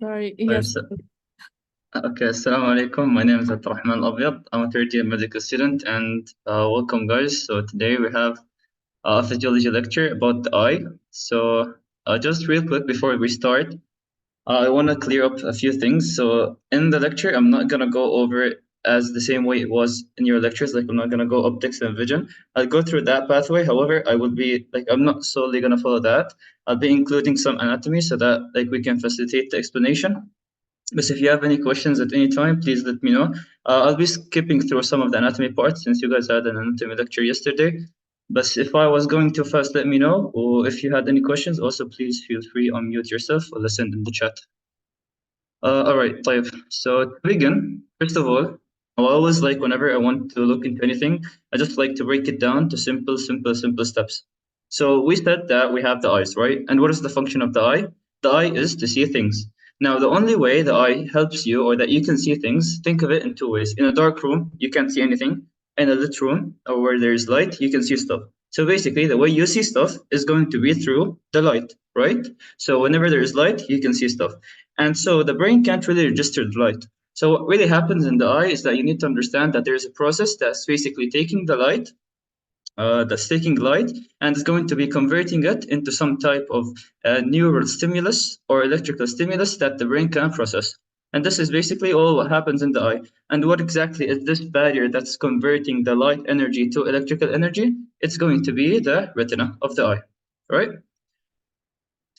Sorry, طيب yes. okay, Assalamu alaikum. My name is Abdulrahman Alabyad. I'm a third year medical student and welcome guys. So today we have a physiology lecture about the eye. So just real quick before we start, I want to clear up a few things. So in the lecture, I'm not going to go over it as the same way it was in your lectures. Like I'm not going to go optics and vision. I'll go through that pathway. However, I will be like, I'm not solely going to follow that. I'll be including some anatomy so that like we can facilitate the explanation. But if you have any questions at any time, please let me know. I'll be skipping through some of the anatomy parts since you guys had an anatomy lecture yesterday. But if I was going too fast, let me know. Or if you had any questions, also please feel free to unmute yourself or listen in the chat. All right, طيب. So to begin, first of all, I always like whenever I want to look into anything, I just like to break it down to simple steps. So we said that we have the eyes, right? And what is the function of the eye? The eye is to see things. Now, the only way the eye helps you or that you can see things, think of it in two ways. In a dark room, you can't see anything. In a lit room or where there's light, you can see stuff. So basically, the way you see stuff is going to be through the light, right? So whenever there is light, you can see stuff. And so the brain can't really register the light. So what really happens in the eye is that you need to understand that there's a process that's basically taking the light, and is going to be converting it into some type of neural stimulus or electrical stimulus that the brain can process. And this is basically all what happens in the eye. And what exactly is this barrier that's converting the light energy to electrical energy? It's going to be the retina of the eye, right?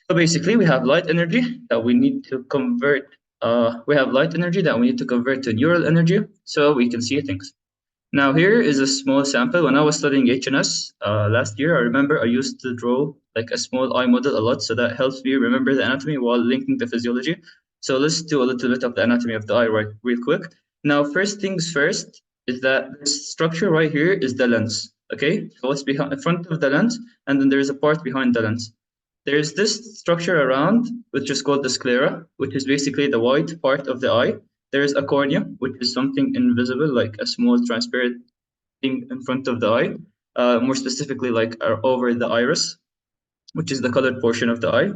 So basically, we have light energy that we need to convert. To neural energy so we can see things. Now here is a small sample. When I was studying HNS last year, I remember I used to draw like a small eye model a lot, so that helps me remember the anatomy while linking the physiology. So let's do a little bit of the anatomy of the eye real quick. Now, first things first is that this structure right here is the lens. Okay, so what's behind in front of the lens, and then there's a part behind the lens. There's this structure around, which is called the sclera, which is basically the white part of the eye. There's a cornea, which is something invisible, like a small transparent thing in front of the eye, more specifically like over the iris, which is the colored portion of the eye.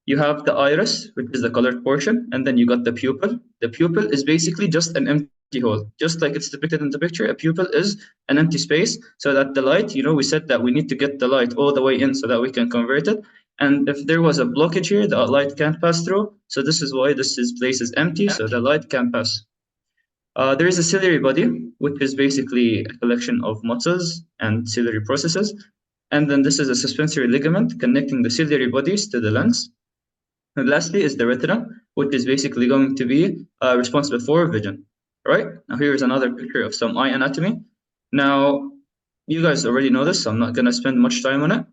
You have the iris, which is the colored portion, and then you got the pupil. The pupil is basically just an empty hole, just like it's depicted in the picture. A pupil is an empty space so that the light, we said that we need to get the light all the way in so that we can convert it. And if there was a blockage here, the light can't pass through. So this is why place is empty, so the light can pass. There is a ciliary body, which is basically a collection of muscles and ciliary processes. And then this is a suspensory ligament connecting the ciliary bodies to the lens. And lastly is the retina, which is basically going to be responsible for vision. All right, now here's another picture of some eye anatomy. Now, you guys already know this, so I'm not going to spend much time on it.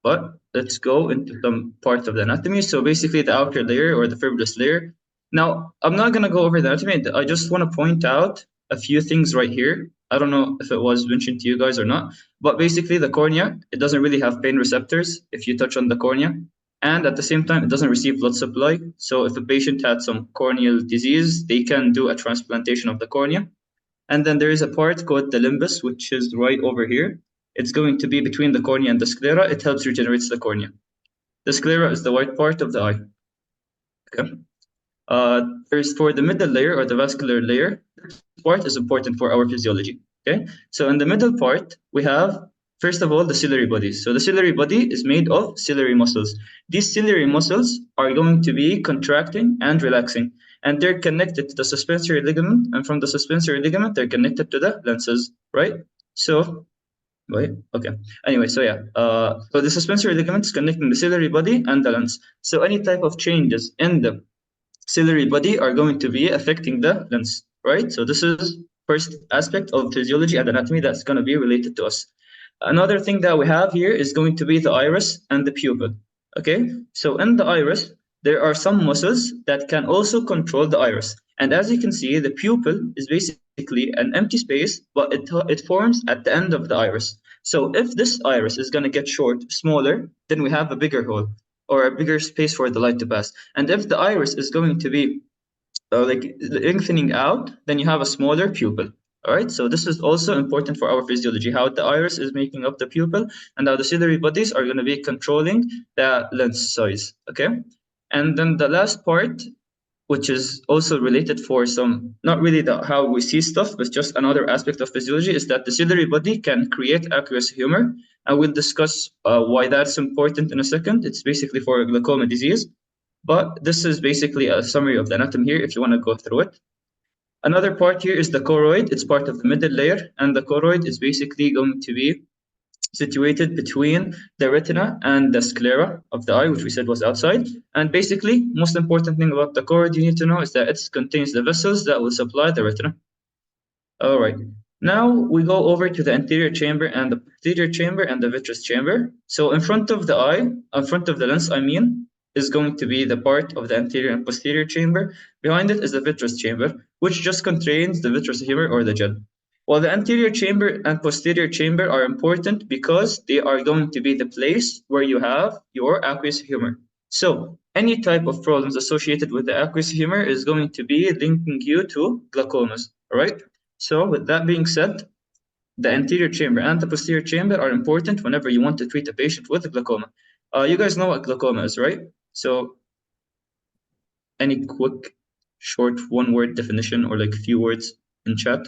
But let's go into some parts of the anatomy. So basically the outer layer or the fibrous layer. Now, I'm not going to go over the anatomy. I just want to point out a few things right here. I don't know if it was mentioned to you guys or not, but basically the cornea, it doesn't really have pain receptors if you touch on the cornea. And at the same time, it doesn't receive blood supply. So if a patient had some corneal disease, they can do a transplantation of the cornea. And then there is a part called the limbus, which is right over here. It's going to be between the cornea and the sclera. It helps regenerate the cornea. The sclera is the white part of the eye. Okay. There's for the middle layer or the vascular layer, this part is important for our physiology. Okay. So in the middle part, we have, first of all, the ciliary body. So the ciliary body is made of ciliary muscles. These ciliary muscles are going to be contracting and relaxing, and they're connected to the suspensory ligament, and from the suspensory ligament, they're connected to the lenses, right? So, right, okay. Anyway, so yeah, so the suspensory ligament is connecting the ciliary body and the lens. So any type of changes in the ciliary body are going to be affecting the lens, right? So this is first aspect of physiology and anatomy that's going to be related to us. Another thing that we have here is going to be the iris and the pupil. Okay, so in the iris, there are some muscles that can also control the iris. And as you can see, the pupil is basically an empty space, but it forms at the end of the iris. So if this iris is going to get smaller, then we have a bigger hole or a bigger space for the light to pass. And if the iris is going to be like lengthening out, then you have a smaller pupil. All right, so this is also important for our physiology, how the iris is making up the pupil and how the ciliary bodies are going to be controlling the lens size, okay? And then the last part which is also related for some, not really how we see stuff, but just another aspect of physiology, is that the ciliary body can create aqueous humor. And we'll discuss why that's important in a second. It's basically for a glaucoma disease. But this is basically a summary of the anatomy here if you want to go through it. Another part here is the choroid. It's part of the middle layer, and the choroid is basically going to be situated between the retina and the sclera of the eye, which we said was outside. And basically, most important thing about the choroid you need to know is that it contains the vessels that will supply the retina. All right. Now we go over to the anterior chamber and the posterior chamber and the vitreous chamber. So in front of the eye, in front of the lens, I mean, is going to be the part of the anterior and posterior chamber. Behind it is the vitreous chamber, which just contains the vitreous humor or the gel. While the anterior chamber and posterior chamber are important because they are going to be the place where you have your aqueous humor. So any type of problems associated with the aqueous humor is going to be linking you to glaucomas, all right? So with that being said, the anterior chamber and the posterior chamber are important whenever you want to treat a patient with glaucoma. You guys know what glaucoma is, right? So any quick, short, one-word definition or like a few words in chat?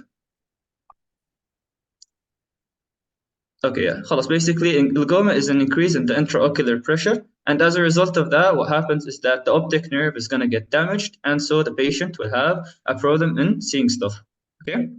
Okay, yeah. خلاص, basically, glaucoma is an increase in the intraocular pressure. And as a result of that, what happens is that the optic nerve is going to get damaged. And so the patient will have a problem in seeing stuff. Okay?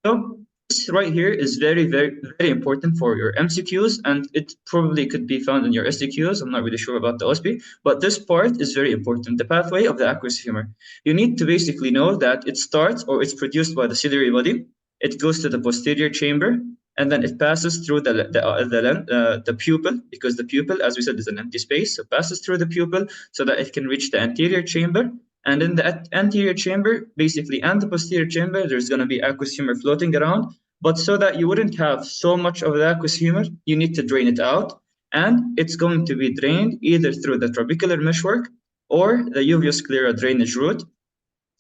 So this right here is very, very, very important for your MCQs, and it probably could be found in your SDQs. I'm not really sure about the OSP, but this part is very important, the pathway of the aqueous humor. You need to basically know that it starts or it's produced by the ciliary body. It goes to the posterior chamber, and then it passes through the pupil, because the pupil, as we said, is an empty space. So passes through the pupil so that it can reach the anterior chamber. And in the anterior chamber, basically, and the posterior chamber, there's going to be aqueous humor floating around. But so that you wouldn't have so much of the aqueous humor, you need to drain it out. And it's going to be drained either through the trabecular meshwork or the uveoscleral drainage route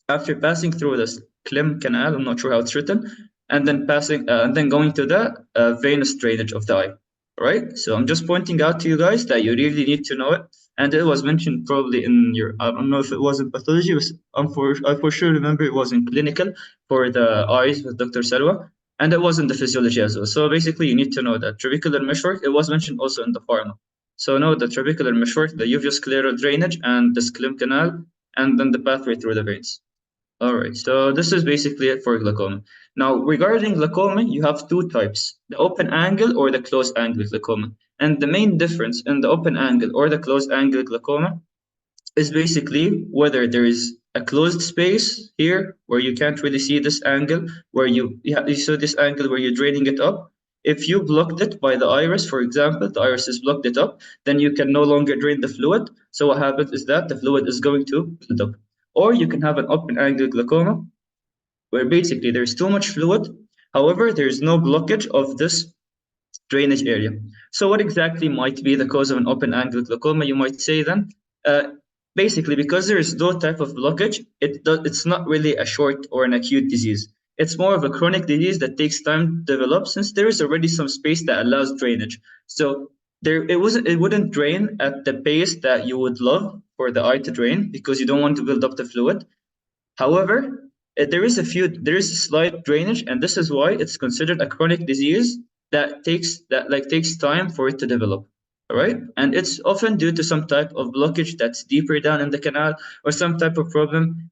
after passing through the Klim canal. I'm not sure how it's written. And then going to the venous drainage of the eye. All right. So I'm just pointing out to you guys that you really need to know it. And it was mentioned probably in your, I don't know if it was in pathology, but I for sure remember it was in clinical for the eyes with Dr. Salwa, and it was in the physiology as well. So basically, you need to know that trabecular meshwork, it was mentioned also in the pharma. So know the trabecular meshwork, the uveoscleral drainage, and the Klim canal, and then the pathway through the veins. All right, so this is basically it for glaucoma. Now, regarding glaucoma, you have two types, the open angle or the closed angle glaucoma. And the main difference in the open angle or the closed angle glaucoma is basically whether there is a closed space here where you can't really see this angle, where you saw this angle where you're draining it up. If you blocked it by the iris, for example, the iris is blocked it up, then you can no longer drain the fluid. So what happens is that the fluid is going to build up. Or you can have an open angle glaucoma, where basically there's too much fluid. However, there's no blockage of this drainage area. So what exactly might be the cause of an open angle glaucoma? You might say then, basically because there is no type of blockage, it's not really a short or an acute disease. It's more of a chronic disease that takes time to develop, since there is already some space that allows drainage. So it wouldn't drain at the pace that you would love for the eye to drain, because you don't want to build up the fluid. However, there is a slight drainage, and this is why it's considered a chronic disease that takes time for it to develop. All right, and it's often due to some type of blockage that's deeper down in the canal, or some type of problem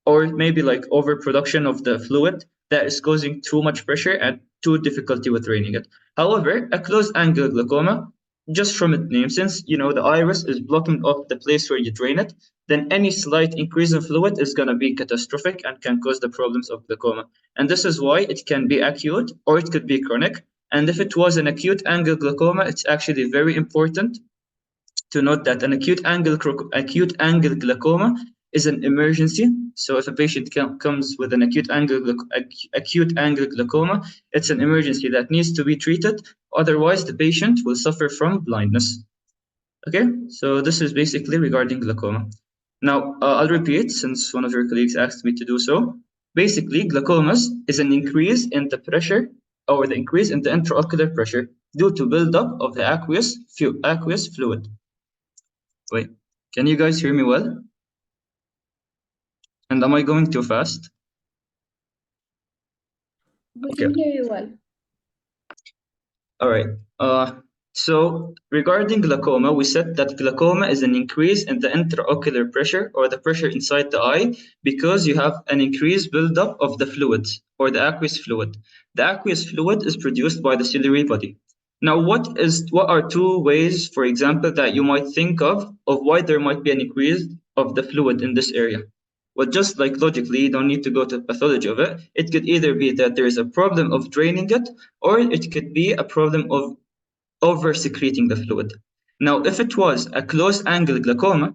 or maybe like overproduction of the fluid that is causing too much pressure and too difficulty with draining it. However, a closed angle glaucoma, just from its name, since the iris is blocking off the place where you drain it, then any slight increase in fluid is going to be catastrophic and can cause the problems of glaucoma. And this is why it can be acute or it could be chronic. And if it was an acute angle glaucoma, it's actually very important to note that an acute angle glaucoma is an emergency. So if a patient comes with an acute angle glaucoma, it's an emergency that needs to be treated. Otherwise, the patient will suffer from blindness. Okay, so this is basically regarding glaucoma. Now, I'll repeat since one of your colleagues asked me to do so. Basically, glaucomas is an increase in the pressure or the increase in the intraocular pressure due to buildup of the aqueous fluid. Wait, can you guys hear me well? And am I going too fast? We Okay. can hear you well. All right. So regarding glaucoma, we said that glaucoma is an increase in the intraocular pressure or the pressure inside the eye because you have an increased buildup of the fluids or the aqueous fluid. The aqueous fluid is produced by the ciliary body. Now, what are two ways, for example, that you might think of why there might be an increase of the fluid in this area? Well, just like logically, you don't need to go to pathology of it. It could either be that there is a problem of draining it, or it could be a problem of over secreting the fluid. Now, if it was a closed angle glaucoma,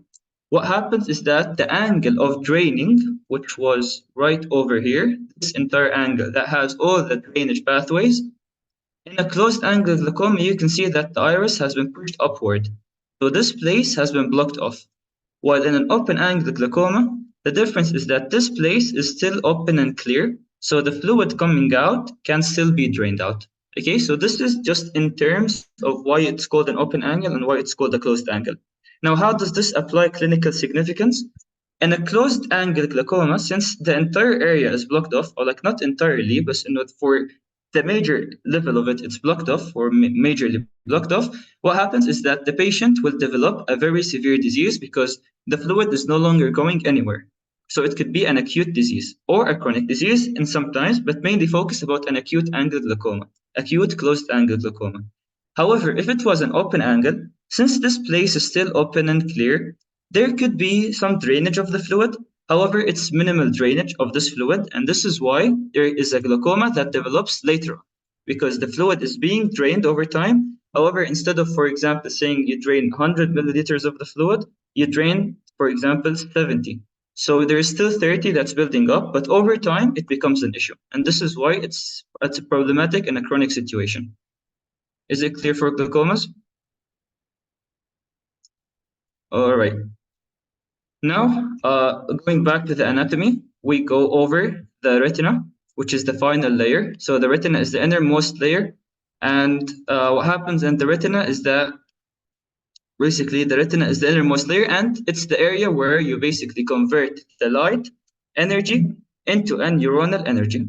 what happens is that the angle of draining, which was right over here, this entire angle that has all the drainage pathways, in a closed angle glaucoma, you can see that the iris has been pushed upward. So this place has been blocked off. While in an open angle glaucoma, the difference is that this place is still open and clear, so the fluid coming out can still be drained out. Okay, so this is just in terms of why it's called an open angle and why it's called a closed angle. Now, how does this apply clinical significance? In a closed angle glaucoma, since the entire area is blocked off, or like not entirely, but for the major level of it, it's blocked off or majorly blocked off, what happens is that the patient will develop a very severe disease because the fluid is no longer going anywhere. So it could be an acute disease or a chronic disease in some times, but mainly focus about an acute angle glaucoma, acute closed angle glaucoma. However, if it was an open angle, since this place is still open and clear, there could be some drainage of the fluid. However, it's minimal drainage of this fluid, and this is why there is a glaucoma that develops later on, because the fluid is being drained over time. However, instead of, for example, saying you drain 100 milliliters of the fluid, you drain, for example, 70. So there is still 30 that's building up, but over time it becomes an issue. And this is why it's problematic in a chronic situation. Is it clear for glaucomas? All right. Now, going back to the anatomy, we go over the retina, which is the final layer. So the retina is the innermost layer. And what happens in the retina is that basically the retina is the innermost layer, and it's the area where you basically convert the light energy into a neuronal energy.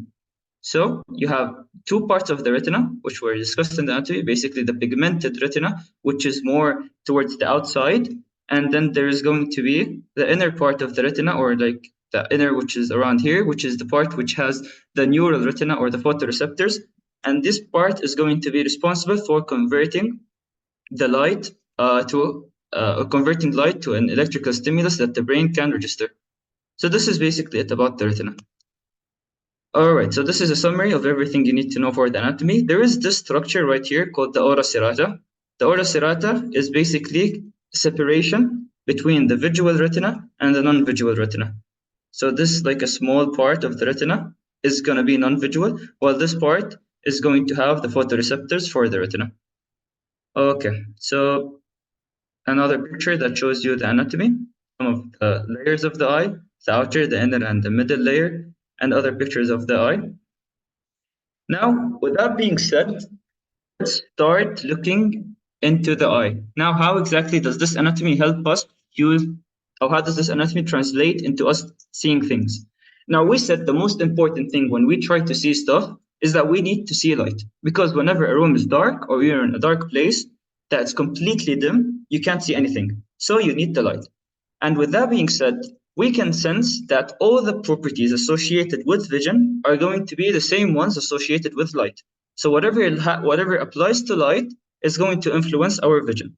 So you have two parts of the retina, which were discussed in the anatomy, basically the pigmented retina, which is more towards the outside. And then there is going to be the inner part of the retina, or like the inner, which is around here, which is the part which has the neural retina or the photoreceptors. And this part is going to be responsible for converting the light converting light to an electrical stimulus that the brain can register. So this is basically it about the retina. All right, so this is a summary of everything you need to know for the anatomy. There is this structure right here called the ora serrata. The ora serrata is basically separation between the visual retina and the non-visual retina. So this, like a small part of the retina, is going to be non-visual, while this part is going to have the photoreceptors for the retina. Okay, so another picture that shows you the anatomy, some of the layers of the eye, the outer, the inner, and the middle layer, and other pictures of the eye. Now, with that being said, let's start looking into the eye. Now, how exactly does this anatomy help us use, or how does this anatomy translate into us seeing things? Now, we said the most important thing when we try to see stuff is that we need to see light. Because whenever a room is dark or you're in a dark place that's completely dim, you can't see anything. So you need the light. And with that being said, we can sense that all the properties associated with vision are going to be the same ones associated with light. So whatever applies to light is going to influence our vision.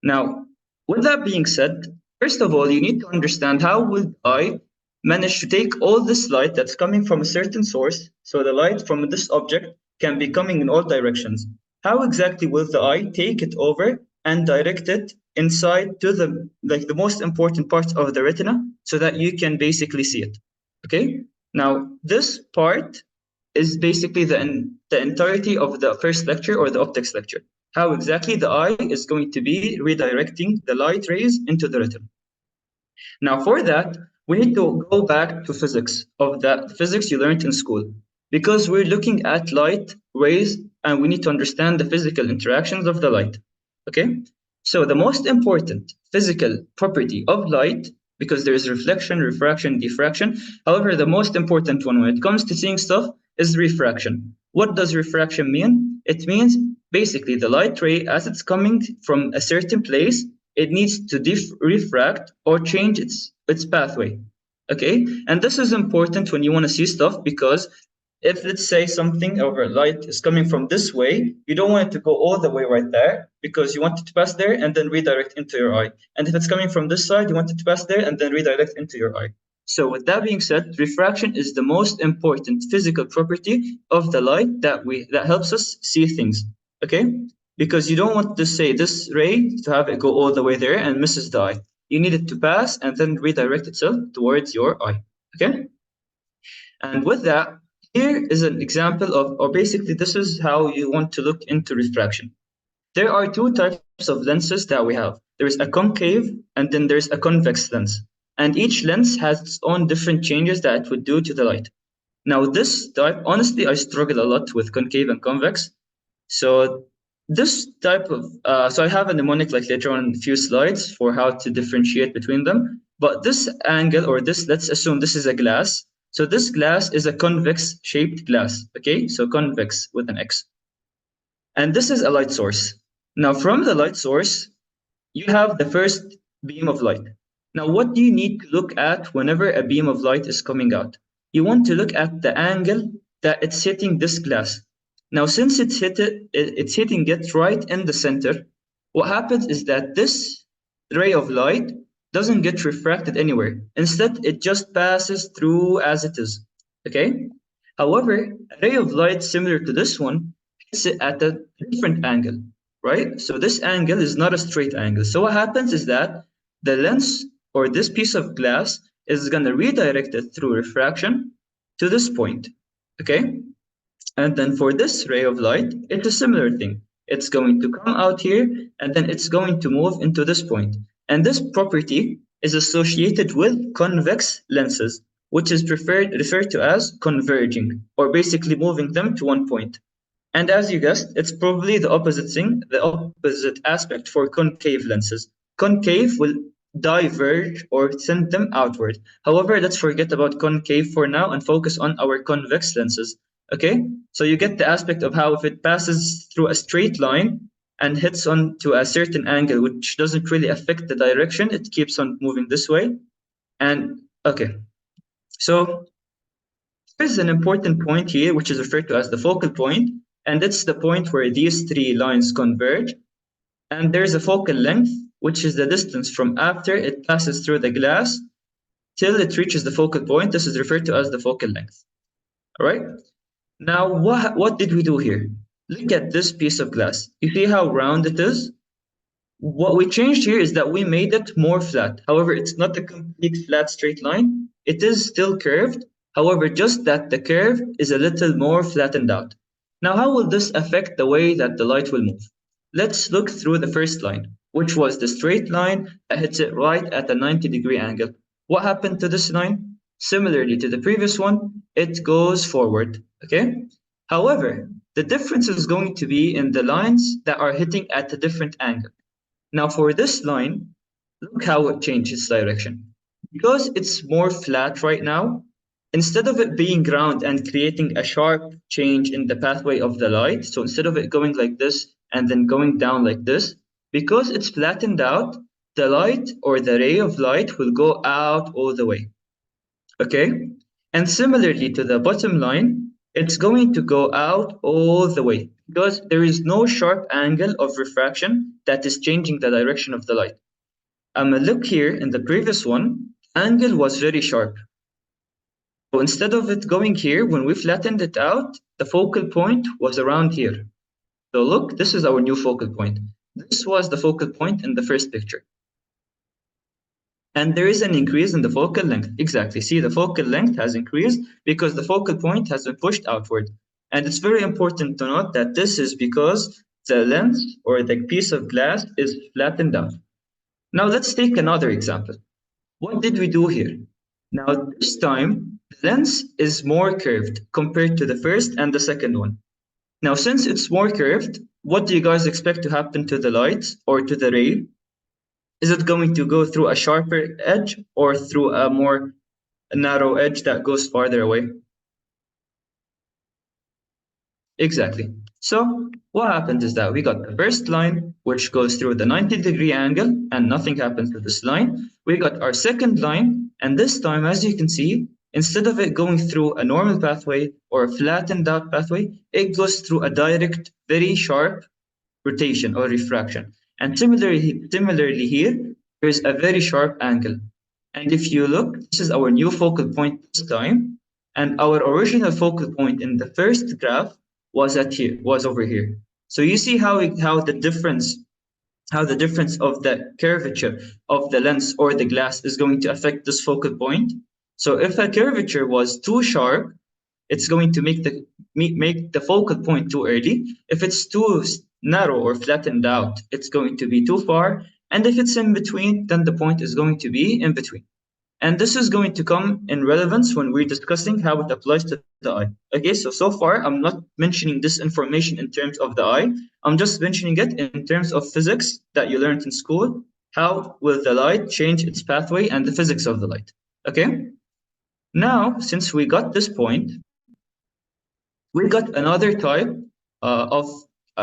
Now, with that being said, first of all, you need to understand how will I manage to take all this light that's coming from a certain source, so the light from this object can be coming in all directions. How exactly will the eye take it over and direct it inside to the most important parts of the retina so that you can basically see it? Okay? Now, this part is basically the entirety of the first lecture or the optics lecture. How exactly the eye is going to be redirecting the light rays into the retina. Now, for that, we need to go back to physics, of that physics you learned in school, because we're looking at light rays and we need to understand the physical interactions of the light. Okay? So the most important physical property of light because there is reflection, refraction, diffraction. However, the most important one when it comes to seeing stuff is refraction. What does refraction mean? It means basically the light ray, as it's coming from a certain place, it needs to refract or change its pathway. Okay, and this is important when you want to see stuff, because if, let's say, something or light is coming from this way, you don't want it to go all the way right there, because you want it to pass there and then redirect into your eye. And if it's coming from this side, you want it to pass there and then redirect into your eye. So with that being said, refraction is the most important physical property of the light that helps us see things. Okay, because you don't want to say this ray to have it go all the way there and misses the eye. You need it to pass and then redirect itself towards your eye. Okay, and with that, here is an example of, or basically this is how you want to look into refraction. There are two types of lenses that we have. There is a concave and then there's a convex lens. And each lens has its own different changes that it would do to the light. Now this type, honestly, I struggle a lot with concave and convex. So this type of, so I have a mnemonic like later on in a few slides for how to differentiate between them. But this angle, or this, let's assume this is a glass. So this glass is a convex shaped glass, okay? So convex with an X. And this is a light source. Now from the light source, you have the first beam of light. Now what do you need to look at whenever a beam of light is coming out? You want to look at the angle that it's hitting this glass. Now since it's hitting it right in the center, what happens is that this ray of light doesn't get refracted anywhere. Instead, it just passes through as it is, okay? However, a ray of light similar to this one hits it at a different angle, right? So this angle is not a straight angle. So what happens is that the lens or this piece of glass is gonna redirect it through refraction to this point, okay? And then for this ray of light, it's a similar thing. It's going to come out here and then it's going to move into this point. And this property is associated with convex lenses, which is referred to as converging, or basically moving them to one point. And as you guessed, it's probably the opposite thing, the opposite aspect for concave lenses. Concave will diverge or send them outward. However, let's forget about concave for now and focus on our convex lenses. Okay, so you get the aspect of how if it passes through a straight line and hits onto a certain angle, which doesn't really affect the direction, it keeps on moving this way. And okay, so there's an important point here, which is referred to as the focal point, and it's the point where these three lines converge. And there's a focal length, which is the distance from after it passes through the glass till it reaches the focal point. This is referred to as the focal length. All right. Now, what did we do here? Look at this piece of glass. You see how round it is? What we changed here is that we made it more flat. However, it's not a complete flat straight line. It is still curved. However, just that the curve is a little more flattened out. Now, how will this affect the way that the light will move? Let's look through the first line, which was the straight line that hits it right at a 90-degree angle. What happened to this line? Similarly to the previous one, it goes forward, okay? However, the difference is going to be in the lines that are hitting at a different angle. Now for this line, look how it changes direction. Because it's more flat right now, instead of it being round and creating a sharp change in the pathway of the light, so instead of it going like this and then going down like this, because it's flattened out, the light or the ray of light will go out all the way. Okay, and similarly to the bottom line, it's going to go out all the way because there is no sharp angle of refraction that is changing the direction of the light. Look here in the previous one, angle was very sharp. So instead of it going here, when we flattened it out, the focal point was around here. So look, this is our new focal point. This was the focal point in the first picture. And there is an increase in the focal length. Exactly. See, the focal length has increased because the focal point has been pushed outward. And it's very important to note that this is because the lens or the piece of glass is flattened out. Now let's take another example. What did we do here? Now this time, the lens is more curved compared to the first and the second one. Now since it's more curved, what do you guys expect to happen to the light or to the ray? Is it going to go through a sharper edge or through a more narrow edge that goes farther away? Exactly. So what happens is that we got the first line, which goes through the 90-degree angle, and nothing happens to this line. We got our second line, and this time, as you can see, instead of it going through a normal pathway or a flattened out pathway, it goes through a direct, very sharp rotation or refraction. And similarly here, there's a very sharp angle. And if you look, this is our new focal point this time, and our original focal point in the first graph was over here. So you see how the difference of the curvature of the lens or the glass is going to affect this focal point. So if a curvature was too sharp, it's going to make the focal point too early. If it's too narrow or flattened out, it's going to be too far. And if it's in between, then the point is going to be in between. And this is going to come in relevance when we're discussing how it applies to the eye. Okay, so far I'm not mentioning this information in terms of the eye. I'm just mentioning it in terms of physics that you learned in school. How will the light change its pathway and the physics of the light? Okay, now since we got this point, we got another type of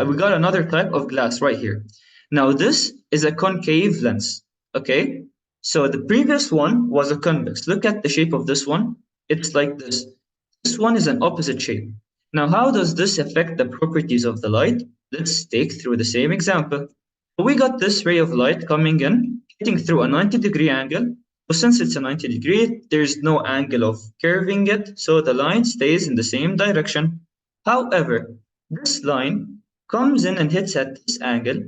we got another type of glass right here. Now this is a concave lens. Okay, so the previous one was a convex. Look at the shape of this one. It's like this. This one is an opposite shape. Now how does this affect the properties of the light? Let's take through the same example. We got this ray of light coming in, hitting through a 90-degree angle. So since it's a 90 degree, there's no angle of curving it, so the line stays in the same direction. However, this line comes in and hits at this angle,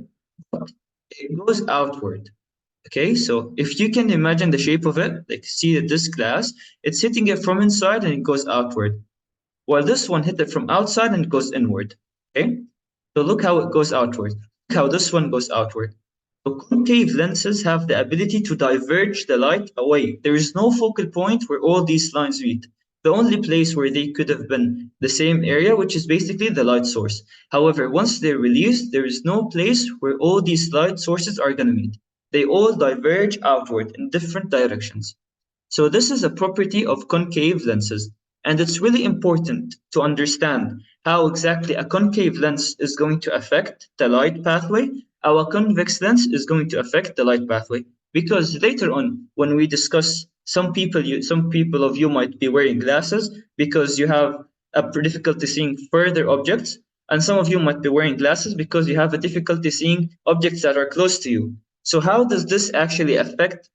but it goes outward. Okay, so if you can imagine the shape of it, like see this glass, it's hitting it from inside and it goes outward, while this one hit it from outside and it goes inward. Okay, so look how it goes outward. Look how this one goes outward. So concave lenses have the ability to diverge the light away. There is no focal point where all these lines meet. The only place where they could have been the same area, which is basically the light source. However, once they're released, there is no place where all these light sources are going to meet. They all diverge outward in different directions. So this is a property of concave lenses, and it's really important to understand how exactly a concave lens is going to affect the light pathway, how a convex lens is going to affect the light pathway. Because later on, when we discuss, some people of you might be wearing glasses because you have a difficulty seeing further objects, and some of you might be wearing glasses because you have a difficulty seeing objects that are close to you. So how does this actually affect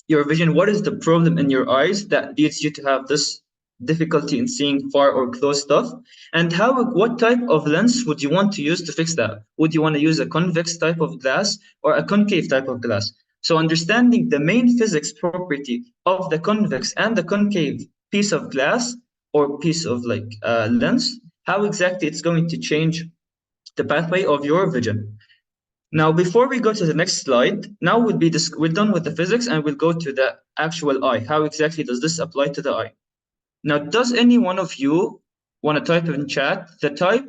your vision? What is the problem in your eyes that leads you to have this difficulty in seeing far or close stuff? And what type of lens would you want to use to fix that? Would you want to use a convex type of glass or a concave type of glass? So understanding the main physics property of the convex and the concave piece of glass or piece of lens, how exactly it's going to change the pathway of your vision. Now, before we go to the next slide, now we're done with the physics and we'll go to the actual eye. How exactly does this apply to the eye? Now, does any one of you want to type in chat the type?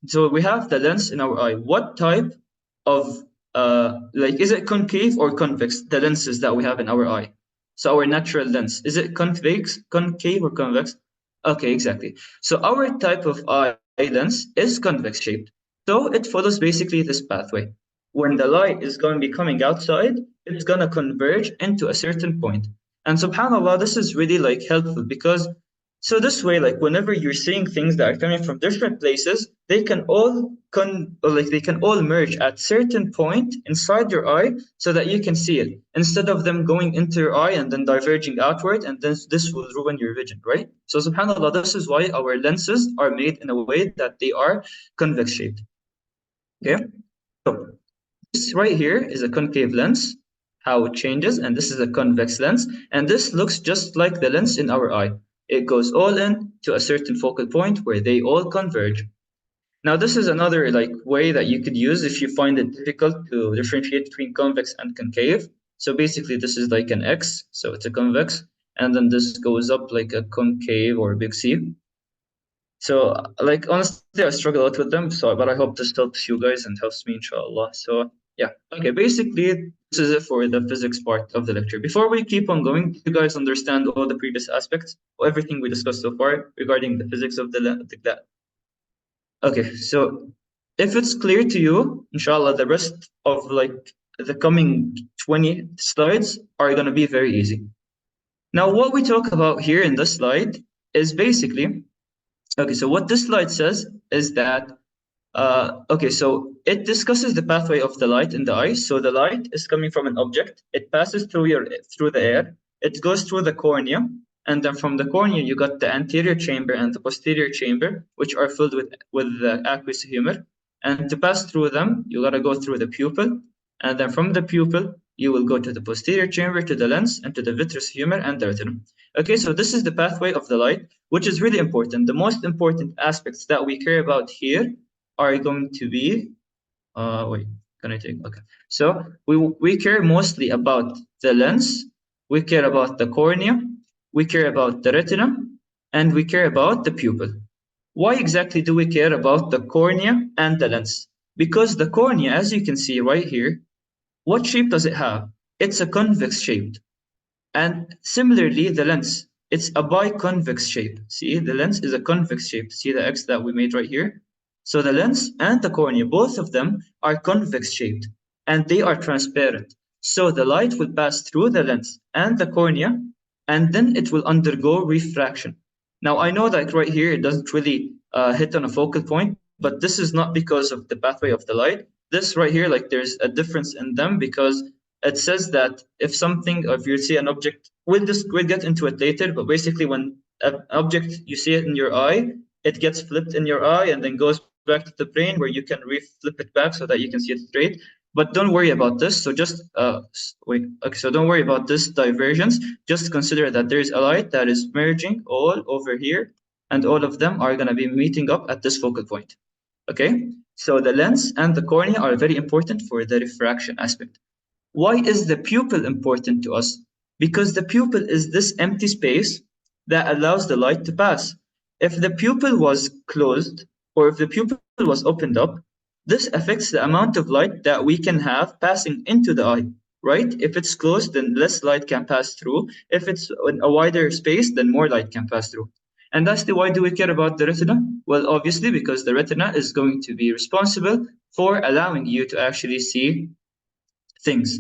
So we have the lens in our eye. What type of, is it concave or convex, the lenses that we have in our eye? So our natural lens, is it concave or convex? Okay, exactly. So our type of eye lens is convex shaped. So it follows basically this pathway. When the light is going to be coming outside, it's going to converge into a certain point. And subhanAllah, this is really helpful because so this way, whenever you're seeing things that are coming from different places, they can all merge at certain point inside your eye so that you can see it, instead of them going into your eye and then diverging outward, and then this will ruin your vision, right? So subhanAllah, this is why our lenses are made in a way that they are convex shaped. Okay, so this right here is a concave lens, how it changes, and this is a convex lens, and this looks just like the lens in our eye. It goes all in to a certain focal point where they all converge. Now, this is another way that you could use if you find it difficult to differentiate between convex and concave. So basically, this is like an X, so it's a convex, and then this goes up like a concave or a big C. So honestly, I struggle a lot with them. So, but I hope this helps you guys and helps me, inshallah. So yeah, okay. Basically, this is it for the physics part of the lecture. Before we keep on going, do you guys understand all the previous aspects, or everything we discussed so far regarding the physics of the Okay, so if it's clear to you, inshallah, the rest of like the coming 20 slides are going to be very easy. Now, what we talk about here in this slide is basically, okay, so what this slide says is that, okay, so it discusses the pathway of the light in the eye. So the light is coming from an object. It passes through the air. It goes through the cornea. And then from the cornea, you got the anterior chamber and the posterior chamber, which are filled with the aqueous humor. And to pass through them, you got to go through the pupil. And then from the pupil, you will go to the posterior chamber, to the lens, and to the vitreous humor and the retina. Okay, so this is the pathway of the light, which is really important. The most important aspects that we care about here are going to be, wait, can I take, okay. So we care mostly about the lens, we care about the cornea, we care about the retina, and we care about the pupil. Why exactly do we care about the cornea and the lens? Because the cornea, as you can see right here, what shape does it have? It's a convex shape. And similarly, the lens, it's a biconvex shape. See, the lens is a convex shape. See the X that we made right here? So the lens and the cornea, both of them are convex shaped and they are transparent. So the light will pass through the lens and the cornea and then it will undergo refraction. Now, I know that right here, it doesn't really hit on a focal point, but this is not because of the pathway of the light. This right here, like there's a difference in them because it says that if something, or if you see an object, we'll get into it later, but basically when an object, you see it in your eye, it gets flipped in your eye and then goes back to the brain where you can flip it back so that you can see it straight. But don't worry about this. So just wait. Okay, so don't worry about this divergence. Just consider that there's a light that is merging all over here, and all of them are going to be meeting up at this focal point. Okay, so the lens and the cornea are very important for the refraction aspect. Why is the pupil important to us? Because the pupil is this empty space that allows the light to pass. If the pupil was closed, or if the pupil was opened up, this affects the amount of light that we can have passing into the eye, right? If it's closed, then less light can pass through. If it's in a wider space, then more light can pass through. And lastly, why do we care about the retina? Well, obviously, because the retina is going to be responsible for allowing you to actually see things.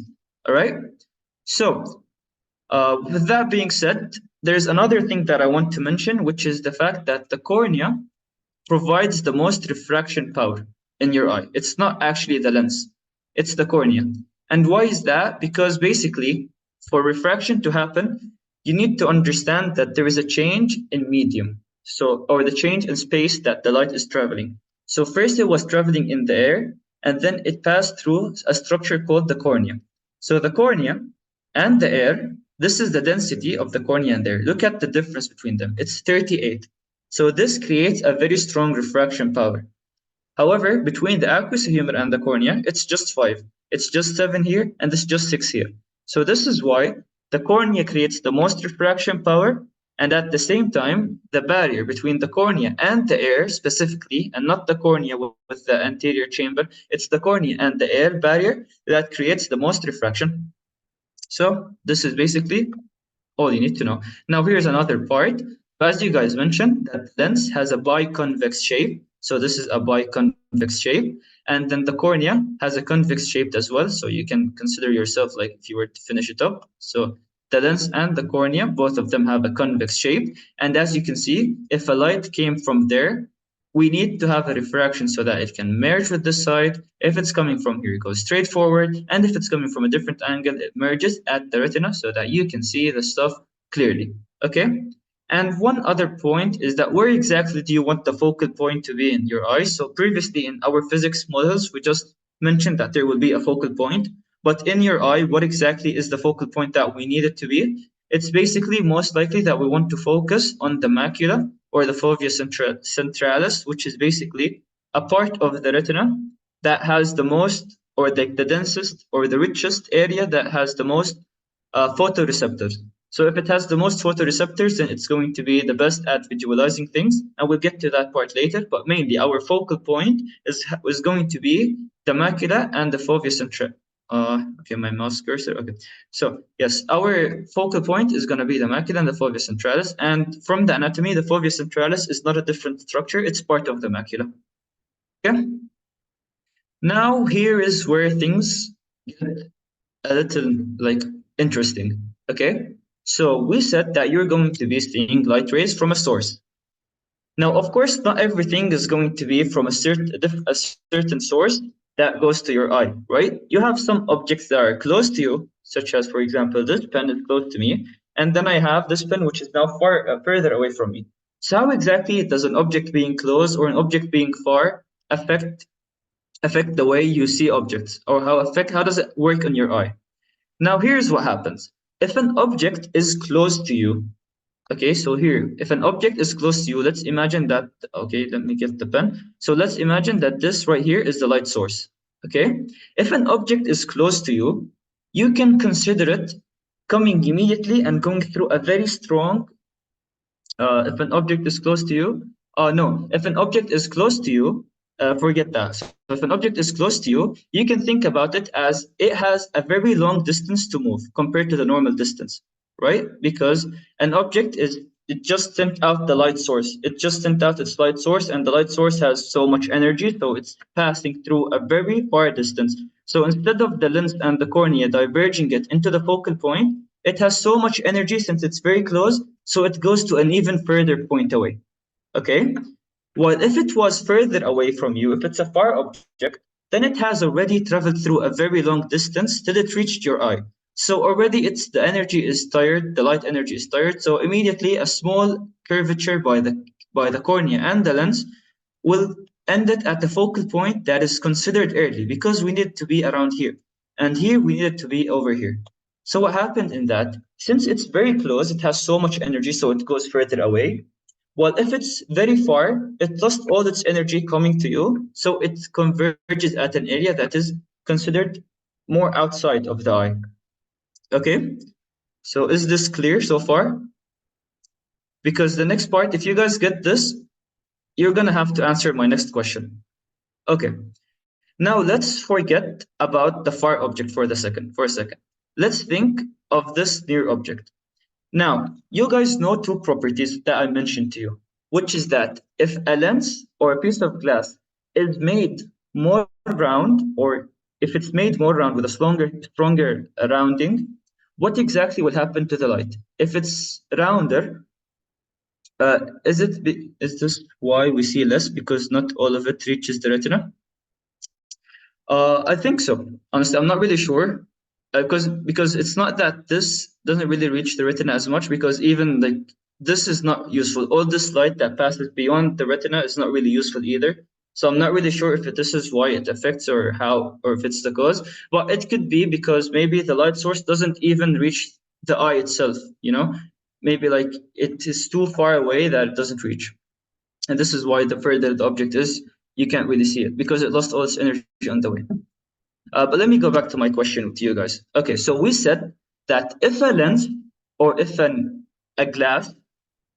All right. So, with that being said, there's another thing that I want to mention, which is the fact that the cornea provides the most refraction power in your eye. It's not actually the lens, it's the cornea. And why is that? Because basically, for refraction to happen, you need to understand that there is a change in medium, so or the change in space that the light is traveling. So first it was traveling in the air, and then it passed through a structure called the cornea. So the cornea and the air, this is the density of the cornea and air. Look at the difference between them. It's 38. So this creates a very strong refraction power. However, between the aqueous humor and the cornea, it's just 5. It's just 7 here, and it's just 6 here. So this is why the cornea creates the most refraction power, and at the same time, the barrier between the cornea and the air specifically, and not the cornea with the anterior chamber, it's the cornea and the air barrier that creates the most refraction. So this is basically all you need to know. Now here's another part. As you guys mentioned, that lens has a biconvex shape. So this is a biconvex shape. And then the cornea has a convex shape as well. So you can consider yourself like if you were to finish it up. So the lens and the cornea, both of them have a convex shape. And as you can see, if a light came from there, we need to have a refraction so that it can merge with this side. If it's coming from here, it goes straight forward. And if it's coming from a different angle, it merges at the retina so that you can see the stuff clearly. Okay? And one other point is that where exactly do you want the focal point to be in your eye? So previously in our physics models, we just mentioned that there will be a focal point. But in your eye, what exactly is the focal point that we need it to be? It's basically most likely that we want to focus on the macula or the fovea centralis, which is basically a part of the retina that has the most, or the densest, or the richest area that has the most photoreceptors. So if it has the most photoreceptors, then it's going to be the best at visualizing things. And we'll get to that part later. But mainly our focal point is going to be the macula and the fovea Okay, my mouse cursor. Okay, so yes, our focal point is going to be the macula and the fovea centralis. And from the anatomy, the fovea centralis is not a different structure; it's part of the macula. Okay. Now here is where things get a little like interesting. Okay. So we said that you're going to be seeing light rays from a source. Now, of course, not everything is going to be from a certain source that goes to your eye, right? You have some objects that are close to you, such as, for example, this pen is close to me, and then I have this pen which is now further away from me. So how exactly does an object being close or an object being far affect the way you see objects, or how does it work on your eye? Now, here's what happens. If an object is close to you, okay, so here, if an object is close to you, let's imagine that, okay, let me get the pen. So let's imagine that this right here is the light source, okay? If an object is close to you, you can consider it coming immediately and going through a very strong, if an object is close to you, no, if an object is close to you, forget that. So if an object is close to you, you can think about it as it has a very long distance to move compared to the normal distance, right? Because an object it just sent out the light source. It just sent out its light source, and the light source has so much energy, so it's passing through a very far distance. So instead of the lens and the cornea diverging it into the focal point, it has so much energy since it's very close, so it goes to an even further point away. Okay? While if it was further away from you, if it's a far object, then it has already traveled through a very long distance till it reached your eye. So already the energy is tired, the light energy is tired, so immediately a small curvature by the cornea and the lens will end it at the focal point that is considered early, because we need it to be around here. And here we need it to be over here. So what happened in that, since it's very close, it has so much energy, so it goes further away. Well, if it's very far, it lost all its energy coming to you, so it converges at an area that is considered more outside of the eye. Okay, so is this clear so far? Because the next part, if you guys get this, you're gonna have to answer my next question. Okay, now let's forget about the far object for a second. Let's think of this near object. Now, you guys know two properties that I mentioned to you, which is that if a lens or a piece of glass is made more round, or if it's made more round with a stronger rounding, what exactly will happen to the light? If it's rounder, is this why we see less, because not all of it reaches the retina? I think so. Honestly, I'm not really sure, because it's not that this doesn't really reach the retina as much, because even like this is not useful. All this light that passes beyond the retina is not really useful either. So I'm not really sure if this is why it affects or how, or if it's the cause. But it could be because maybe the light source doesn't even reach the eye itself, you know? Maybe like it is too far away that it doesn't reach. And this is why the further the object is, you can't really see it, because it lost all its energy on the way. But let me go back to my question to you guys. Okay, so we said that if a lens or if a glass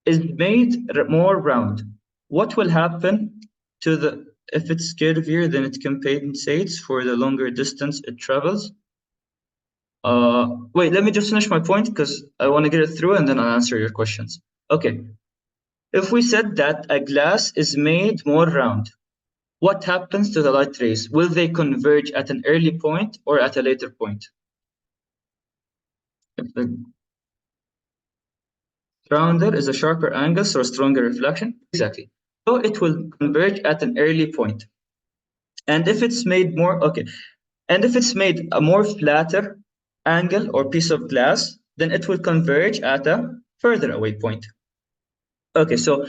is made more round, what will happen to if it's curvier, then it compensates for the longer distance it travels. Wait, let me just finish my point because I want to get it through and then I'll answer your questions. Okay, if we said that a glass is made more round, what happens to the light rays? Will they converge at an early point or at a later point? If the rounder is a sharper angle, so a stronger reflection. Exactly. So it will converge at an early point. And if it's made more, okay, and if it's made a more flatter angle or piece of glass, then it will converge at a further away point. Okay, so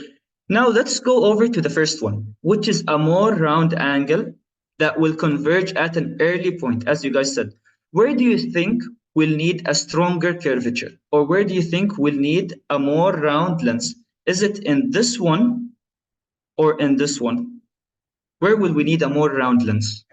now let's go over to the first one, which is a more round angle that will converge at an early point, as you guys said. Where do you think we'll need a stronger curvature? Or where do you think we'll need a more round lens? Is it in this one or in this one? Where will we need a more round lens?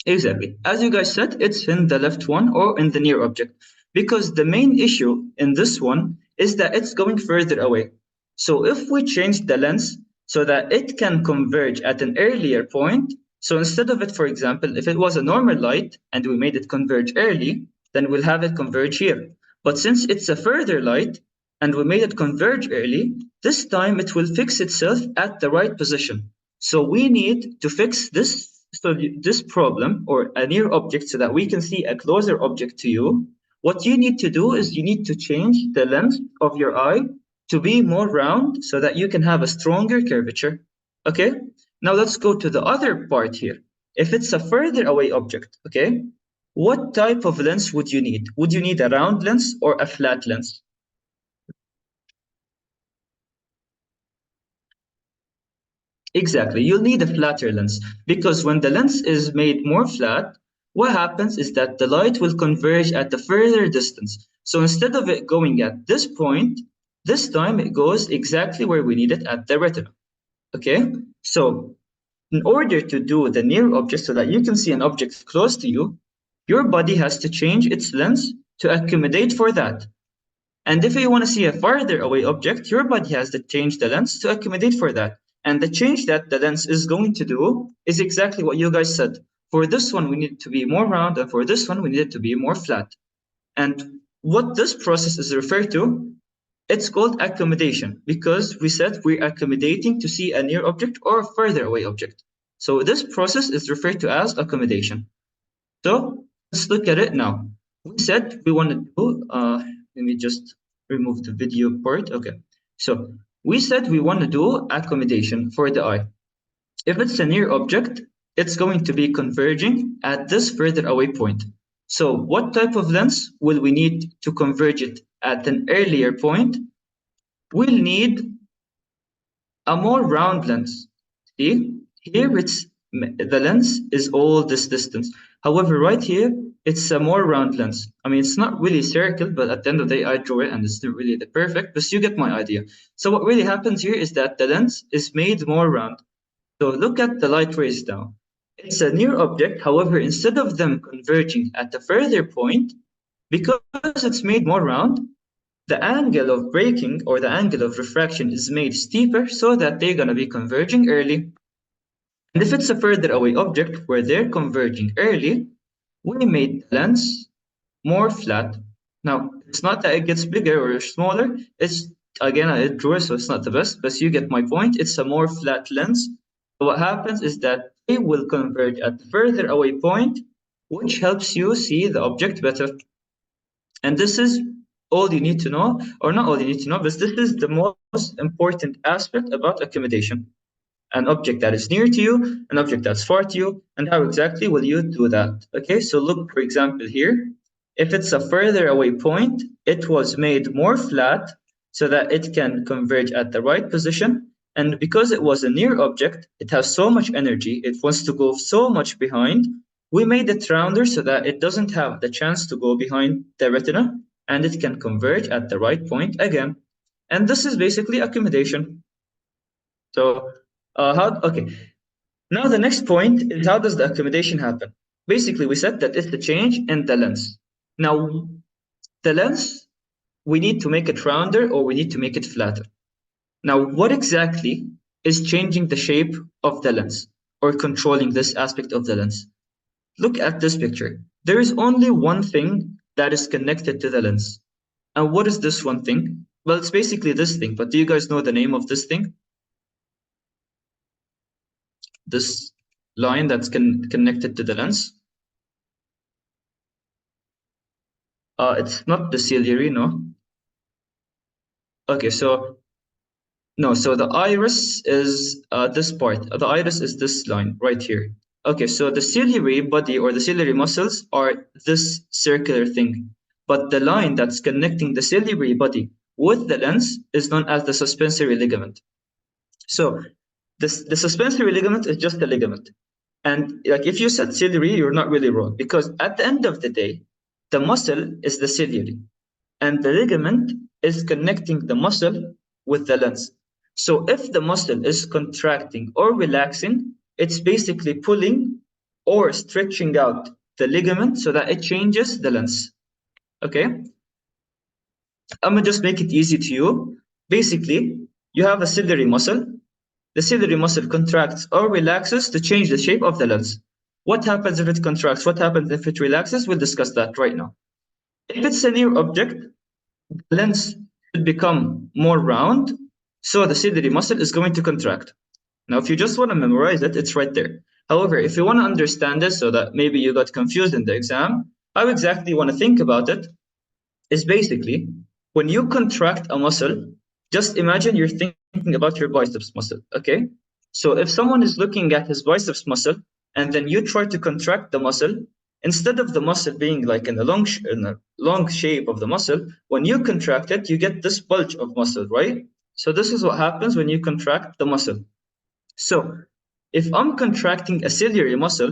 Exactly. As you guys said, it's in the left one or in the near object. Because the main issue in this one is that it's going further away. So if we change the lens so that it can converge at an earlier point, so instead of it, for example, if it was a normal light and we made it converge early, then we'll have it converge here. But since it's a further light and we made it converge early, this time it will fix itself at the right position. So we need to fix this problem or a near object so that we can see a closer object to you. What you need to do is you need to change the length of your eye to be more round so that you can have a stronger curvature. Okay, now let's go to the other part here. If it's a further away object, okay, what type of lens would you need? Would you need a round lens or a flat lens? Exactly, you'll need a flatter lens because when the lens is made more flat, what happens is that the light will converge at a further distance. So instead of it going at this point, this time it goes exactly where we need it at the retina. Okay, so in order to do the near object so that you can see an object close to you, your body has to change its lens to accommodate for that. And if you want to see a farther away object, your body has to change the lens to accommodate for that. And the change that the lens is going to do is exactly what you guys said. For this one, we need it to be more round, and for this one, we need it to be more flat. And what this process is referred to, it's called accommodation because we said we're accommodating to see a near object or a further away object. So this process is referred to as accommodation. So let's look at it now. We said we want to do, let me just remove the video part. Okay. So we said we want to do accommodation for the eye. If it's a near object, it's going to be converging at this further away point. So what type of lens will we need to converge it at an earlier point? We'll need a more round lens. See, here the lens is all this distance. However, right here, it's a more round lens. I mean, it's not really circle, but at the end of the day, I draw it and it's not really the perfect, but you get my idea. So what really happens here is that the lens is made more round. So look at the light rays now. It's a near object. However, instead of them converging at a further point, because it's made more round, the angle of breaking or the angle of refraction is made steeper so that they're going to be converging early. And if it's a further away object where they're converging early, we made the lens more flat. Now, it's not that it gets bigger or smaller. It's, again, I drew, so it's not the best, but you get my point. It's a more flat lens. So what happens is that they will converge at the further away point, which helps you see the object better. And this is all you need to know, or not all you need to know, but this is the most important aspect about accommodation. An object that is near to you, an object that's far to you, and how exactly will you do that? Okay, so look, for example, here. If it's a further away point, it was made more flat so that it can converge at the right position. And because it was a near object, it has so much energy, it wants to go so much behind. We made it rounder so that it doesn't have the chance to go behind the retina and it can converge at the right point again. And this is basically accommodation. So, okay. Now the next point is how does the accommodation happen? Basically, we said that it's the change in the lens. Now, the lens, we need to make it rounder or we need to make it flatter. Now, what exactly is changing the shape of the lens or controlling this aspect of the lens? Look at this picture. There is only one thing that is connected to the lens. And what is this one thing? Well, it's basically this thing, but do you guys know the name of this thing? This line that's connected to the lens? It's not the ciliary, no. Okay, so no, so the iris is this part. The iris is this line right here. Okay, so the ciliary body or the ciliary muscles are this circular thing. But the line that's connecting the ciliary body with the lens is known as the suspensory ligament. So the suspensory ligament is just a ligament. And like if you said ciliary, you're not really wrong because at the end of the day, the muscle is the ciliary and the ligament is connecting the muscle with the lens. So if the muscle is contracting or relaxing, it's basically pulling or stretching out the ligament so that it changes the lens. Okay? I'm gonna just make it easy to you. Basically, you have a ciliary muscle. The ciliary muscle contracts or relaxes to change the shape of the lens. What happens if it contracts? What happens if it relaxes? We'll discuss that right now. If it's a near object, the lens should become more round, so the ciliary muscle is going to contract. Now, if you just want to memorize it, it's right there. However, if you want to understand this so that maybe you got confused in the exam, how exactly you want to think about it is basically when you contract a muscle, just imagine you're thinking about your biceps muscle, okay? So if someone is looking at his biceps muscle and then you try to contract the muscle, instead of the muscle being like in a long shape of the muscle, when you contract it, you get this bulge of muscle, right? So this is what happens when you contract the muscle. So if I'm contracting a ciliary muscle,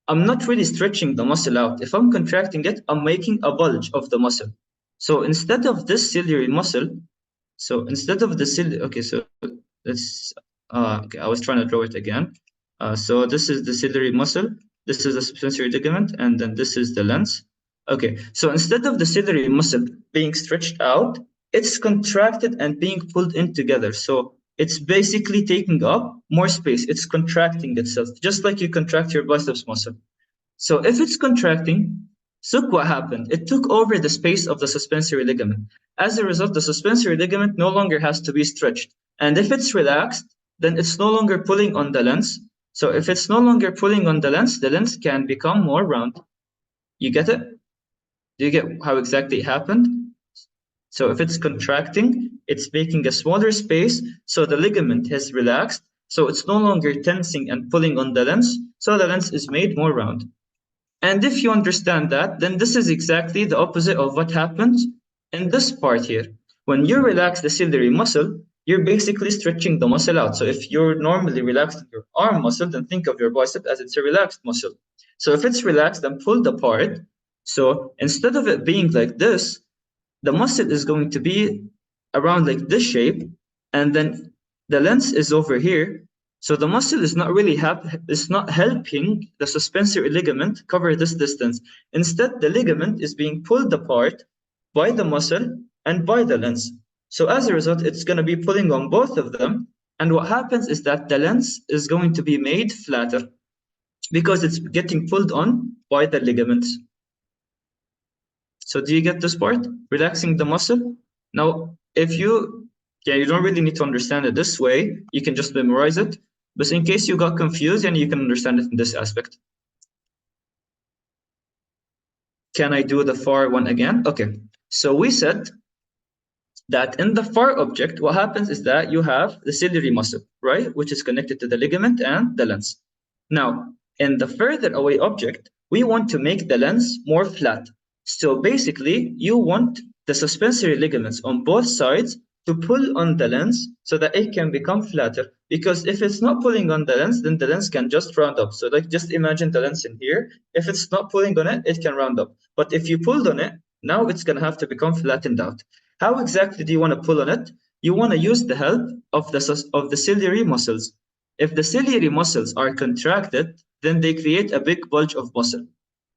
I'm not really stretching the muscle out. If I'm contracting it, I'm making a bulge of the muscle. So instead of this ciliary muscle, okay, so let's, okay, I was trying to draw it again. So this is the ciliary muscle, this is the suspensory ligament, and then this is the lens. Okay, so instead of the ciliary muscle being stretched out, it's contracted and being pulled in together. So it's basically taking up more space. It's contracting itself, just like you contract your biceps muscle. So if it's contracting, look what happened. It took over the space of the suspensory ligament. As a result, the suspensory ligament no longer has to be stretched. And if it's relaxed, then it's no longer pulling on the lens. So if it's no longer pulling on the lens can become more round. You get it? Do you get how exactly it happened? So if it's contracting, it's making a smaller space, so the ligament has relaxed, so it's no longer tensing and pulling on the lens, so the lens is made more round. And if you understand that, then this is exactly the opposite of what happens in this part here. When you relax the ciliary muscle, you're basically stretching the muscle out. So if you're normally relaxing your arm muscle, then think of your bicep as it's a relaxed muscle. So if it's relaxed and pulled apart, so instead of it being like this, the muscle is going to be around like this shape, and then the lens is over here. So the muscle is not really it's not helping the suspensory ligament cover this distance. Instead, the ligament is being pulled apart by the muscle and by the lens. So as a result, it's going to be pulling on both of them. And what happens is that the lens is going to be made flatter because it's getting pulled on by the ligaments. So do you get this part? Relaxing the muscle. Now, if you don't really need to understand it this way, you can just memorize it. But in case you got confused, and you can understand it in this aspect. Can I do the far one again? Okay. So we said that in the far object, what happens is that you have the ciliary muscle, right? Which is connected to the ligament and the lens. Now, in the further away object, we want to make the lens more flat. So basically, you want the suspensory ligaments on both sides to pull on the lens so that it can become flatter. Because if it's not pulling on the lens, then the lens can just round up. So like just imagine the lens in here. If it's not pulling on it, it can round up. But if you pulled on it, now it's going to have to become flattened out. How exactly do you want to pull on it? You want to use the help of the ciliary muscles. If the ciliary muscles are contracted, then they create a big bulge of muscle,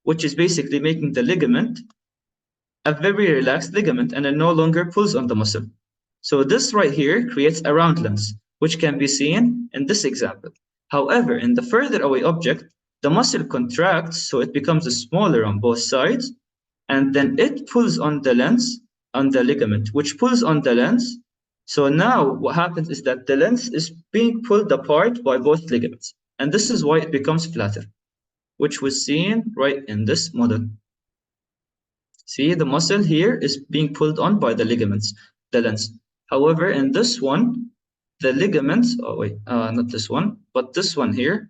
which is basically making the ligament a very relaxed ligament, and it no longer pulls on the muscle. So this right here creates a round lens, which can be seen in this example. However, in the further away object, the muscle contracts, so it becomes smaller on both sides, and then it pulls on the lens, on the ligament, which pulls on the lens. So now what happens is that the lens is being pulled apart by both ligaments. And this is why it becomes flatter, which was seen right in this model. See, the muscle here is being pulled on by the ligaments, the lens. However, in this one, the ligaments, not this one, but this one here,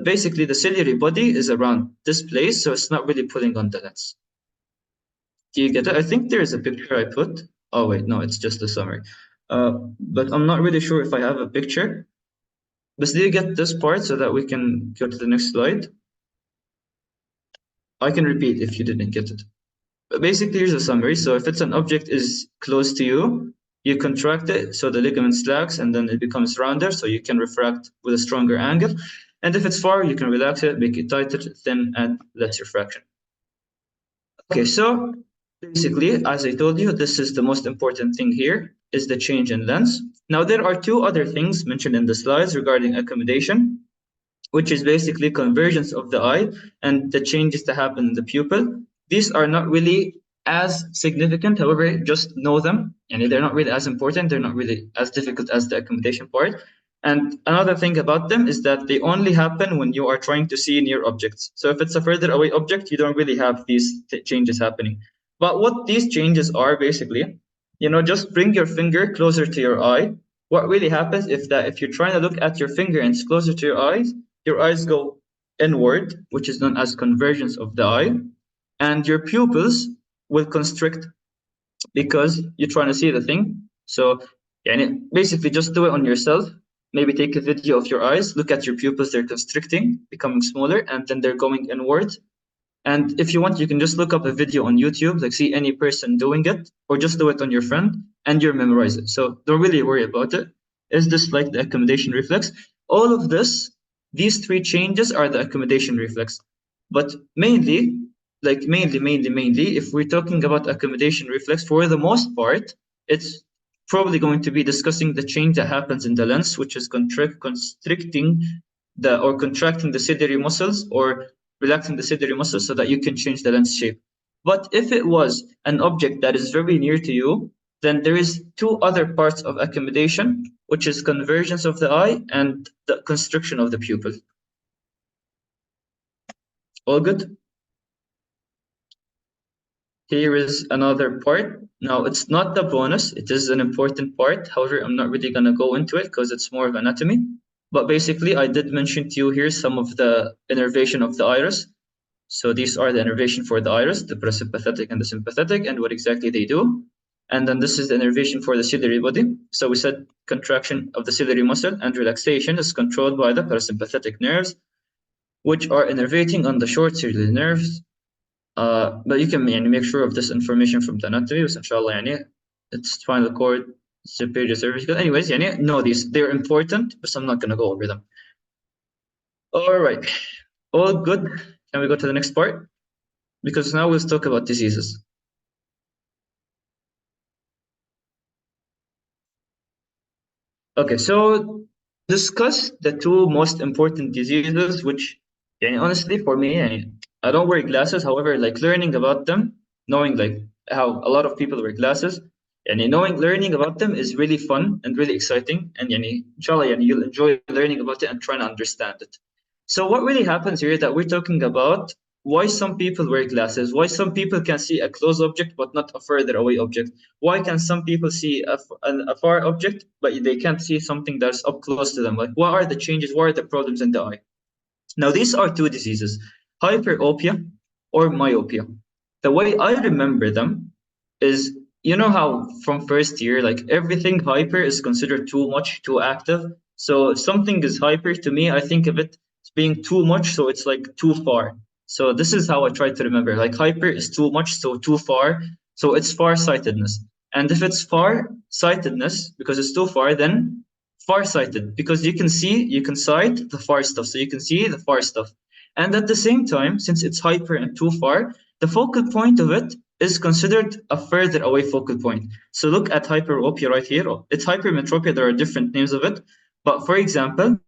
basically the ciliary body is around this place, so it's not really pulling on the lens. Do you get it? I think there is a picture I put. Oh wait, no, it's just a summary. But I'm not really sure if I have a picture. But do you get this part so that we can go to the next slide? I can repeat if you didn't get it. But basically, here's a summary. So if it's an object is close to you, you contract it so the ligament slacks and then it becomes rounder, so you can refract with a stronger angle. And if it's far, you can relax it, make it tighter, thin, and less refraction. Okay, so basically, as I told you, this is the most important thing here. is the change in lens. Now, there are two other things mentioned in the slides regarding accommodation, which is basically convergence of the eye and the changes that happen in the pupil. These are not really as significant, however, just know them, and they're not really as important, they're not really as difficult as the accommodation part. And another thing about them is that they only happen when you are trying to see near objects. So if it's a further away object, you don't really have these changes happening. But what these changes are basically, just bring your finger closer to your eye. What really happens if you're trying to look at your finger and it's closer to your eyes go inward, which is known as convergence of the eye, and your pupils will constrict because you're trying to see the thing. So basically just do it on yourself. Maybe take a video of your eyes, look at your pupils, they're constricting, becoming smaller, and then they're going inward. And if you want, you can just look up a video on YouTube, like see any person doing it, or just do it on your friend, and you'll memorize it. So don't really worry about it. Is this like the accommodation reflex? All of this, these three changes are the accommodation reflex. But mainly, if we're talking about accommodation reflex, for the most part, it's probably going to be discussing the change that happens in the lens, which is constricting or contracting the ciliary muscles or relaxing the ciliary muscles so that you can change the lens shape. But if it was an object that is very near to you, then there is two other parts of accommodation, which is convergence of the eye and the constriction of the pupil. All good? Here is another part. Now, it's not the bonus, it is an important part. However, I'm not really going to go into it because it's more of anatomy. But basically, I did mention to you here some of the innervation of the iris. So these are the innervation for the iris, the parasympathetic and the sympathetic, and what exactly they do. And then this is the innervation for the ciliary body. So we said contraction of the ciliary muscle and relaxation is controlled by the parasympathetic nerves, which are innervating on the short ciliary nerves. But you can make sure of this information from the anatomy, so inshallah, it's spinal cord, superior cervical. Anyways, know these. They're important, but I'm not going to go over them. All right. All good. Can we go to the next part? Because now we'll talk about diseases. Okay, so discuss the two most important diseases, which honestly for me, I don't wear glasses. However, like learning about them, knowing like how a lot of people wear glasses, and learning about them is really fun and really exciting. And inshallah, you'll enjoy learning about it and trying to understand it. So what really happens here is that we're talking about why some people wear glasses, why some people can see a close object but not a further away object. Why can some people see a far object but they can't see something that's up close to them? Like, what are the changes? What are the problems in the eye? Now, these are two diseases, hyperopia or myopia. The way I remember them is, how from first year, like everything hyper is considered too much, too active. So if something is hyper, to me, I think of it as being too much, so it's like too far. So this is how I try to remember, like hyper is too much, so too far. So it's farsightedness. And if it's farsightedness, because it's too far, then farsighted, because you can sight the far stuff. So you can see the far stuff. And at the same time, since it's hyper and too far, the focal point of it is considered a further away focal point. So look at hyperopia right here. It's hypermetropia, there are different names of it. But for example,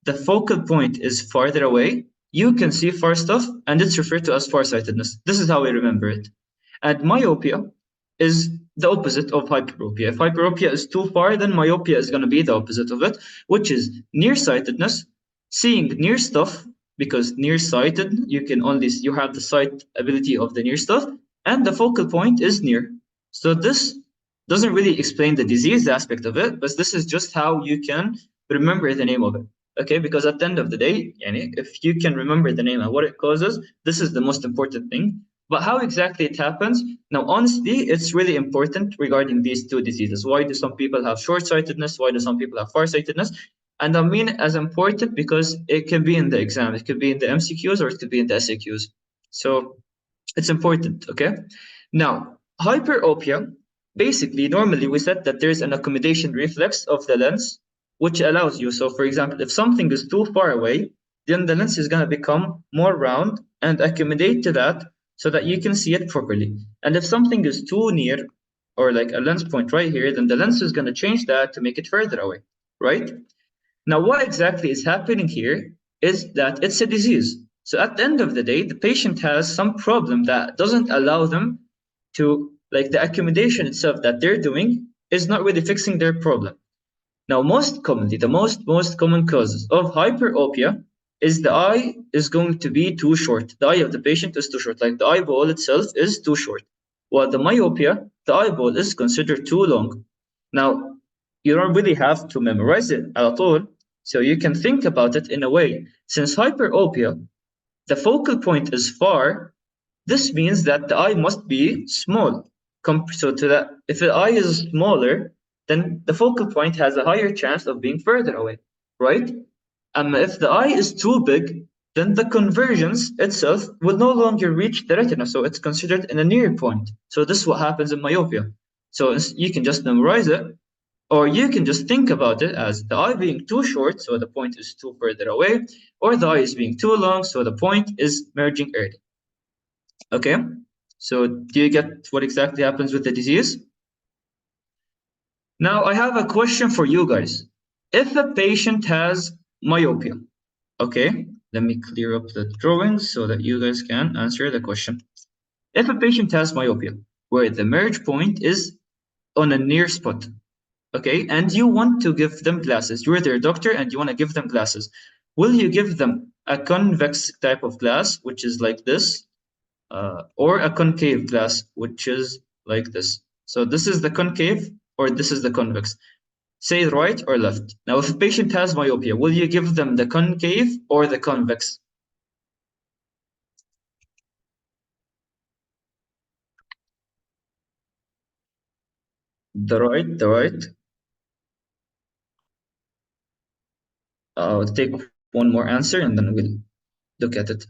the focal point is farther away. You can see far stuff, and it's referred to as farsightedness. This is how we remember it. And myopia is the opposite of hyperopia. If hyperopia is too far, then myopia is going to be the opposite of it, which is nearsightedness, seeing near stuff, because nearsighted, you have the sight ability of the near stuff, and the focal point is near. So this doesn't really explain the disease aspect of it, but this is just how you can remember the name of it. Okay, because at the end of the day, if you can remember the name and what it causes, this is the most important thing. But how exactly it happens? Now, honestly, it's really important regarding these two diseases. Why do some people have short-sightedness? Why do some people have far-sightedness? And I mean as important because it can be in the exam. It could be in the MCQs or it could be in the SAQs. So it's important, okay? Now, hyperopia, basically, normally we said that there's an accommodation reflex of the lens, which allows you. So for example, if something is too far away, then the lens is going to become more round and accommodate to that so that you can see it properly. And if something is too near, or like a lens point right here, then the lens is going to change that to make it further away, right? Now, what exactly is happening here is that it's a disease. So at the end of the day, the patient has some problem that doesn't allow them to, like the accommodation itself that they're doing is not really fixing their problem. Now, most commonly, the most common causes of hyperopia is the eye is going to be too short. The eye of the patient is too short, like the eyeball itself is too short. While the myopia, the eyeball is considered too long. Now, you don't really have to memorize it at all, so you can think about it in a way. Since hyperopia, the focal point is far, this means that the eye must be small. So to that, if the eye is smaller, then the focal point has a higher chance of being further away, right? If the eye is too big, then the convergence itself will no longer reach the retina, so it's considered in a near point. So this is what happens in myopia. So you can just memorize it, or you can just think about it as the eye being too short, so the point is too further away, or the eye is being too long, so the point is merging early. Okay, so do you get what exactly happens with the disease? Now I have a question for you guys. If a patient has myopia, okay, let me clear up the drawings so that you guys can answer the question. If a patient has myopia, where the merge point is on a near spot, okay, and you want to give them glasses, you're their doctor and you want to give them glasses, will you give them a convex type of glass, which is like this, or a concave glass, which is like this? So this is the concave or this is the convex. Say right or left. Now, if a patient has myopia, will you give them the concave or the convex? The right. I'll take one more answer and then we'll look at it.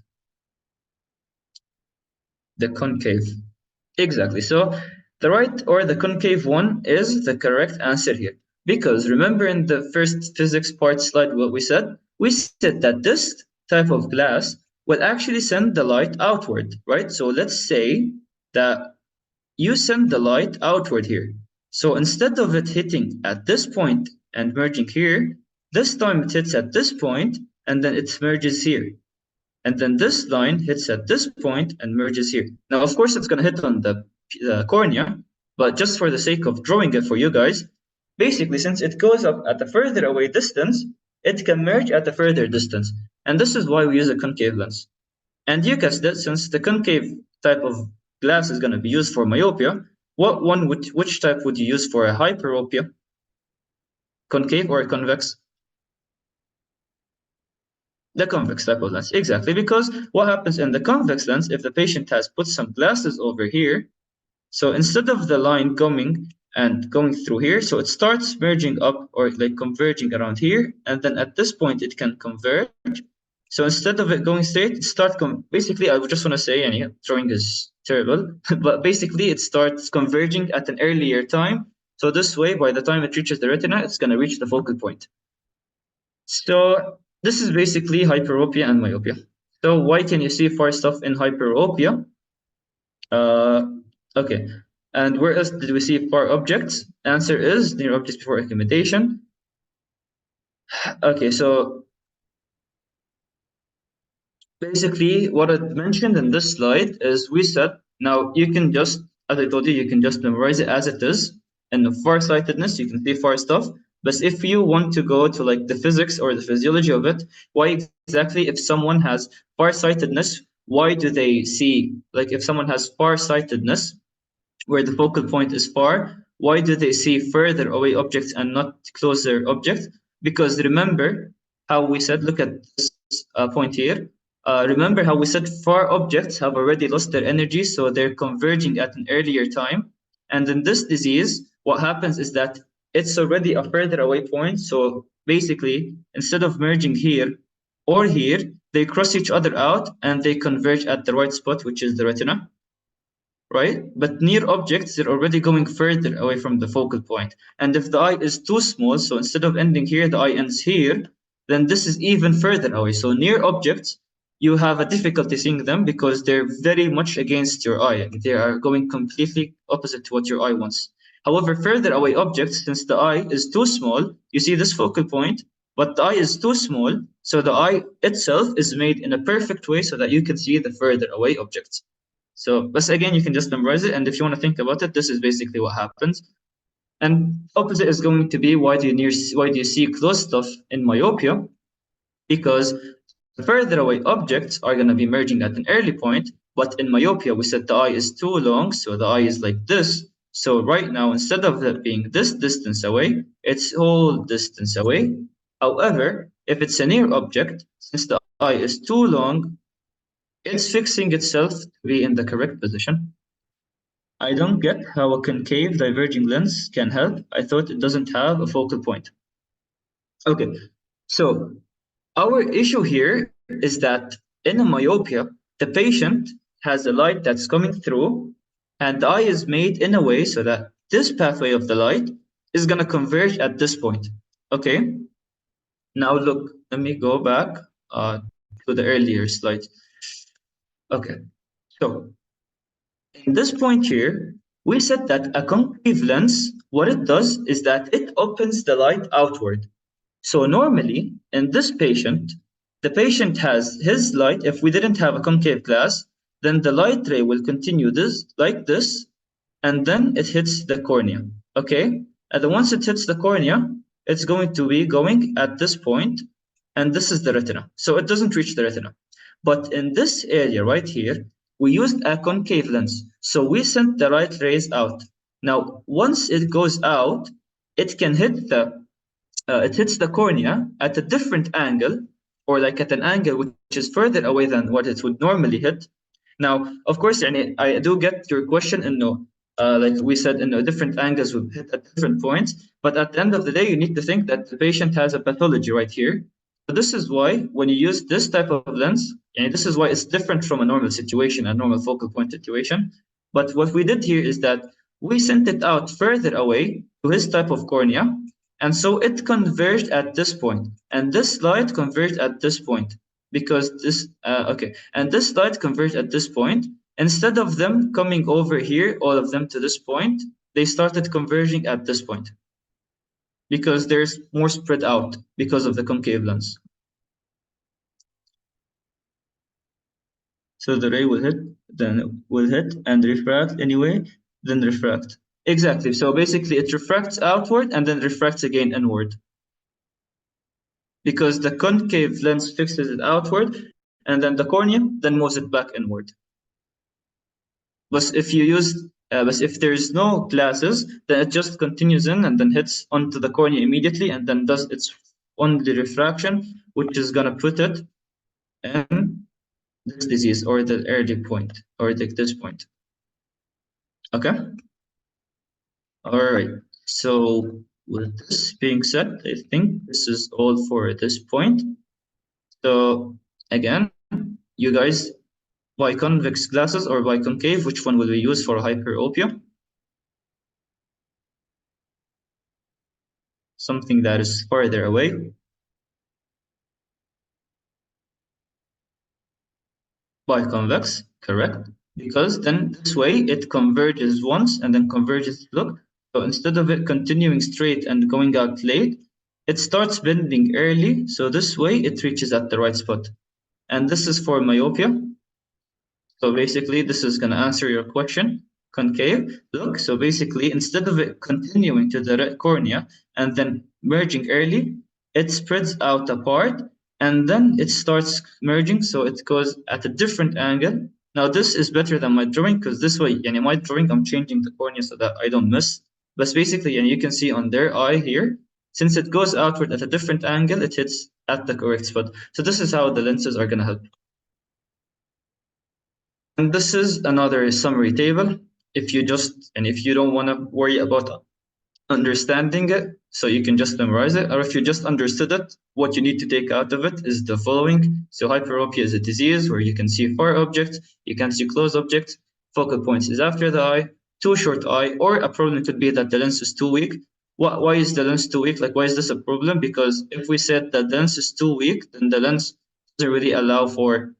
The concave. Exactly. So the right or the concave one is the correct answer here. Because remember in the first physics part slide what we said? We said that this type of glass will actually send the light outward, right? So let's say that you send the light outward here. So instead of it hitting at this point and merging here, this time it hits at this point and then it merges here. And then this line hits at this point and merges here. Now, of course, it's going to hit on the cornea, but just for the sake of drawing it for you guys, basically, since it goes up at a further away distance, it can merge at a further distance. And this is why we use a concave lens. And you guessed it, since the concave type of glass is going to be used for myopia, which type would you use for a hyperopia? Concave or convex? The convex type of lens, exactly, because what happens in the convex lens, if the patient has put some glasses over here, so instead of the line coming and going through here, so it starts merging up or like converging around here, and then at this point it can converge. So instead of it going straight, it starts basically, I just want to say, and drawing is terrible, but basically it starts converging at an earlier time. So this way, by the time it reaches the retina, it's going to reach the focal point. So this is basically hyperopia and myopia. So why can you see far stuff in hyperopia? Okay, and where else did we see far objects? Answer is near objects before accommodation. Okay, so basically what I mentioned in this slide is we said, now you can just, as I told you, you can just memorize it as it is. And the farsightedness, you can see far stuff. But if you want to go to like the physics or the physiology of it, why exactly if someone has farsightedness, why do they see, like if someone has farsightedness, where the focal point is far, why do they see further away objects and not closer objects? Because remember how we said, look at this point here. Remember how we said far objects have already lost their energy, so they're converging at an earlier time. And in this disease, what happens is that it's already a further away point. So basically, instead of merging here or here, they cross each other out and they converge at the right spot, which is the retina, right? But near objects, they're already going further away from the focal point. And if the eye is too small, so instead of ending here, the eye ends here, then this is even further away. So near objects, you have a difficulty seeing them because they're very much against your eye. They are going completely opposite to what your eye wants. However, further away objects, since the eye is too small, you see this focal point, but the eye is too small, so the eye itself is made in a perfect way so that you can see the further away objects. So, but again, you can just memorize it, and if you want to think about it, this is basically what happens. And opposite is going to be why do you see close stuff in myopia? Because the further away objects are going to be merging at an early point, but in myopia we said the eye is too long, so the eye is like this. So right now, instead of it being this distance away, it's whole distance away. However, if it's a near object, since the eye is too long, it's fixing itself to be in the correct position. I don't get how a concave diverging lens can help. I thought it doesn't have a focal point. Okay, so our issue here is that in a myopia, the patient has a light that's coming through, and the eye is made in a way so that this pathway of the light is going to converge at this point. Okay, now look, let me go back to the earlier slide. Okay, so in this point here, we said that a concave lens, what it does is that it opens the light outward. So normally, in this patient, the patient has his light. If we didn't have a concave glass, then the light ray will continue this like this, and then it hits the cornea. Okay? And then once it hits the cornea, it's going to be going at this point, and this is the retina. So it doesn't reach the retina. But in this area right here, we used a concave lens. So we sent the light rays out. Now, once it goes out, it can hit it hits the cornea at a different angle, or like at an angle which is further away than what it would normally hit. Now, of course, I do get your question, and no, like we said, different angles would hit at different points. But at the end of the day, you need to think that the patient has a pathology right here. So this is why when you use this type of lens, and this is why it's different from a normal situation, a normal focal point situation. But what we did here is that we sent it out further away to his type of cornea, and so it converged at this point, and this light converged at this point because this, okay, and this light converged at this point. Instead of them coming over here, all of them to this point, they started converging at this point because there's more spread out because of the concave lens. So the ray will hit, then will hit and refract anyway, then refract. Exactly. So basically it refracts outward and then refracts again inward. Because the concave lens fixes it outward, and then the cornea then moves it back inward. But if you use, but if there's no glasses, then it just continues in and then hits onto the cornea immediately, and then does its only refraction, which is gonna put it in this disease or the early point or this point. Okay. All right. So with this being said, I think this is all for this point. So again, you guys, biconvex glasses or biconcave, which one will we use for hyperopia? Something that is farther away. Biconvex, correct. Because then this way it converges once and then converges, look. So instead of it continuing straight and going out late, it starts bending early. So this way it reaches at the right spot. And this is for myopia. So basically, this is going to answer your question. Concave, look, so basically, instead of it continuing to the cornea and then merging early, it spreads out apart and then it starts merging. So it goes at a different angle. Now, this is better than my drawing because this way, in my drawing, I'm changing the cornea so that I don't miss. But basically, and you can see on their eye here, since it goes outward at a different angle, it hits at the correct spot. So this is how the lenses are going to help. And this is another summary table. If you don't want to worry about understanding it, so you can just memorize it, or if you just understood it, what you need to take out of it is the following. So hyperopia is a disease where you can see far objects, you can see close objects, focal points is after the eye, too short eye, or a problem could be that the lens is too weak. Why is the lens too weak? Like, why is this a problem? Because if we said that the lens is too weak, then the lens doesn't really allow for,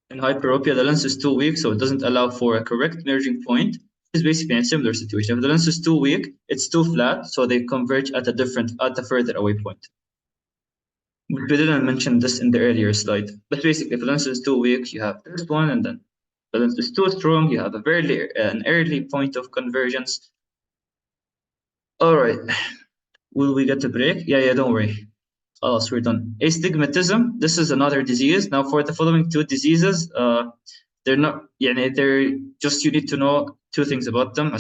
in hyperopia, the lens is too weak, so it doesn't allow for a correct merging point. is basically a similar situation. If the lens is too weak, it's too flat, so they converge at a further away point. We didn't mention this in the earlier slide, but basically, if the lens is too weak, you have this one, and then the lens is too strong, you have an early point of convergence. All right, will we get a break? Yeah, don't worry. We're done. Astigmatism, this is another disease. Now, for the following two diseases, they're not, they're just, you need to know two things about them.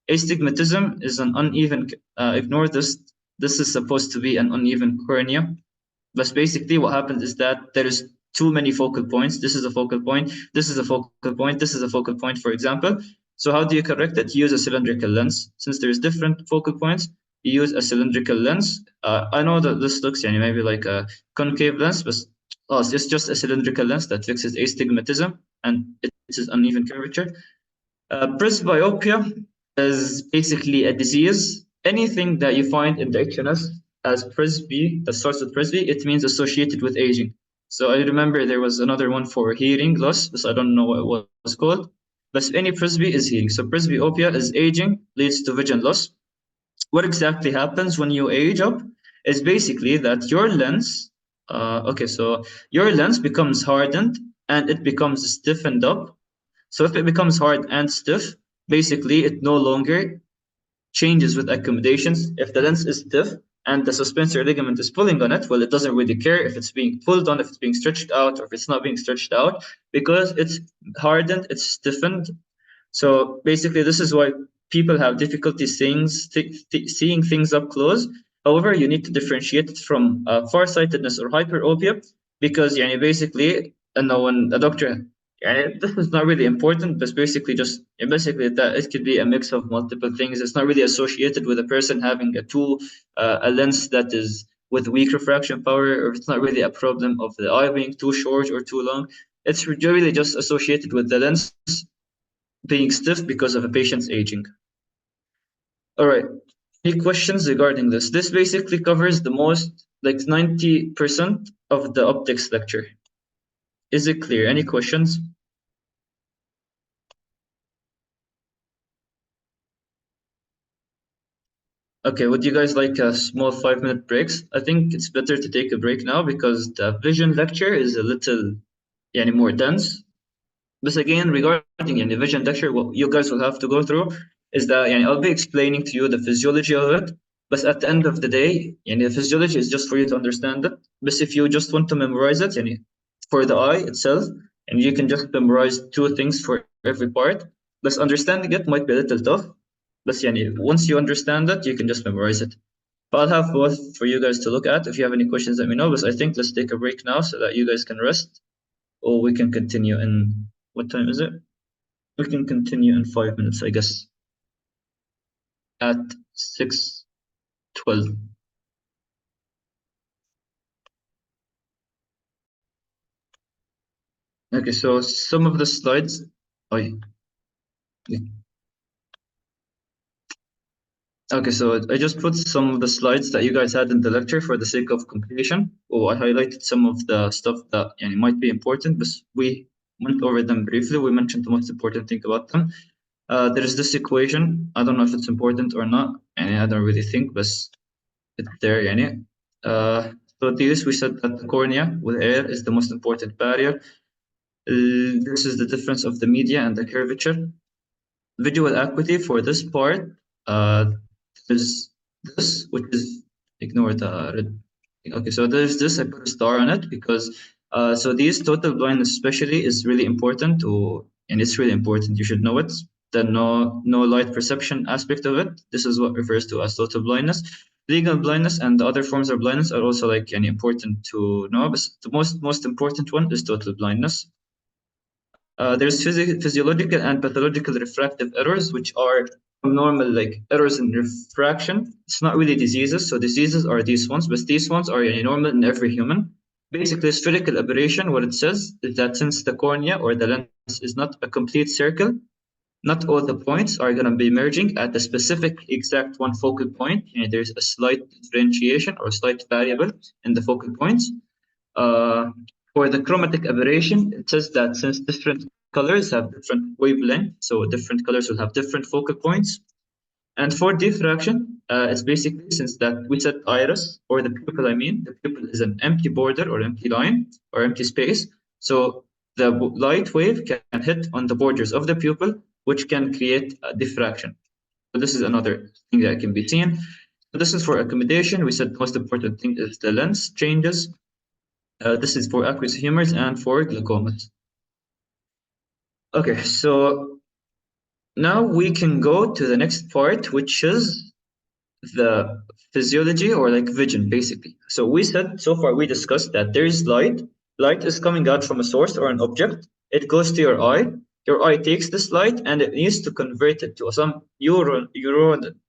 Astigmatism is an uneven, ignore this. This is supposed to be an uneven cornea. But basically, what happens is that there is too many focal points. This is a focal point. This is a focal point. This is a focal point, for example. So how do you correct it? You use a cylindrical lens. Since there's different focal points, you use a cylindrical lens. I know that this looks maybe like a concave lens, but it's just a cylindrical lens that fixes astigmatism, and it is uneven curvature. Presbyopia is basically a disease. Anything that you find in the HNS as presby, that starts with presby, it means associated with aging. So I remember there was another one for hearing loss, but I don't know what it was called. But any presby is hearing. So presbyopia is aging, leads to vision loss. What exactly happens when you age up is basically that your lens, so your lens becomes hardened and it becomes stiffened up. So if it becomes hard and stiff, basically it no longer changes with accommodations. If the lens is stiff and the suspensory ligament is pulling on it, well, it doesn't really care if it's being pulled on, if it's being stretched out, or if it's not being stretched out, because it's hardened, it's stiffened. So basically, this is why people have difficulty seeing things up close. However, you need to differentiate it from farsightedness or hyperopia, because basically, when a doctor, this is not really important, but basically that it could be a mix of multiple things. It's not really associated with a person having a lens that is with weak refraction power, or it's not really a problem of the eye being too short or too long. It's really just associated with the lens being stiff because of a patient's aging. All right, any questions regarding this? This basically covers the most, like 90% of the optics lecture. Is it clear? Any questions? Okay, would you guys like a small 5-minute breaks? I think it's better to take a break now because the vision lecture is a little more dense. But again, regarding vision lecture, what you guys will have to go through is that I'll be explaining to you the physiology of it. But at the end of the day, the physiology is just for you to understand it. But if you just want to memorize it, for the eye itself, and you can just memorize 2 things for every part. But understanding it might be a little tough. But once you understand it, you can just memorize it. But I'll have both for you guys to look at. If you have any questions, let me know. But I think let's take a break now so that you guys can rest, or we can continue in. What time is it? We can continue in 5 minutes, I guess. At 6:12. Okay, so some of the slides. Okay, so I just put some of the slides that you guys had in the lecture for the sake of completion. I highlighted some of the stuff that might be important, but we went over them briefly. We mentioned the most important thing about them. There is this equation. I don't know if it's important or not, and I don't really think, but it's there. So this, we said that the cornea with air is the most important barrier. This is the difference of the media and the curvature. Visual acuity for this part is this, which is, ignore the red. Okay, so there's this, I put a star on it because so these total blindness especially is really important and it's really important, you should know it. The no light perception aspect of it, this is what refers to as total blindness. Legal blindness and the other forms of blindness are also important to know, but the most important one is total blindness. There's physiological and pathological refractive errors, which are normal errors in refraction. It's not really diseases. So diseases are these ones, but these ones are normal in every human. Basically, spherical aberration, what it says is that since the cornea or the lens is not a complete circle, not all the points are going to be merging at the specific exact one focal point. There's a slight differentiation or slight variable in the focal points. For the chromatic aberration, it says that since different colors have different wavelength, so different colors will have different focal points. And for diffraction, it's basically since that we said iris, or the pupil, the pupil is an empty border or empty line or empty space. So the light wave can hit on the borders of the pupil, which can create a diffraction. So this is another thing that can be seen. So this is for accommodation. We said the most important thing is the lens changes. This is for aqueous humors and for glaucomas. Okay, so now we can go to the next part, which is the physiology or like vision, basically. So we said so far we discussed that there is light. Light is coming out from a source or an object. It goes to your eye. Your eye takes this light and it needs to convert it to some neuron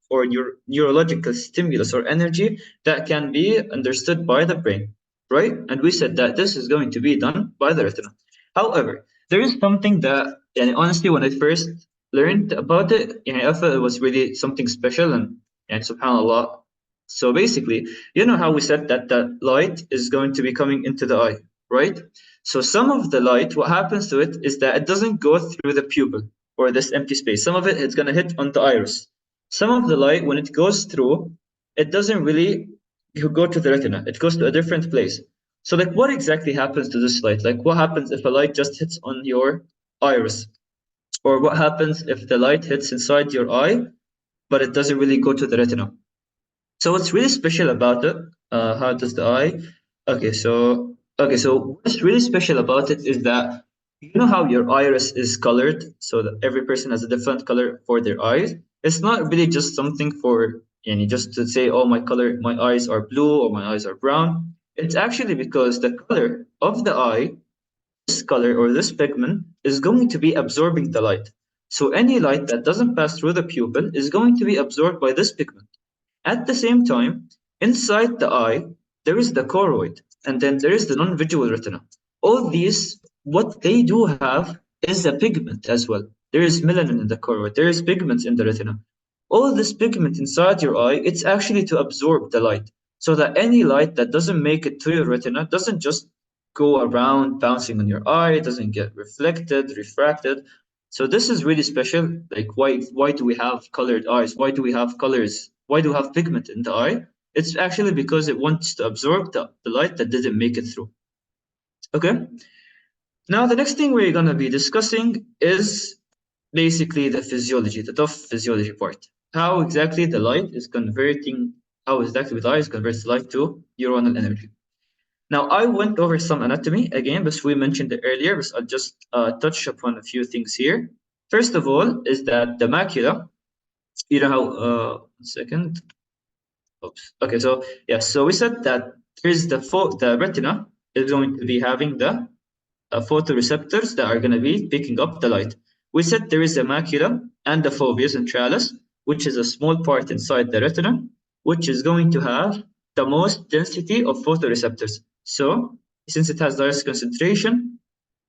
or neurological stimulus or energy that can be understood by the brain, right? And we said that this is going to be done by the retina. However, there is something that, and honestly, when I first learned about it, I felt it was really something special and subhanAllah. So basically, you know how we said that the light is going to be coming into the eye, right? So some of the light, what happens to it is that it doesn't go through the pupil or this empty space. Some of it is going to hit on the iris. Some of the light, when it goes through, it doesn't really go to the retina. It goes to a different place. So like what exactly happens to this light? Like what happens if a light just hits on your iris? Or what happens if the light hits inside your eye, but it doesn't really go to the retina? So what's really special about it? How does the eye? So what's really special about it is that you know how your iris is colored, so that every person has a different color for their eyes. It's not really just something for just to say, oh, my eyes are blue or my eyes are brown. It's actually because the color of the eye, this color or this pigment, is going to be absorbing the light. So any light that doesn't pass through the pupil is going to be absorbed by this pigment. At the same time, inside the eye, there is the choroid, and then there is the non-visual retina. All these, what they do have is a pigment as well. There is melanin in the choroid, there is pigments in the retina. All this pigment inside your eye, it's actually to absorb the light, so that any light that doesn't make it to your retina doesn't just go around bouncing on your eye, it doesn't get reflected, refracted. So this is really special. Like why do we have colored eyes? Why do we have colors? Why do we have pigment in the eye? It's actually because it wants to absorb the light that didn't make it through. Okay. Now the next thing we're gonna be discussing is basically the physiology, the tough physiology part. How exactly the light is converting, how exactly the light converts light to neuronal energy. Now, I went over some anatomy again, but we mentioned it earlier, but I'll just touch upon a few things here. First of all, is that the macula, you know how, one second. Oops. Okay, so yeah, so we said that there's the retina is going to be having the photoreceptors that are going to be picking up the light. We said there is a macula and the fovea centralis, which is a small part inside the retina, which is going to have the most density of photoreceptors. So since it has the highest concentration,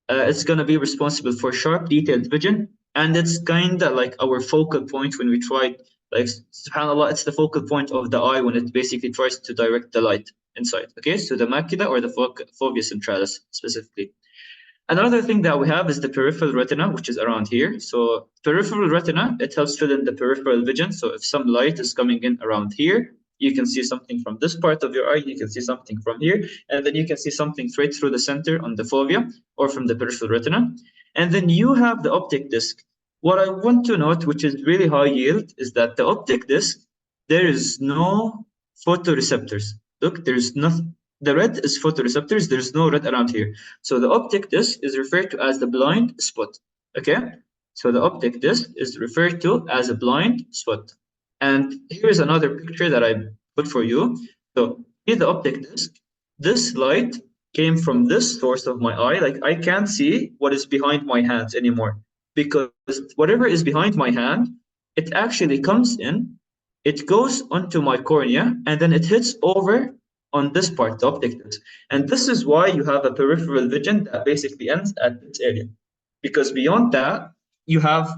it's going to be responsible for sharp, detailed vision. And it's kind of like our focal point when we try, like, subhanAllah, it's the focal point of the eye when it basically tries to direct the light inside. Okay, so the macula or the fovea centralis specifically. Another thing that we have is the peripheral retina, which is around here. So peripheral retina, it helps fill in the peripheral vision. So if some light is coming in around here, you can see something from this part of your eye, you can see something from here, and then you can see something straight through the center on the fovea or from the peripheral retina. And then you have the optic disc. What I want to note, which is really high yield, is that the optic disc, there is no photoreceptors. Look, there's nothing. The red is photoreceptors, there's no red around here. So the optic disc is referred to as the blind spot, okay? So the optic disc is referred to as a blind spot. And here's another picture that I put for you. So here the optic disc, this light came from this source of my eye. Like I can't see what is behind my hands anymore because whatever is behind my hand, it actually comes in, it goes onto my cornea, and then it hits over on this part, the optic disc. And this is why you have a peripheral vision that basically ends at this area. Because beyond that, you have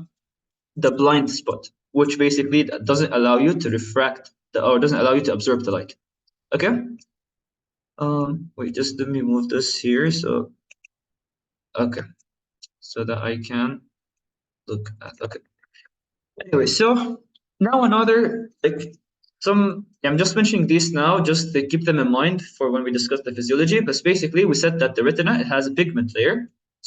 the blind spot, which basically doesn't allow you to refract or doesn't allow you to absorb the light. Okay? Wait, just let me move this here. So, okay. so that I can look at. Okay. Anyway, so now another I'm just mentioning these now just to keep them in mind for when we discuss the physiology. But basically, we said that the retina, it has a pigment layer.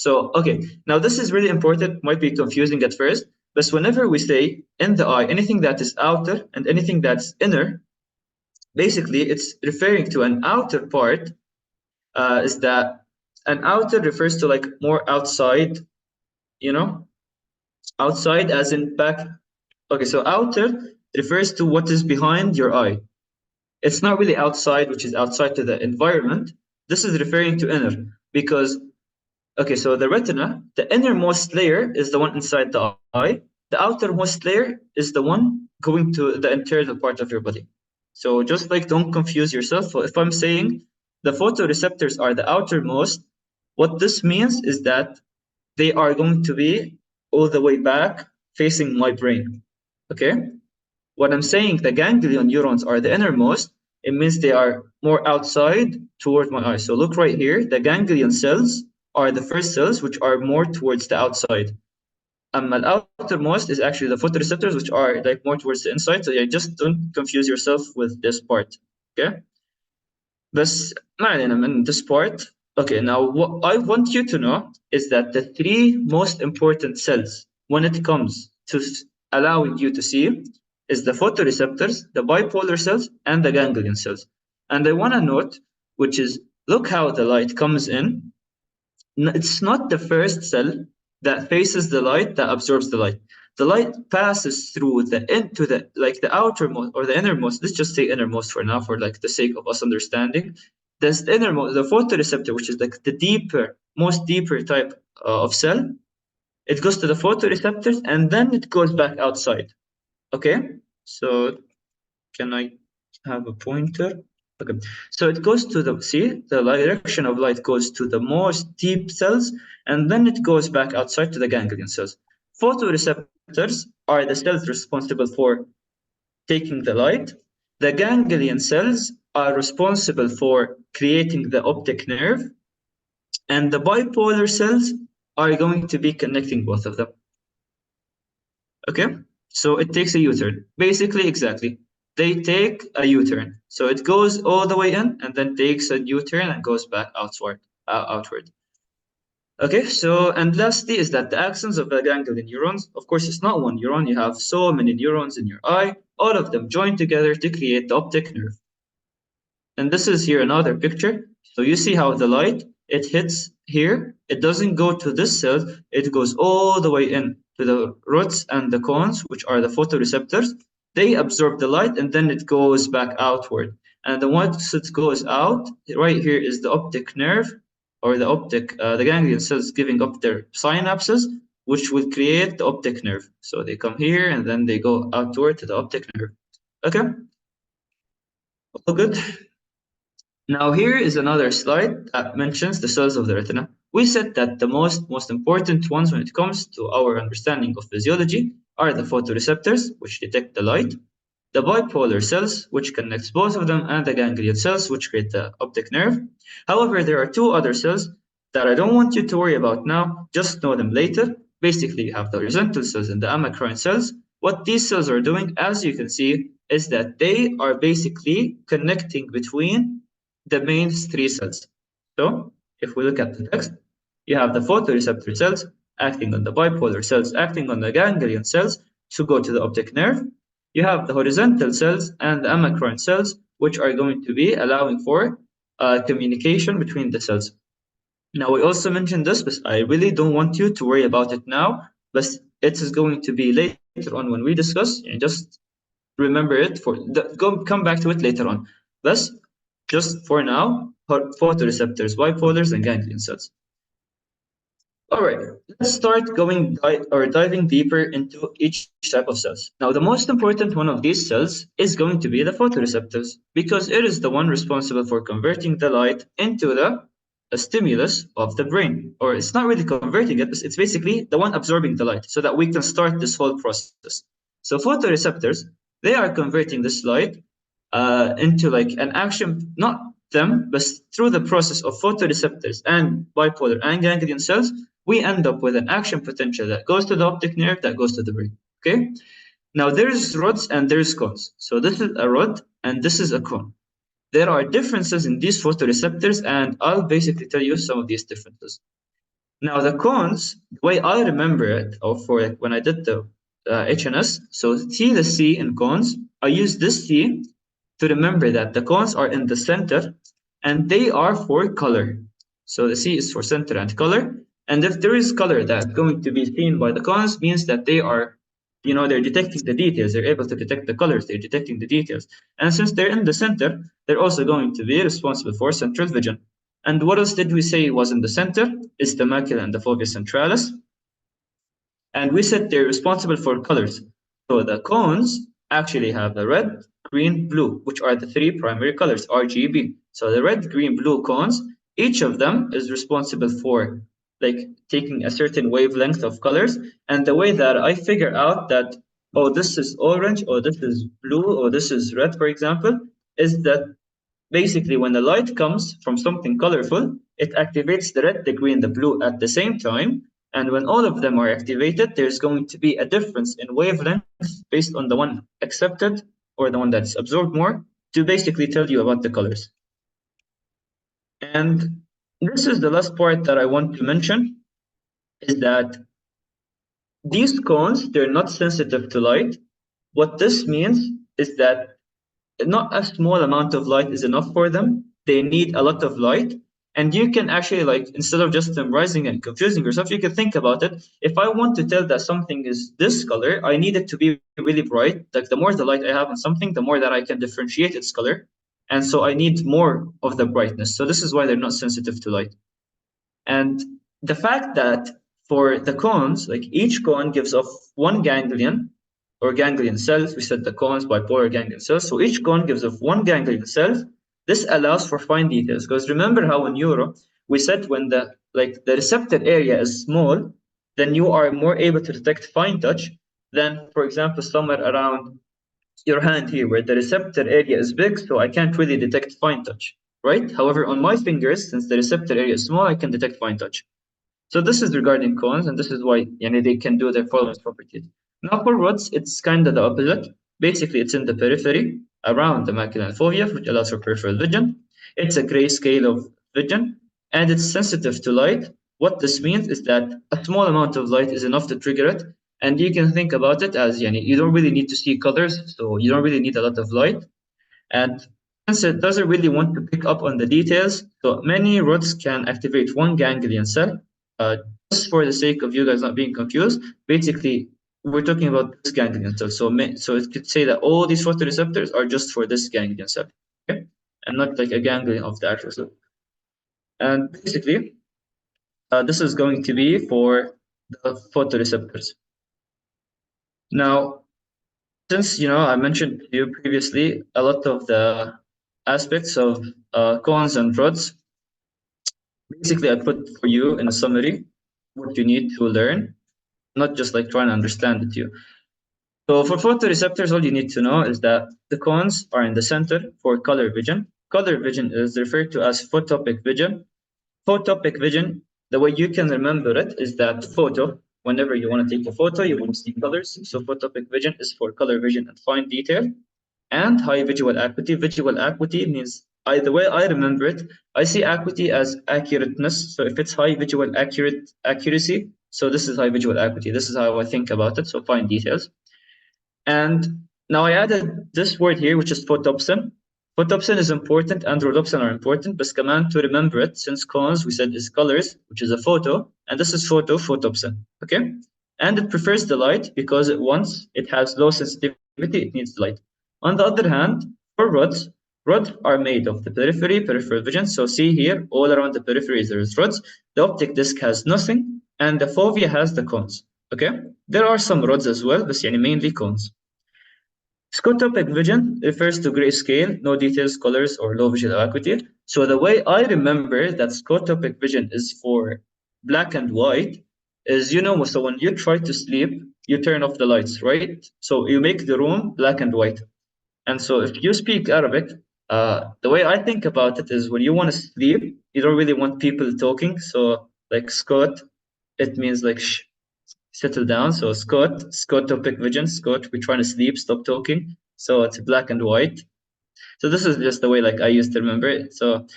So okay, now this is really important. Might be confusing at first, but whenever we say in the eye, anything that is outer and anything that's inner, basically it's referring to an outer part. Is that an outer refers to like more outside, you know, outside as in back. Okay, so outer refers to what is behind your eye. It's not really outside, which is outside to the environment. This is referring to inner because, okay, so the retina, the innermost layer is the one inside the eye. The outermost layer is the one going to the internal part of your body. So just like don't confuse yourself. So if I'm saying the photoreceptors are the outermost, what this means is that they are going to be all the way back facing my brain. Okay? When I'm saying the ganglion neurons are the innermost, it means they are more outside toward my eye. So look right here, the ganglion cells are the first cells which are more towards the outside. The outermost is actually the photoreceptors, which are like more towards the inside. So yeah, just don't confuse yourself with this part. Okay? بس ما علينا من this part. Okay, now what I want you to know is that the three most important cells when it comes to allowing you to see is the photoreceptors, the bipolar cells, and the ganglion cells. And I want to note, which is, look how the light comes in. It's not the first cell that faces the light that absorbs the light. The light passes through into the like the outermost or the innermost. Let's just say innermost for now, for like the sake of us understanding. This innermost, the photoreceptor, which is like the most deeper type of cell, it goes to the photoreceptors and then it goes back outside. Okay, so can I have a pointer? Okay, so it goes to the direction of light goes to the most deep cells, and then it goes back outside to the ganglion cells. Photoreceptors are the cells responsible for taking the light. The ganglion cells are responsible for creating the optic nerve, and the bipolar cells are going to be connecting both of them. Okay, so it takes a U-turn. Basically, exactly. They take a U-turn. So it goes all the way in and then takes a U-turn and goes back outward. Okay, so and lastly is that the axons of the ganglion neurons, of course, it's not one neuron. You have so many neurons in your eye, all of them join together to create the optic nerve. And this is here another picture. So you see how the light, it hits here. It doesn't go to this cell. It goes all the way in to the roots and the cones, which are the photoreceptors. They absorb the light and then it goes back outward. And then once it goes out, right here is the optic nerve or the ganglion cells giving up their synapses, which will create the optic nerve. So they come here and then they go outward to the optic nerve. Okay? All good? Now here is another slide that mentions the cells of the retina. We said that the most important ones when it comes to our understanding of physiology are the photoreceptors, which detect the light, the bipolar cells, which connects both of them, and the ganglion cells, which create the optic nerve. However, there are two other cells that I don't want you to worry about now, just know them later. Basically, you have the horizontal cells and the amacrine cells. What these cells are doing, as you can see, is that they are basically connecting between the main three cells. So if we look at the text, you have the photoreceptor cells acting on the bipolar cells, acting on the ganglion cells to go to the optic nerve. You have the horizontal cells and the amacrine cells, which are going to be allowing for communication between the cells. Now, we also mentioned this, but I really don't want you to worry about it now, but it is going to be later on when we discuss, and just remember it come back to it later on. Thus, just for now, photoreceptors, bipolars, and ganglion cells. All right, let's start diving deeper into each type of cells. Now, the most important one of these cells is going to be the photoreceptors, because it is the one responsible for converting the light into the stimulus of the brain. Or it's not really converting it, but it's basically the one absorbing the light so that we can start this whole process. So photoreceptors, they are converting this light into like an action, not them, but through the process of photoreceptors and bipolar and ganglion cells, we end up with an action potential that goes to the optic nerve that goes to the brain. Okay. Now there's rods and there's cones. So this is a rod and this is a cone. There are differences in these photoreceptors, and I'll basically tell you some of these differences. Now the cones, the way I remember it, or for like when I did the HNS, so see the C in cones, I use this C to remember that the cones are in the center and they are for color. So the C is for center and color. And if there is color that's going to be seen by the cones, means that they are, they're detecting the details. They're able to detect the colors. They're detecting the details. And since they're in the center, they're also going to be responsible for central vision. And what else did we say was in the center? It's the macula and the fovea centralis. And we said they're responsible for colors. So the cones actually have the red, green, blue, which are the three primary colors, RGB. So the red, green, blue cones, each of them is responsible for like taking a certain wavelength of colors. And the way that I figure out that, oh, this is orange, or this is blue, or this is red, for example, is that basically when the light comes from something colorful, it activates the red, the green, the blue at the same time. And when all of them are activated, there's going to be a difference in wavelength based on the one accepted or the one that's absorbed more to basically tell you about the colors. And this is the last part that I want to mention, is that these cones, they're not sensitive to light. What this means is that not a small amount of light is enough for them. They need a lot of light. And you can actually, like, instead of just memorizing and confusing yourself, you can think about it. If I want to tell that something is this color, I need it to be really bright. Like, the more the light I have on something, the more that I can differentiate its color. And so I need more of the brightness. So this is why they're not sensitive to light. And the fact that for the cones, like each cone gives off one ganglion or ganglion cells. We said the cones bipolar ganglion cells. So each cone gives off one ganglion cell. This allows for fine details, because remember how in neuro we said when the receptor area is small, then you are more able to detect fine touch than, for example, somewhere around your hand here where the receptor area is big, so I can't really detect fine touch, right? However, on my fingers, since the receptor area is small, I can detect fine touch. So this is regarding cones, and this is why they can do their following properties. Now for rods, it's kind of the opposite. Basically, it's in the periphery around the macula and fovea, which allows for peripheral vision. It's a gray scale of vision, and it's sensitive to light. What this means is that a small amount of light is enough to trigger it, and you can think about it as you don't really need to see colors, so you don't really need a lot of light. And since it doesn't really want to pick up on the details, so many rods can activate one ganglion cell. Just for the sake of you guys not being confused, basically we're talking about this ganglion cell. So it could say that all these photoreceptors are just for this ganglion cell, okay, and not like a ganglion of the actual cell. And basically, this is going to be for the photoreceptors. Now, since I mentioned to you previously a lot of the aspects of cones and rods, basically I put for you in a summary what you need to learn, not just like trying to understand it to you. So for photoreceptors, all you need to know is that the cones are in the center for color vision. Color vision is referred to as photopic vision. Photopic vision, the way you can remember it is that photo, whenever you want to take a photo, you want to see colors. So photopic vision is for color vision and fine detail. And high visual acuity. Visual acuity means, the way I remember it, I see acuity as accurateness. So if it's high visual accuracy, so this is high visual acuity. This is how I think about it. So fine details. And now I added this word here, which is photopsin. Photopsin is important and rhodopsin are important, but command to remember it, since cones we said is colors, which is a photo, and this is photopsin, okay? And it prefers the light because it has low sensitivity, it needs light. On the other hand, for rods are made of the peripheral vision. So see here, all around the periphery there is rods. The optic disc has nothing, and the fovea has the cones, okay? There are some rods as well, but mainly cones. Scotopic vision refers to grayscale, no details, colors, or low visual acuity. So the way I remember that scotopic vision is for black and white is, so when you try to sleep, you turn off the lights, right? So you make the room black and white. And so if you speak Arabic, the way I think about it is when you want to sleep, you don't really want people talking. So like Scott, it means like shh, settle down. So scotopic vision, scot, we're trying to sleep, stop talking. So it's black and white. So this is just the way like I used to remember it. So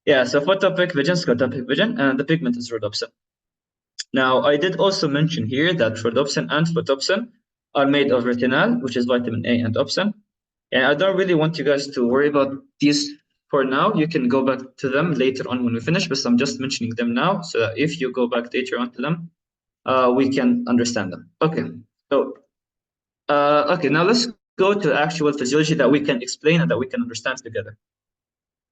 yeah, so photopic vision, scotopic vision, and the pigment is rhodopsin. Now, I did also mention here that rhodopsin and photopsin are made of retinal, which is vitamin A and opsin. And I don't really want you guys to worry about these for now. You can go back to them later on when we finish, but I'm just mentioning them now so that if you go back later on to them, we can understand them. Okay, so okay, now let's go to actual physiology that we can explain and that we can understand together.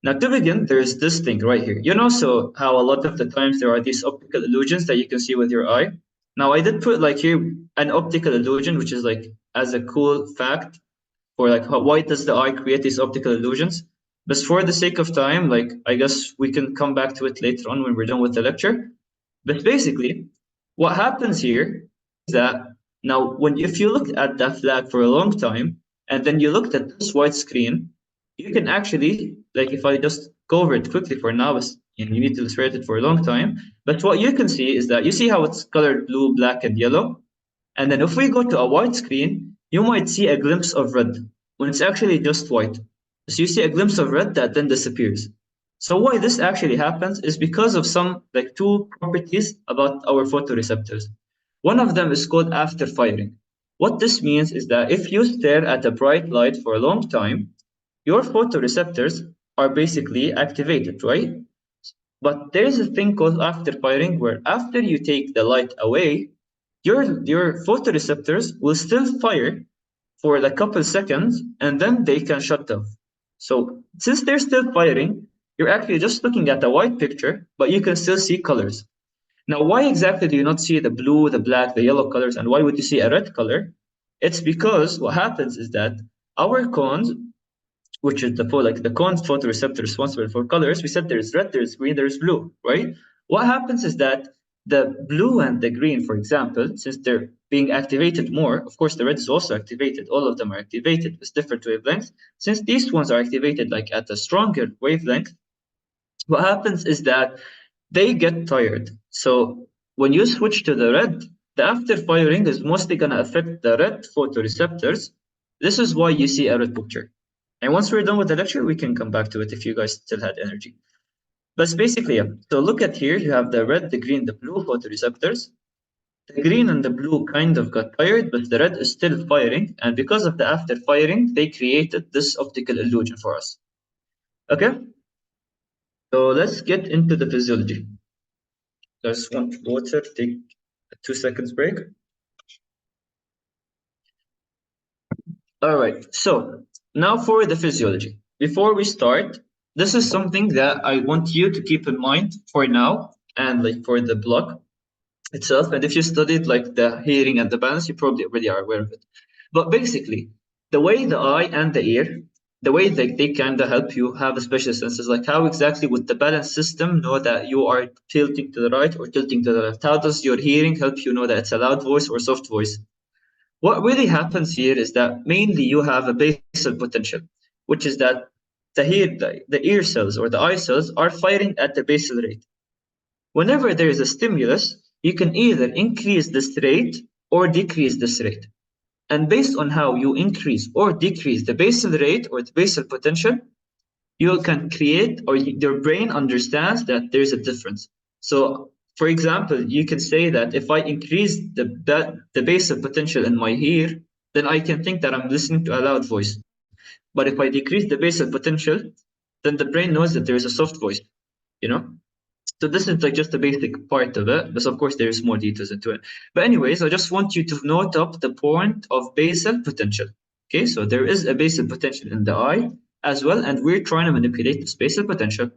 Now, to begin, there's this thing right here. You know, so how a lot of the times there are these optical illusions that you can see with your eye. Now, I did put like here an optical illusion, which is like as a cool fact for like why does the eye create these optical illusions. But for the sake of time, like I guess we can come back to it later on when we're done with the lecture. But basically, what happens here is that now when if you look at that flag for a long time and then you looked at this white screen, you can actually like if I just go over it quickly for now, and you need to illustrate it for a long time. But what you can see is that you see how it's colored blue, black, and yellow. And then if we go to a white screen, you might see a glimpse of red when it's actually just white. So you see a glimpse of red that then disappears. So why this actually happens is because of some like two properties about our photoreceptors. One of them is called after firing. What this means is that if you stare at a bright light for a long time, your photoreceptors are basically activated, right? But there's a thing called after firing where after you take the light away, your photoreceptors will still fire for a couple seconds and then they can shut off. So since they're still firing, you're actually just looking at a white picture, but you can still see colors. Now, why exactly do you not see the blue, the black, the yellow colors, and why would you see a red color? It's because what happens is that our cones, which is the cone photoreceptor responsible for colors, we said there's red, there's green, there's blue, right? What happens is that the blue and the green, for example, since they're being activated more, of course the red is also activated, all of them are activated with different wavelengths. Since these ones are activated like at a stronger wavelength, what happens is that they get tired. So when you switch to the red, the after firing is mostly going to affect the red photoreceptors. This is why you see a red picture. And once we're done with the lecture, we can come back to it if you guys still had energy. But basically, yeah. So look at here, you have the red, the green, the blue photoreceptors. The green and the blue kind of got tired, but the red is still firing. And because of the after firing, they created this optical illusion for us. Okay? So let's get into the physiology. Just want water, take a 2 seconds break. All right, so now for the physiology. Before we start, this is something that I want you to keep in mind for now and like for the block itself. And if you studied like the hearing and the balance, you probably already are aware of it. But basically, the way the eye and the ear, the way they kind of help you have a special senses, like how exactly would the balance system know that you are tilting to the right or tilting to the left? How does your hearing help you know that it's a loud voice or soft voice? What really happens here is that mainly you have a basal potential, which is that the ear cells or the eye cells are firing at the basal rate. Whenever there is a stimulus, you can either increase this rate or decrease this rate. And based on how you increase or decrease the basal rate or the basal potential, you can create or your brain understands that there's a difference. So, for example, you can say that if I increase the basal potential in my ear, then I can think that I'm listening to a loud voice. But if I decrease the basal potential, then the brain knows that there is a soft voice, you know? So this is like just a basic part of it, but of course there's more details into it. But anyways, I just want you to note up the point of basal potential. Okay, so there is a basal potential in the eye as well, and we're trying to manipulate this basal potential.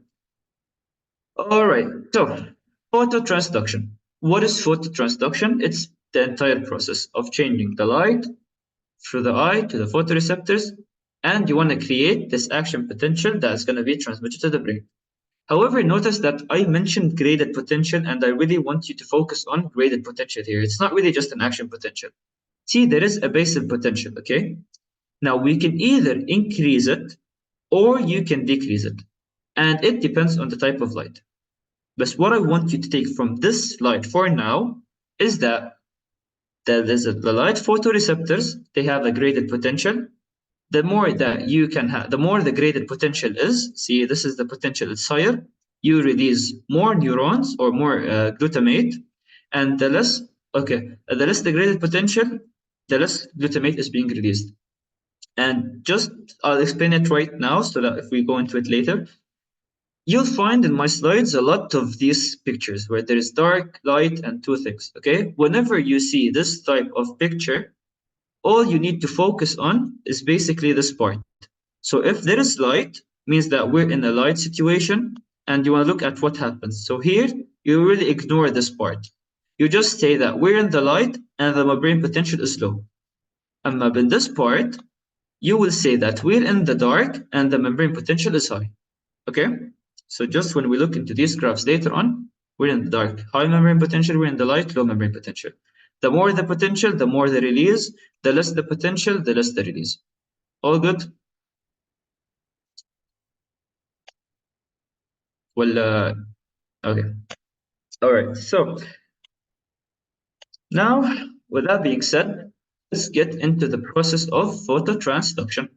All right, so phototransduction. What is phototransduction? It's the entire process of changing the light through the eye to the photoreceptors, and you want to create this action potential that's going to be transmitted to the brain. However, notice that I mentioned graded potential, and I really want you to focus on graded potential here. It's not really just an action potential. See, there is a basal potential, okay? Now, we can either increase it or you can decrease it, and it depends on the type of light. But what I want you to take from this slide for now is that the light photoreceptors, they have a graded potential. The more that you can have, the more the graded potential is. See, this is the potential, it's higher. You release more neurons or more glutamate, and the less, the less the graded potential, the less glutamate is being released. And just, I'll explain it right now so that if we go into it later, you'll find in my slides a lot of these pictures where there is dark, light, and two things, okay? Whenever you see this type of picture, all you need to focus on is basically this part. So if there is light, means that we're in a light situation, and you want to look at what happens. So here, you really ignore this part. You just say that we're in the light and the membrane potential is low. And in this part, you will say that we're in the dark and the membrane potential is high. Okay? So just when we look into these graphs later on, we're in the dark, high membrane potential, we're in the light, low membrane potential. The more the potential, the more the release. The less the potential, the less the release. All good? Well, okay. All right. So now, with that being said, let's get into the process of phototransduction.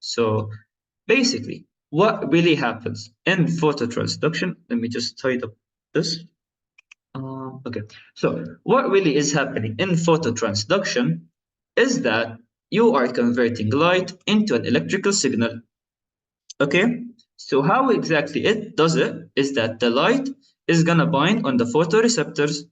So basically, what really happens in phototransduction, let me just tidy up this. Okay, so what really is happening in phototransduction is that you are converting light into an electrical signal. Okay, so how exactly it does it is that the light is gonna bind on the photoreceptors.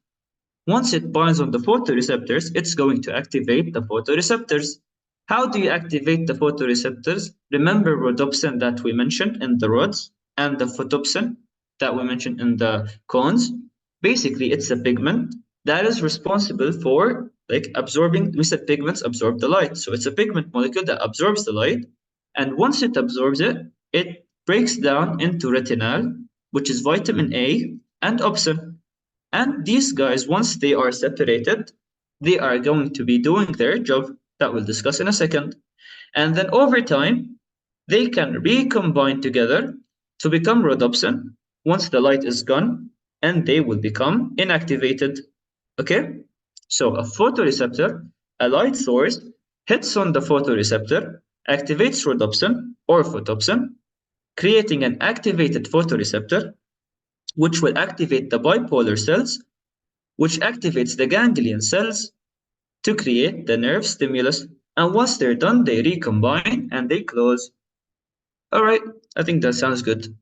Once it binds on the photoreceptors, it's going to activate the photoreceptors. How do you activate the photoreceptors? Remember rhodopsin that we mentioned in the rods and the photopsin that we mentioned in the cones? Basically, it's a pigment that is responsible for like absorbing, we said pigments absorb the light. So it's a pigment molecule that absorbs the light. And once it absorbs it, it breaks down into retinal, which is vitamin A, and opsin. And these guys, once they are separated, they are going to be doing their job that we'll discuss in a second. And then over time, they can recombine together to become rhodopsin once the light is gone, and they will become inactivated. Okay? So a photoreceptor, a light source, hits on the photoreceptor, activates rhodopsin or photopsin, creating an activated photoreceptor, which will activate the bipolar cells, which activates the ganglion cells to create the nerve stimulus. And once they're done, they recombine and they close. All right, I think that sounds good.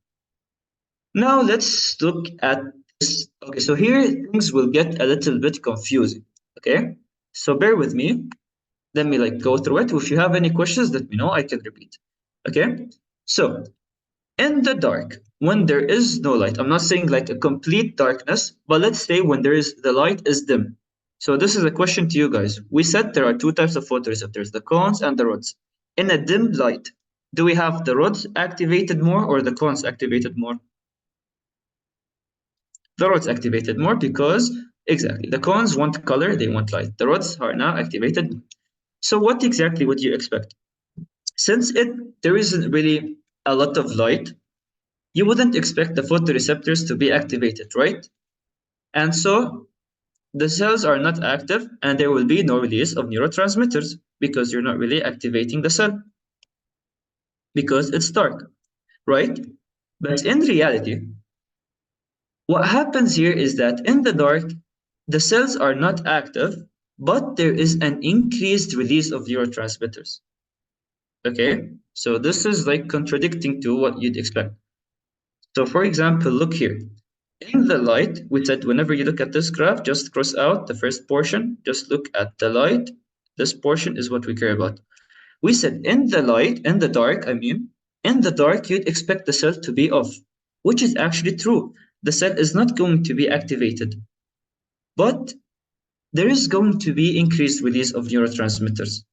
Now let's look at this. Okay, so here things will get a little bit confusing. Okay, so bear with me. Let me like go through it. If you have any questions, let me know. I can repeat. Okay, so in the dark, when there is no light, I'm not saying like a complete darkness, but let's say when the light is dim. So this is a question to you guys. We said there are two types of photoreceptors, the cones and the rods. In a dim light, do we have the rods activated more or the cones activated more? The rods activated more because, exactly, the cones want color, they want light. The rods are now activated. So what exactly would you expect? Since there isn't really a lot of light, you wouldn't expect the photoreceptors to be activated, right? And so the cells are not active and there will be no release of neurotransmitters because you're not really activating the cell because it's dark, right? But in reality, what happens here is that in the dark, the cells are not active, but there is an increased release of neurotransmitters. Okay, so this is like contradicting to what you'd expect. So for example, look here. In the light, we said whenever you look at this graph, just cross out the first portion, just look at the light. This portion is what we care about. We said in the light, in the dark, in the dark, you'd expect the cell to be off, which is actually true. The cell is not going to be activated, but there is going to be increased release of neurotransmitters.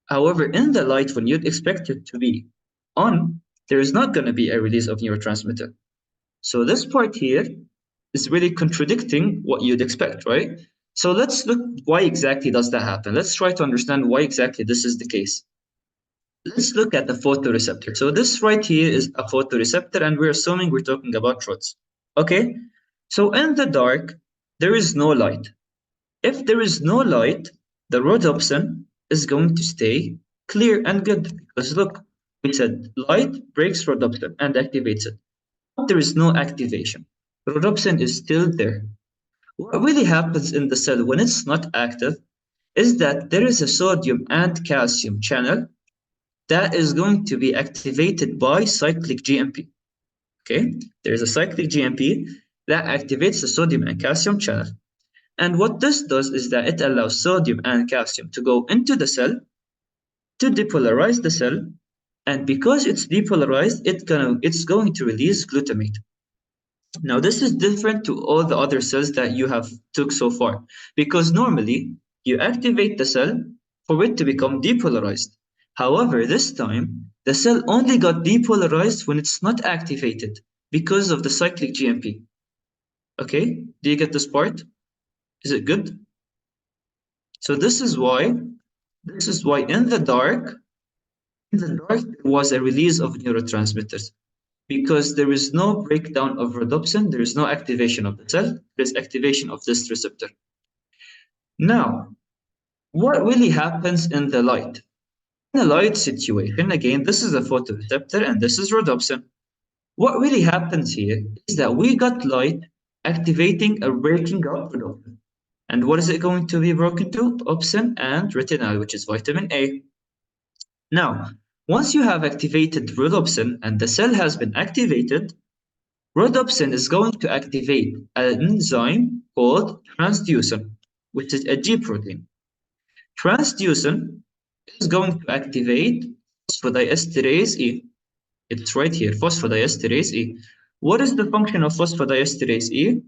However, in the light, when you'd expect it to be on, there is not going to be a release of neurotransmitter. So this part here is really contradicting what you'd expect, right? So let's look why exactly does that happen. Let's try to understand why exactly this is the case. Let's look at the photoreceptor. So this right here is a photoreceptor, and we're assuming we're talking about rods. Okay, so in the dark, there is no light. If there is no light, the rhodopsin is going to stay clear and good. Because look, we said light breaks rhodopsin and activates it. But there is no activation. Rhodopsin is still there. What really happens in the cell when it's not active is that there is a sodium and calcium channel that is going to be activated by cyclic GMP. Okay, there's a cyclic GMP that activates the sodium and calcium channel. And what this does is that it allows sodium and calcium to go into the cell to depolarize the cell. And because it's depolarized, it's going to release glutamate. Now, this is different to all the other cells that you have took so far, because normally you activate the cell for it to become depolarized. However, this time, the cell only got depolarized when it's not activated because of the cyclic GMP. Okay, do you get this part? Is it good? So this is why in the dark there was a release of neurotransmitters because there is no breakdown of rhodopsin, there is no activation of the cell, there is activation of this receptor. Now, what really happens in the light? In a light situation, again, this is a photoreceptor and this is rhodopsin. What really happens here is that we got light activating a breaking up rhodopsin. And what is it going to be broken to? Opsin and retinal, which is vitamin A. Now, once you have activated rhodopsin and the cell has been activated, rhodopsin is going to activate an enzyme called transducin, which is a G protein. Transducin is going to activate phosphodiesterase E. It's right here, phosphodiesterase E. What is the function of phosphodiesterase E?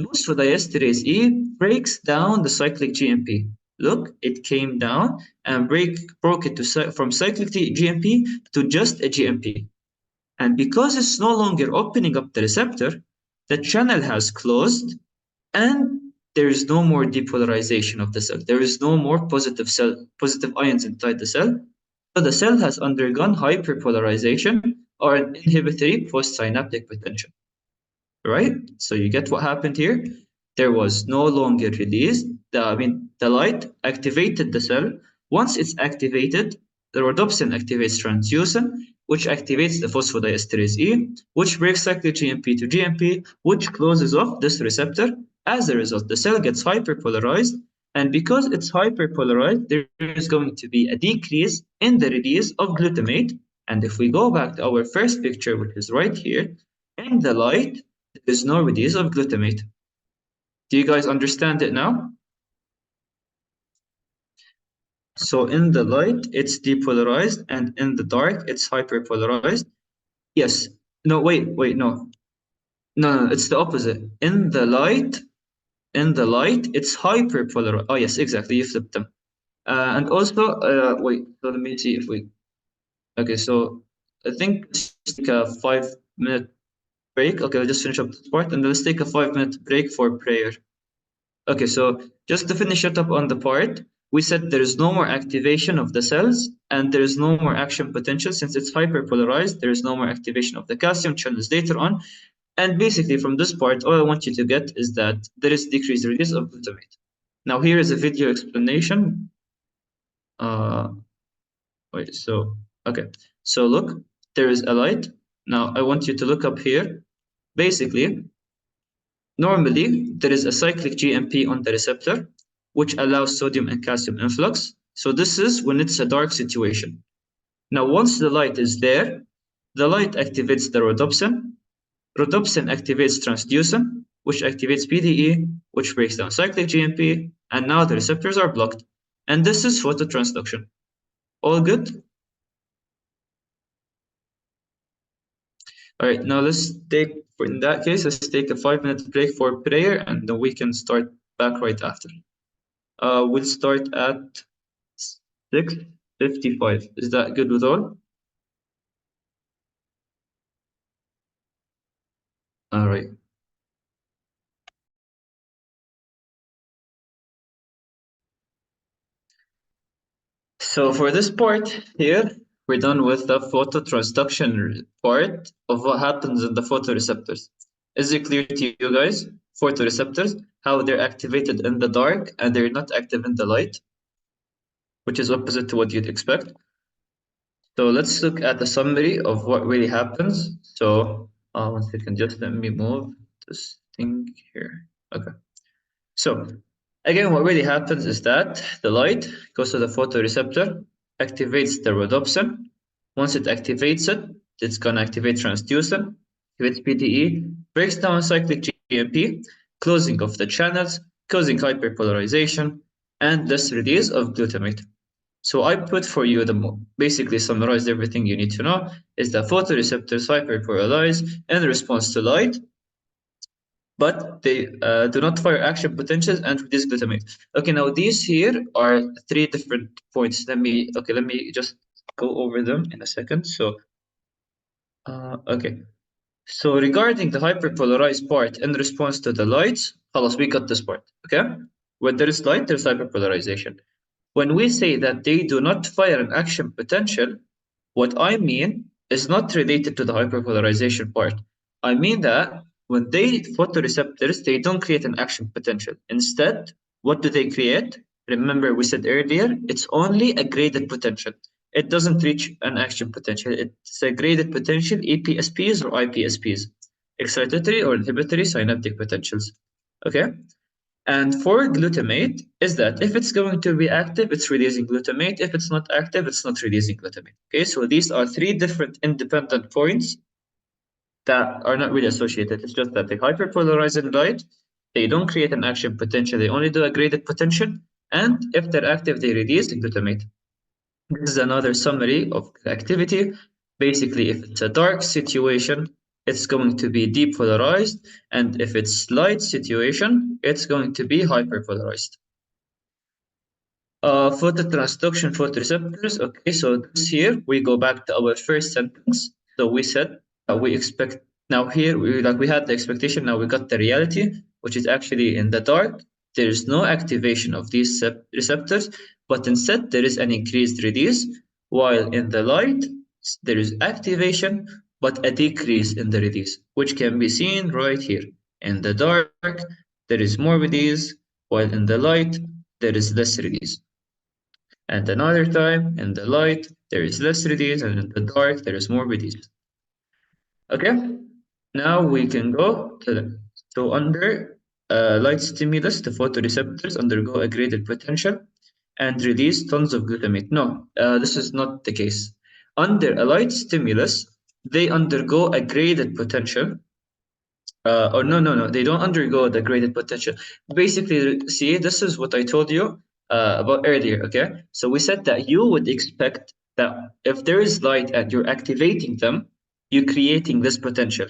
Phosphodiesterase E breaks down the cyclic GMP. Look, it came down and broke it from cyclic GMP to just a GMP. And because it's no longer opening up the receptor, the channel has closed and there is no more depolarization of the cell. There is no more positive ions inside the cell. So the cell has undergone hyperpolarization or an inhibitory postsynaptic potential. Right? So you get what happened here. There was no longer released. The light activated the cell. Once it's activated, the rhodopsin activates transducin, which activates the phosphodiesterase E, which breaks cyclic GMP to GMP, which closes off this receptor. As a result, the cell gets hyperpolarized, and because it's hyperpolarized, there is going to be a decrease in the release of glutamate. And if we go back to our first picture, which is right here, in the light, there is no release of glutamate. Do you guys understand it now? So in the light, it's depolarized, and in the dark, it's hyperpolarized. Yes. No, wait, no. No, it's the opposite. In the light, it's hyperpolarized. Oh, yes, exactly. You flipped them. And also, wait, so let me see if we. Okay, so I think let's take a 5-minute break. Okay, I'll just finish up this part, and let's take a 5-minute break for prayer. Okay, so just to finish it up on the part, we said there is no more activation of the cells and there is no more action potential since it's hyperpolarized. There is no more activation of the calcium channels later on. And basically from this part, all I want you to get is that there is decreased release of glutamate. Now here is a video explanation. Okay. So look, there is a light. Now I want you to look up here. Basically, normally, there is a cyclic GMP on the receptor, which allows sodium and calcium influx. So this is when it's a dark situation. Now, once the light is there, the light activates the rhodopsin. Rhodopsin activates transducin, which activates PDE, which breaks down cyclic GMP, and now the receptors are blocked. And this is phototransduction. All good? All right, now in that case, let's take a 5-minute break for prayer, and then we can start back right after. We'll start at 6:55. Is that good with all? All right. So for this part here, we're done with the phototransduction part of what happens in the photoreceptors. Is it clear to you guys? Photoreceptors, how they're activated in the dark and they're not active in the light, which is opposite to what you'd expect. So let's look at the summary of what really happens. So 1 second, just let me move this thing here. Okay. So again, what really happens is that the light goes to the photoreceptor, activates the rhodopsin. Once it activates it, it's gonna activate transducin, activates PDE, breaks down cyclic GMP, closing of the channels, causing hyperpolarization, and less release of glutamate. So I put for you basically summarized everything you need to know is that photoreceptors hyperpolarize in response to light, but they do not fire action potentials and reduce glutamate. Okay, now these here are 3 different points. Let me just go over them in a second. So okay. So regarding the hyperpolarized part in response to the lights, we got this part. Okay, when there is light, there's hyperpolarization. When we say that they do not fire an action potential, what I mean is not related to the hyperpolarization part. I mean that when they photoreceptors, they don't create an action potential. Instead, what do they create? Remember, we said earlier, it's only a graded potential. It doesn't reach an action potential. It's a graded potential, EPSPs or IPSPs, excitatory or inhibitory synaptic potentials. Okay? And for glutamate is that if it's going to be active, it's releasing glutamate. If it's not active, it's not releasing glutamate. Okay, so these are 3 different independent points that are not really associated. It's just that they hyperpolarize in light, they don't create an action potential, they only do a graded potential, and if they're active, they release glutamate. This is another summary of activity. Basically, if it's a dark situation, it's going to be depolarized, and if it's light situation, it's going to be hyperpolarized. Phototransduction photoreceptors. Okay, so this here we go back to our first sentence. So we said we expect now here we had the expectation. Now we got the reality, which is actually in the dark. There is no activation of these receptors, but instead there is an increased release, while in the light there is activation but a decrease in the release, which can be seen right here. In the dark there is more release, while in the light there is less release. And another time in the light there is less release, and in the dark there is more release. Okay, now we can go to the so under light stimulus, the photoreceptors undergo a graded potential and release tons of glutamate. No, this is not the case. Under a light stimulus, they undergo a graded potential. Or no, they don't undergo the graded potential. Basically, see, this is what I told you about earlier, okay? So we said that you would expect that if there is light and you're activating them, you're creating this potential.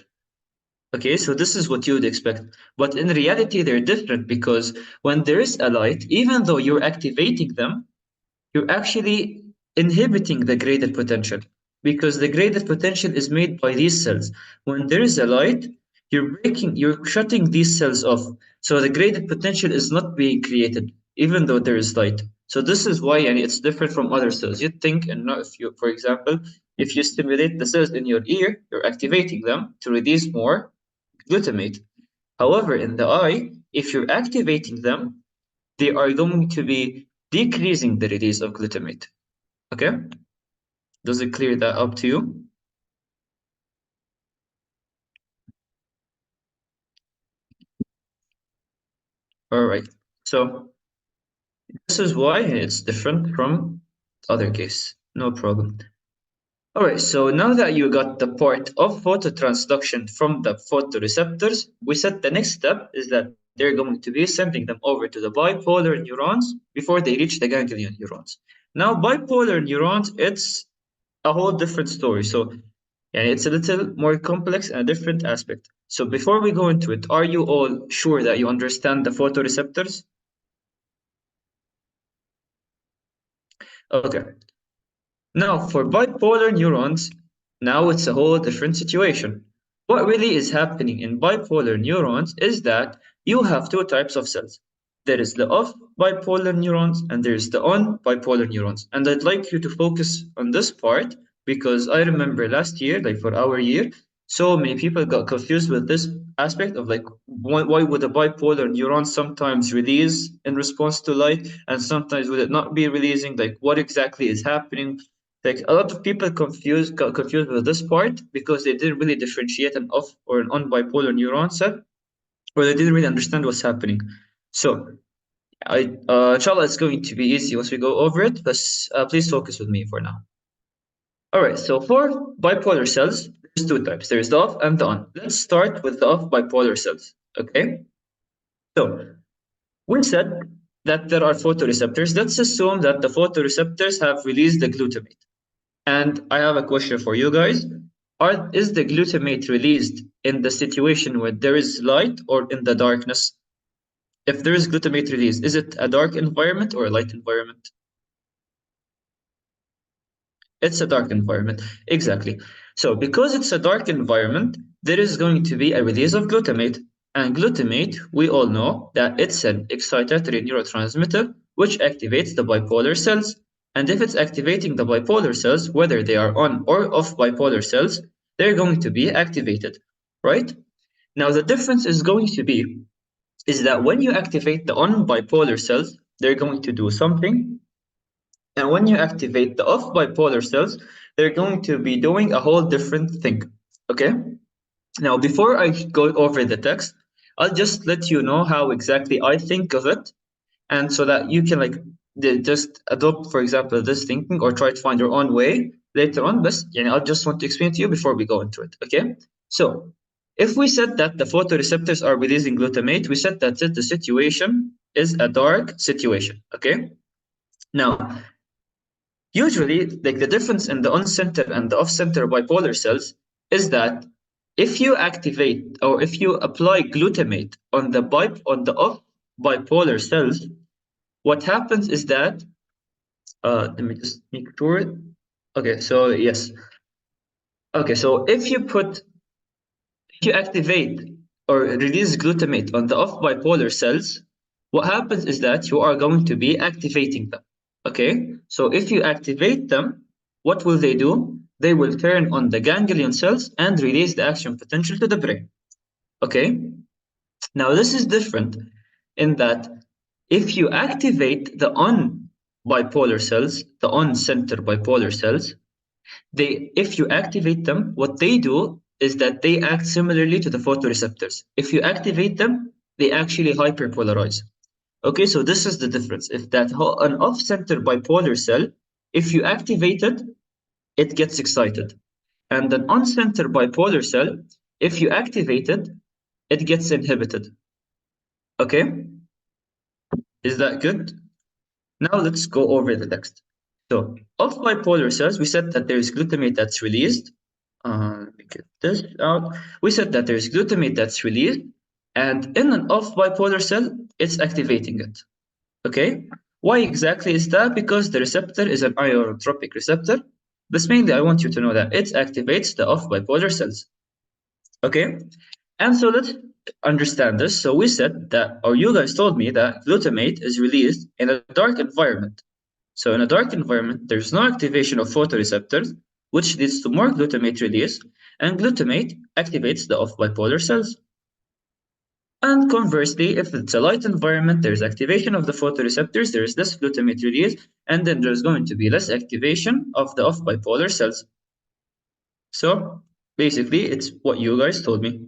Okay, so this is what you would expect. But in reality, they're different because when there is a light, even though you're activating them, you're actually inhibiting the graded potential because the graded potential is made by these cells. When there is a light, you're shutting these cells off. So the graded potential is not being created, even though there is light. So this is why it's different from other cells. You'd think, and not if you, for example, if you stimulate the cells in your ear, you're activating them to release more glutamate. However, in the eye, if you're activating them, they are going to be decreasing the release of glutamate. Okay? Does it clear that up to you? All right. So this is why it's different from other case. No problem. All right. So now that you got the part of phototransduction from the photoreceptors, we said the next step is that they're going to be sending them over to the bipolar neurons before they reach the ganglion neurons. Now, bipolar neurons, it's a whole different story. So it's a little more complex and a different aspect. So before we go into it, are you all sure that you understand the photoreceptors? Okay. Now for bipolar neurons, now it's a whole different situation. What really is happening in bipolar neurons is that you have 2 types of cells. There is the off bipolar neurons and there is the on bipolar neurons. And I'd like you to focus on this part because I remember last year, like for our year, so many people got confused with this aspect of like why would a bipolar neuron sometimes release in response to light and sometimes would it not be releasing, like what exactly is happening. Like a lot of people got confused with this part because they didn't really differentiate an off or an on bipolar neuron cell, or they didn't really understand what's happening. So inshallah it's going to be easy once we go over it, but please focus with me for now. All right, so for bipolar cells, there's two types. There's the off and the on. Let's start with the off bipolar cells, okay? So we said that there are photoreceptors. Let's assume that the photoreceptors have released the glutamate. And I have a question for you guys. Is the glutamate released in the situation where there is light or in the darkness? If there is glutamate released, is it a dark environment or a light environment? It's a dark environment. Exactly. So because it's a dark environment, there is going to be a release of glutamate. And glutamate, we all know that it's an excitatory neurotransmitter which activates the bipolar cells. And if it's activating the bipolar cells, whether they are on or off bipolar cells, they're going to be activated, right? Now the difference is going to be is that when you activate the on bipolar cells, they're going to do something. And when you activate the off bipolar cells, they're going to be doing a whole different thing. Okay? Now, before I go over the text, I'll just let you know how exactly I think of it. And so that you can like just adopt, for example, this thinking or try to find your own way later on. But I just want to explain to you before we go into it. Okay? So if we said that the photoreceptors are releasing glutamate, we said that the situation is a dark situation. Okay? Now, usually, like the difference in the on-center and the off-center bipolar cells is that if you activate or if you apply glutamate on the off bipolar cells, what happens is that let me just make sure. Okay, so yes. Okay, so if you activate or release glutamate on the off bipolar cells, what happens is that you are going to be activating them. Okay, so if you activate them, what will they do? They will turn on the ganglion cells and release the action potential to the brain. Okay, now this is different in that if you activate the on bipolar cells, the on center bipolar cells, if you activate them, what they do is that they act similarly to the photoreceptors. If you activate them, they actually hyperpolarize. Okay, so this is the difference. If that an off-center bipolar cell, if you activate it, it gets excited. And an on-center bipolar cell, if you activate it, it gets inhibited. Okay, is that good? Now let's go over the text. So, of bipolar cells, we said that there is glutamate that's released. Let me get this out. We said that there's glutamate that's released, and in an off bipolar cell, it's activating it. Okay? Why exactly is that? Because the receptor is an ionotropic receptor. But mainly, I want you to know that it activates the off bipolar cells. Okay? And so let's understand this. So we said that, or you guys told me that glutamate is released in a dark environment. So in a dark environment, there's no activation of photoreceptors, which leads to more glutamate release, and glutamate activates the off bipolar cells. And conversely, if it's a light environment, there's activation of the photoreceptors, there's less glutamate release, and then there's going to be less activation of the off bipolar cells. So basically, it's what you guys told me.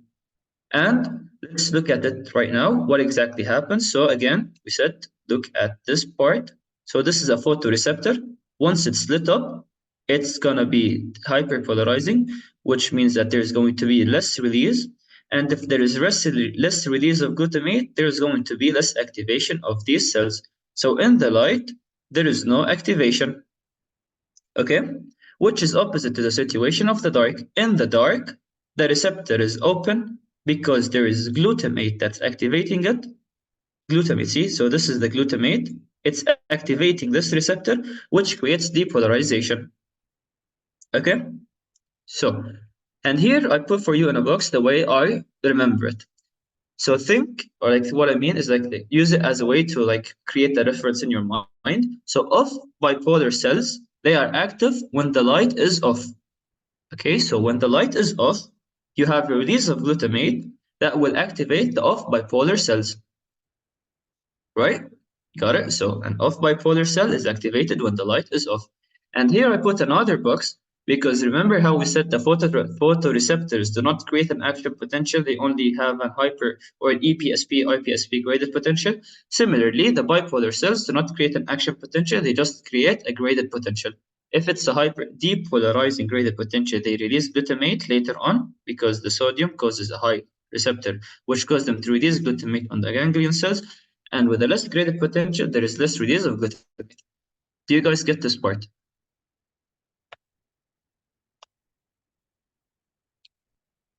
And let's look at it right now, what exactly happens. So again, we said, look at this part. So this is a photoreceptor. Once it's lit up, it's gonna be hyperpolarizing, which means that there's going to be less release. And if there is less release of glutamate, there's going to be less activation of these cells. So in the light, there is no activation, okay? Which is opposite to the situation of the dark. In the dark, the receptor is open because there is glutamate that's activating it. Glutamate, see? So this is the glutamate. It's activating this receptor, which creates depolarization. Okay? So, and here I put for you in a box the way I remember it. So think, or like what I mean is like use it as a way to like create a reference in your mind. So off bipolar cells, they are active when the light is off. Okay, so when the light is off, you have a release of glutamate that will activate the off bipolar cells, right? Got it? So an off bipolar cell is activated when the light is off. And here I put another box because remember how we said the photoreceptors do not create an action potential, they only have an hyper or an EPSP, IPSP graded potential. Similarly, the bipolar cells do not create an action potential, they just create a graded potential. If it's a hyper depolarizing graded potential, they release glutamate later on because the sodium causes a high receptor, which causes them to release glutamate on the ganglion cells. And with a less graded potential, there is less release of glutamate. Do you guys get this part?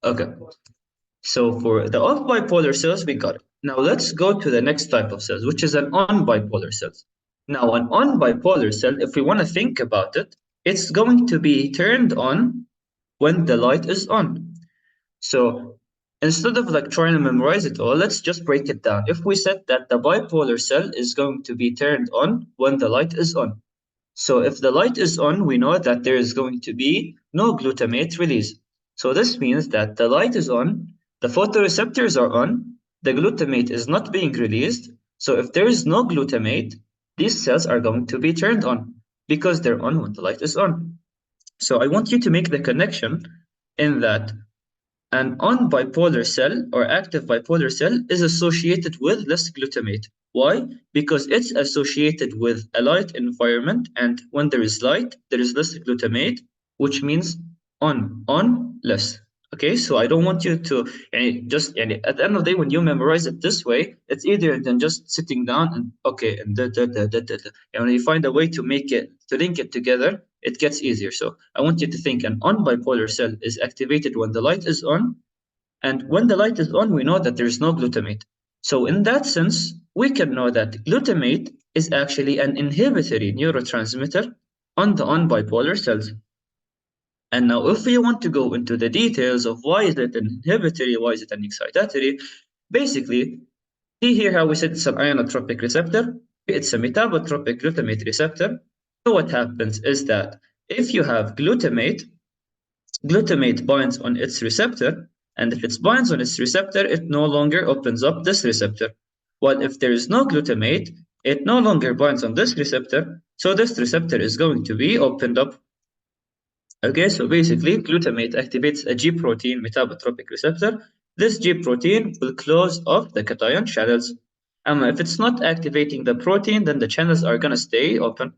Okay. So for the off bipolar cells, we got it. Now let's go to the next type of cells, which is an on bipolar cells. Now, an on bipolar cell, if we want to think about it, it's going to be turned on when the light is on. So instead of like trying to memorize it all, let's just break it down. If we said that the bipolar cell is going to be turned on when the light is on. So if the light is on, we know that there is going to be no glutamate release. So this means that the light is on, the photoreceptors are on, the glutamate is not being released. So if there is no glutamate, these cells are going to be turned on because they're on when the light is on. So I want you to make the connection in that an on-bipolar cell or active bipolar cell is associated with less glutamate. Why? Because it's associated with a light environment, and when there is light, there is less glutamate, which means on, less. Okay, so I don't want you to just at the end of the day, when you memorize it this way, it's easier than just sitting down and okay, and and when you find a way to make it to link it together, it gets easier. So I want you to think an on bipolar cell is activated when the light is on, and when the light is on, we know that there's no glutamate. So in that sense, we can know that glutamate is actually an inhibitory neurotransmitter on the on bipolar cells. And now if we want to go into the details of why is it an inhibitory, why is it an excitatory, basically, see here how we said it's an ionotropic receptor, it's a metabotropic glutamate receptor. So what happens is that if you have glutamate binds on its receptor, and if it binds on its receptor, it no longer opens up this receptor. While if there is no glutamate, it no longer binds on this receptor, so this receptor is going to be opened up. Okay, so basically, glutamate activates a G protein metabotropic receptor. This G protein will close off the cation channels. If it's not activating the protein, then the channels are going to stay open.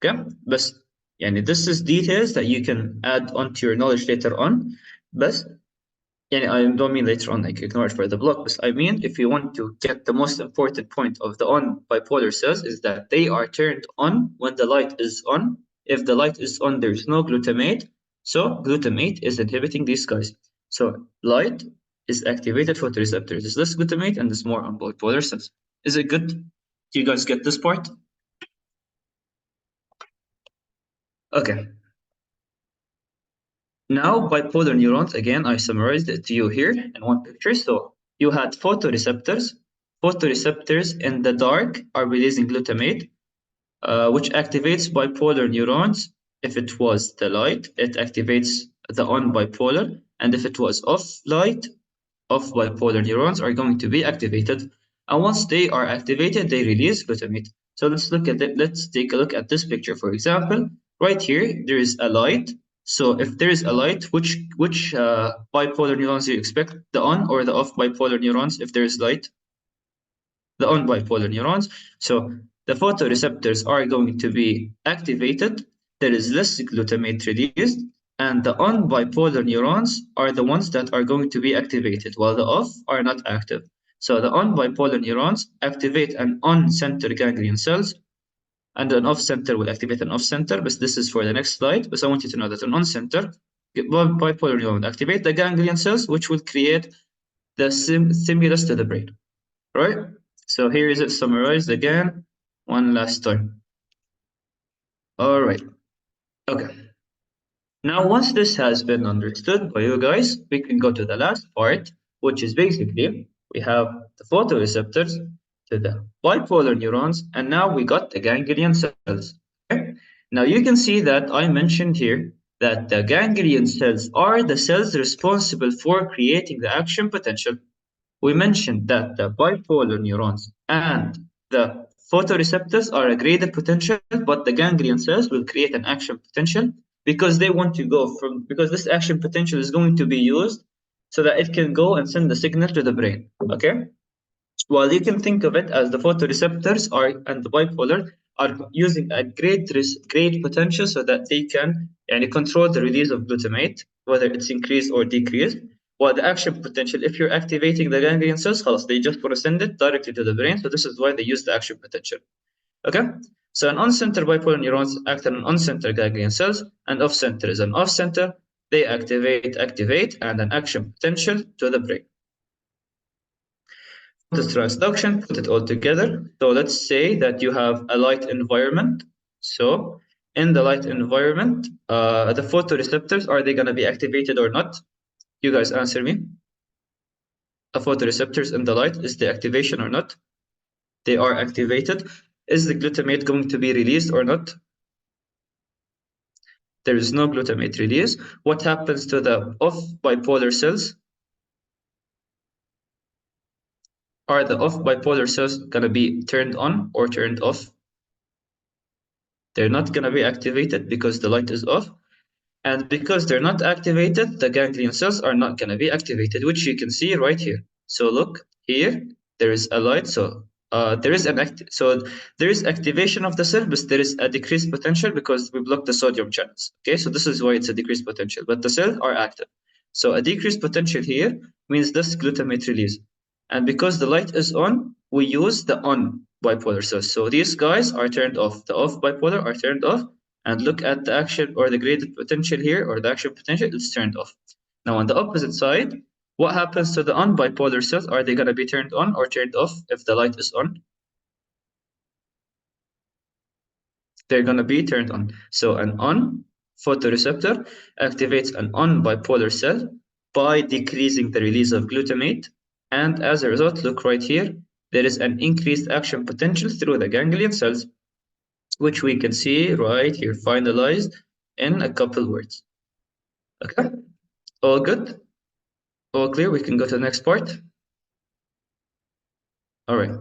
Okay, but this is details that you can add onto your knowledge later on. But I don't mean later on, like ignore it for the block. But I mean, if you want to get the most important point of the on bipolar cells is that they are turned on when the light is on. If the light is on, there's no glutamate. So glutamate is inhibiting these guys. So light is activated photoreceptors. There's less glutamate and there's more on bipolar cells. Is it good? Do you guys get this part? Okay. Now, bipolar neurons, again, I summarized it to you here in one picture. So you had photoreceptors. Photoreceptors in the dark are releasing glutamate, which activates bipolar neurons. If it was the light, it activates the on bipolar. And if it was off light, off bipolar neurons are going to be activated. And once they are activated, they release glutamate. So let's look at it. Let's take a look at this picture. For example, right here, there is a light. So if there is a light, which bipolar neurons do you expect? The on or the off bipolar neurons if there is light? The on bipolar neurons. So the photoreceptors are going to be activated. There is less glutamate released. And the on bipolar neurons are the ones that are going to be activated, while the off are not active. So the on bipolar neurons activate an on center ganglion cells, and an off center will activate an off center. But this is for the next slide. But I want you to know that an on center bipolar neuron activate the ganglion cells, which will create the stimulus to the brain. Right? So here is it summarized again, one last time. All right. Okay. Now, once this has been understood by you guys, we can go to the last part, which is basically we have the photoreceptors to the bipolar neurons, and now we got the ganglion cells. Okay? Now you can see that I mentioned here that the ganglion cells are the cells responsible for creating the action potential. We mentioned that the bipolar neurons and the photoreceptors are a graded potential, but the ganglion cells will create an action potential because they want to go from, because this action potential is going to be used so that it can go and send the signal to the brain. Okay? Well, you can think of it as the photoreceptors are and the bipolar are using a great potential so that they can control the release of glutamate, whether it's increased or decreased. While the action potential, if you're activating the ganglion cells, they just want to send it directly to the brain. So this is why they use the action potential. Okay? So an on-center bipolar neurons act on on-center ganglion cells, and off-center is an off-center. They activate, and an action potential to the brain. Transduction, put it all together. So let's say that you have a light environment. So in the light environment, the photoreceptors, are they going to be activated or not? You guys answer me. The photoreceptors in the light, is the activation or not? They are activated. Is the glutamate going to be released or not? There is no glutamate release. What happens to the off bipolar cells? Are the off bipolar cells going to be turned on or turned off? They're not going to be activated because the light is off. And because they're not activated, the ganglion cells are not going to be activated, which you can see right here. So look here, there is a light. So there is activation of the cell, but there is a decreased potential because we block the sodium channels. Okay, so this is why it's a decreased potential, but the cells are active. So a decreased potential here means this glutamate release. And because the light is on, we use the on bipolar cells. So these guys are turned off. The off bipolar are turned off. And look at the action or the graded potential here, or the action potential, it's turned off. Now on the opposite side, what happens to the on bipolar cells? Are they going to be turned on or turned off if the light is on? They're going to be turned on. So an on photoreceptor activates an on bipolar cell by decreasing the release of glutamate. And as a result, look right here, there is an increased action potential through the ganglion cells, which we can see right here, finalized in a couple words. Okay, all good? All clear? We can go to the next part. All right.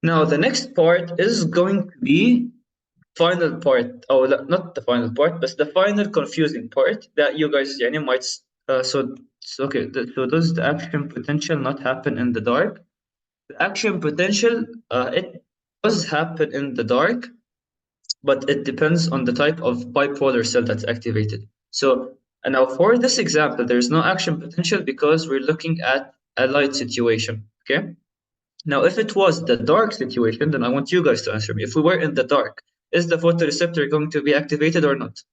Now, the next part is going to be final part. Oh, not the final part, but the final confusing part that you guys might. Okay. So does the action potential not happen in the dark? The action potential, it does happen in the dark, but it depends on the type of bipolar cell that's activated. So now for this example, there's no action potential because we're looking at a light situation. Okay. Now, if it was the dark situation, then I want you guys to answer me. If we were in the dark, is the photoreceptor going to be activated or not?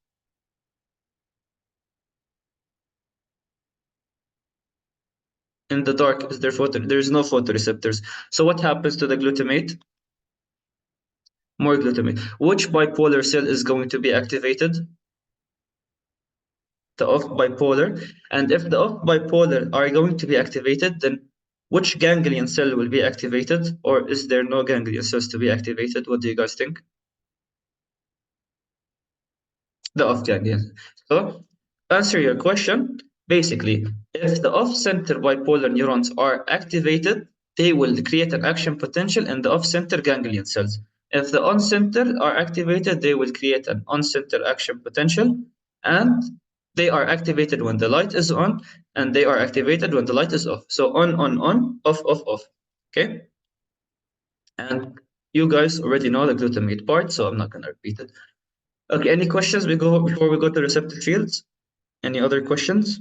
In the dark, is there's no photoreceptors. So what happens to the glutamate? More glutamate. Which bipolar cell is going to be activated? The off bipolar. And if the off bipolar are going to be activated, then which ganglion cell will be activated? Or is there no ganglion cells to be activated? What do you guys think? The off ganglion. So, answer your question. Basically, if the off-center bipolar neurons are activated, they will create an action potential in the off-center ganglion cells. If the on-center are activated, they will create an on-center action potential, and they are activated when the light is on, and they are activated when the light is off. So on, off, off. Okay? And you guys already know the glutamate part, so I'm not going to repeat it. Okay, any questions before we go to receptive fields? Any other questions?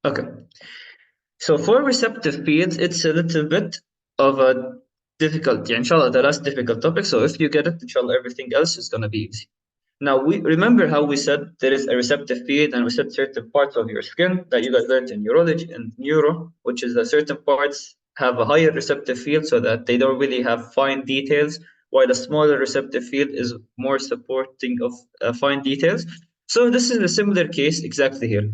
Okay. So for receptive fields, it's a little bit of a difficult, inshallah, the last difficult topic. So if you get it, inshallah, everything else is going to be easy. Now, we remember how we said there is a receptive field, and we said certain parts of your skin that you guys learned in neurology and neuro, which is that certain parts have a higher receptive field so that they don't really have fine details, while a smaller receptive field is more supporting of fine details. So this is a similar case exactly here.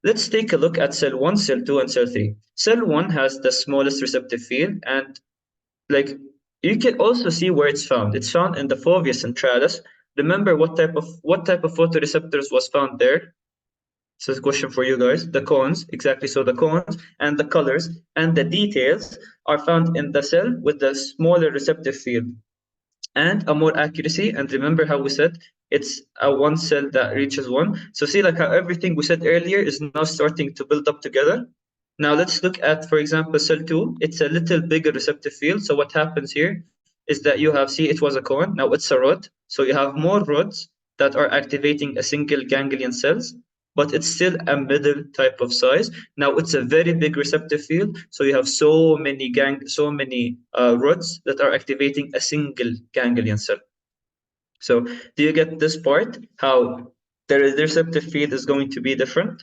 Let's take a look at cell 1, cell 2, and cell 3. Cell 1 has the smallest receptive field, and like You can also see where it's found. It's found in the fovea centralis. Remember what type of photoreceptors was found there? So it's a question for you guys. The cones, exactly. So the cones and the colors and the details are found in the cell with the smaller receptive field and a more accuracy. And remember how we said it's a one cell that reaches one. So see like how everything we said earlier is now starting to build up together. Now let's look at, for example, cell 2. It's a little bigger receptive field. So what happens here is that you have, see, it was a cone. Now it's a rod. So you have more rods that are activating a single ganglion cells, but it's still a middle type of size. Now it's a very big receptive field. So you have so many rods that are activating a single ganglion cell. So do you get this part? How the receptive field is going to be different?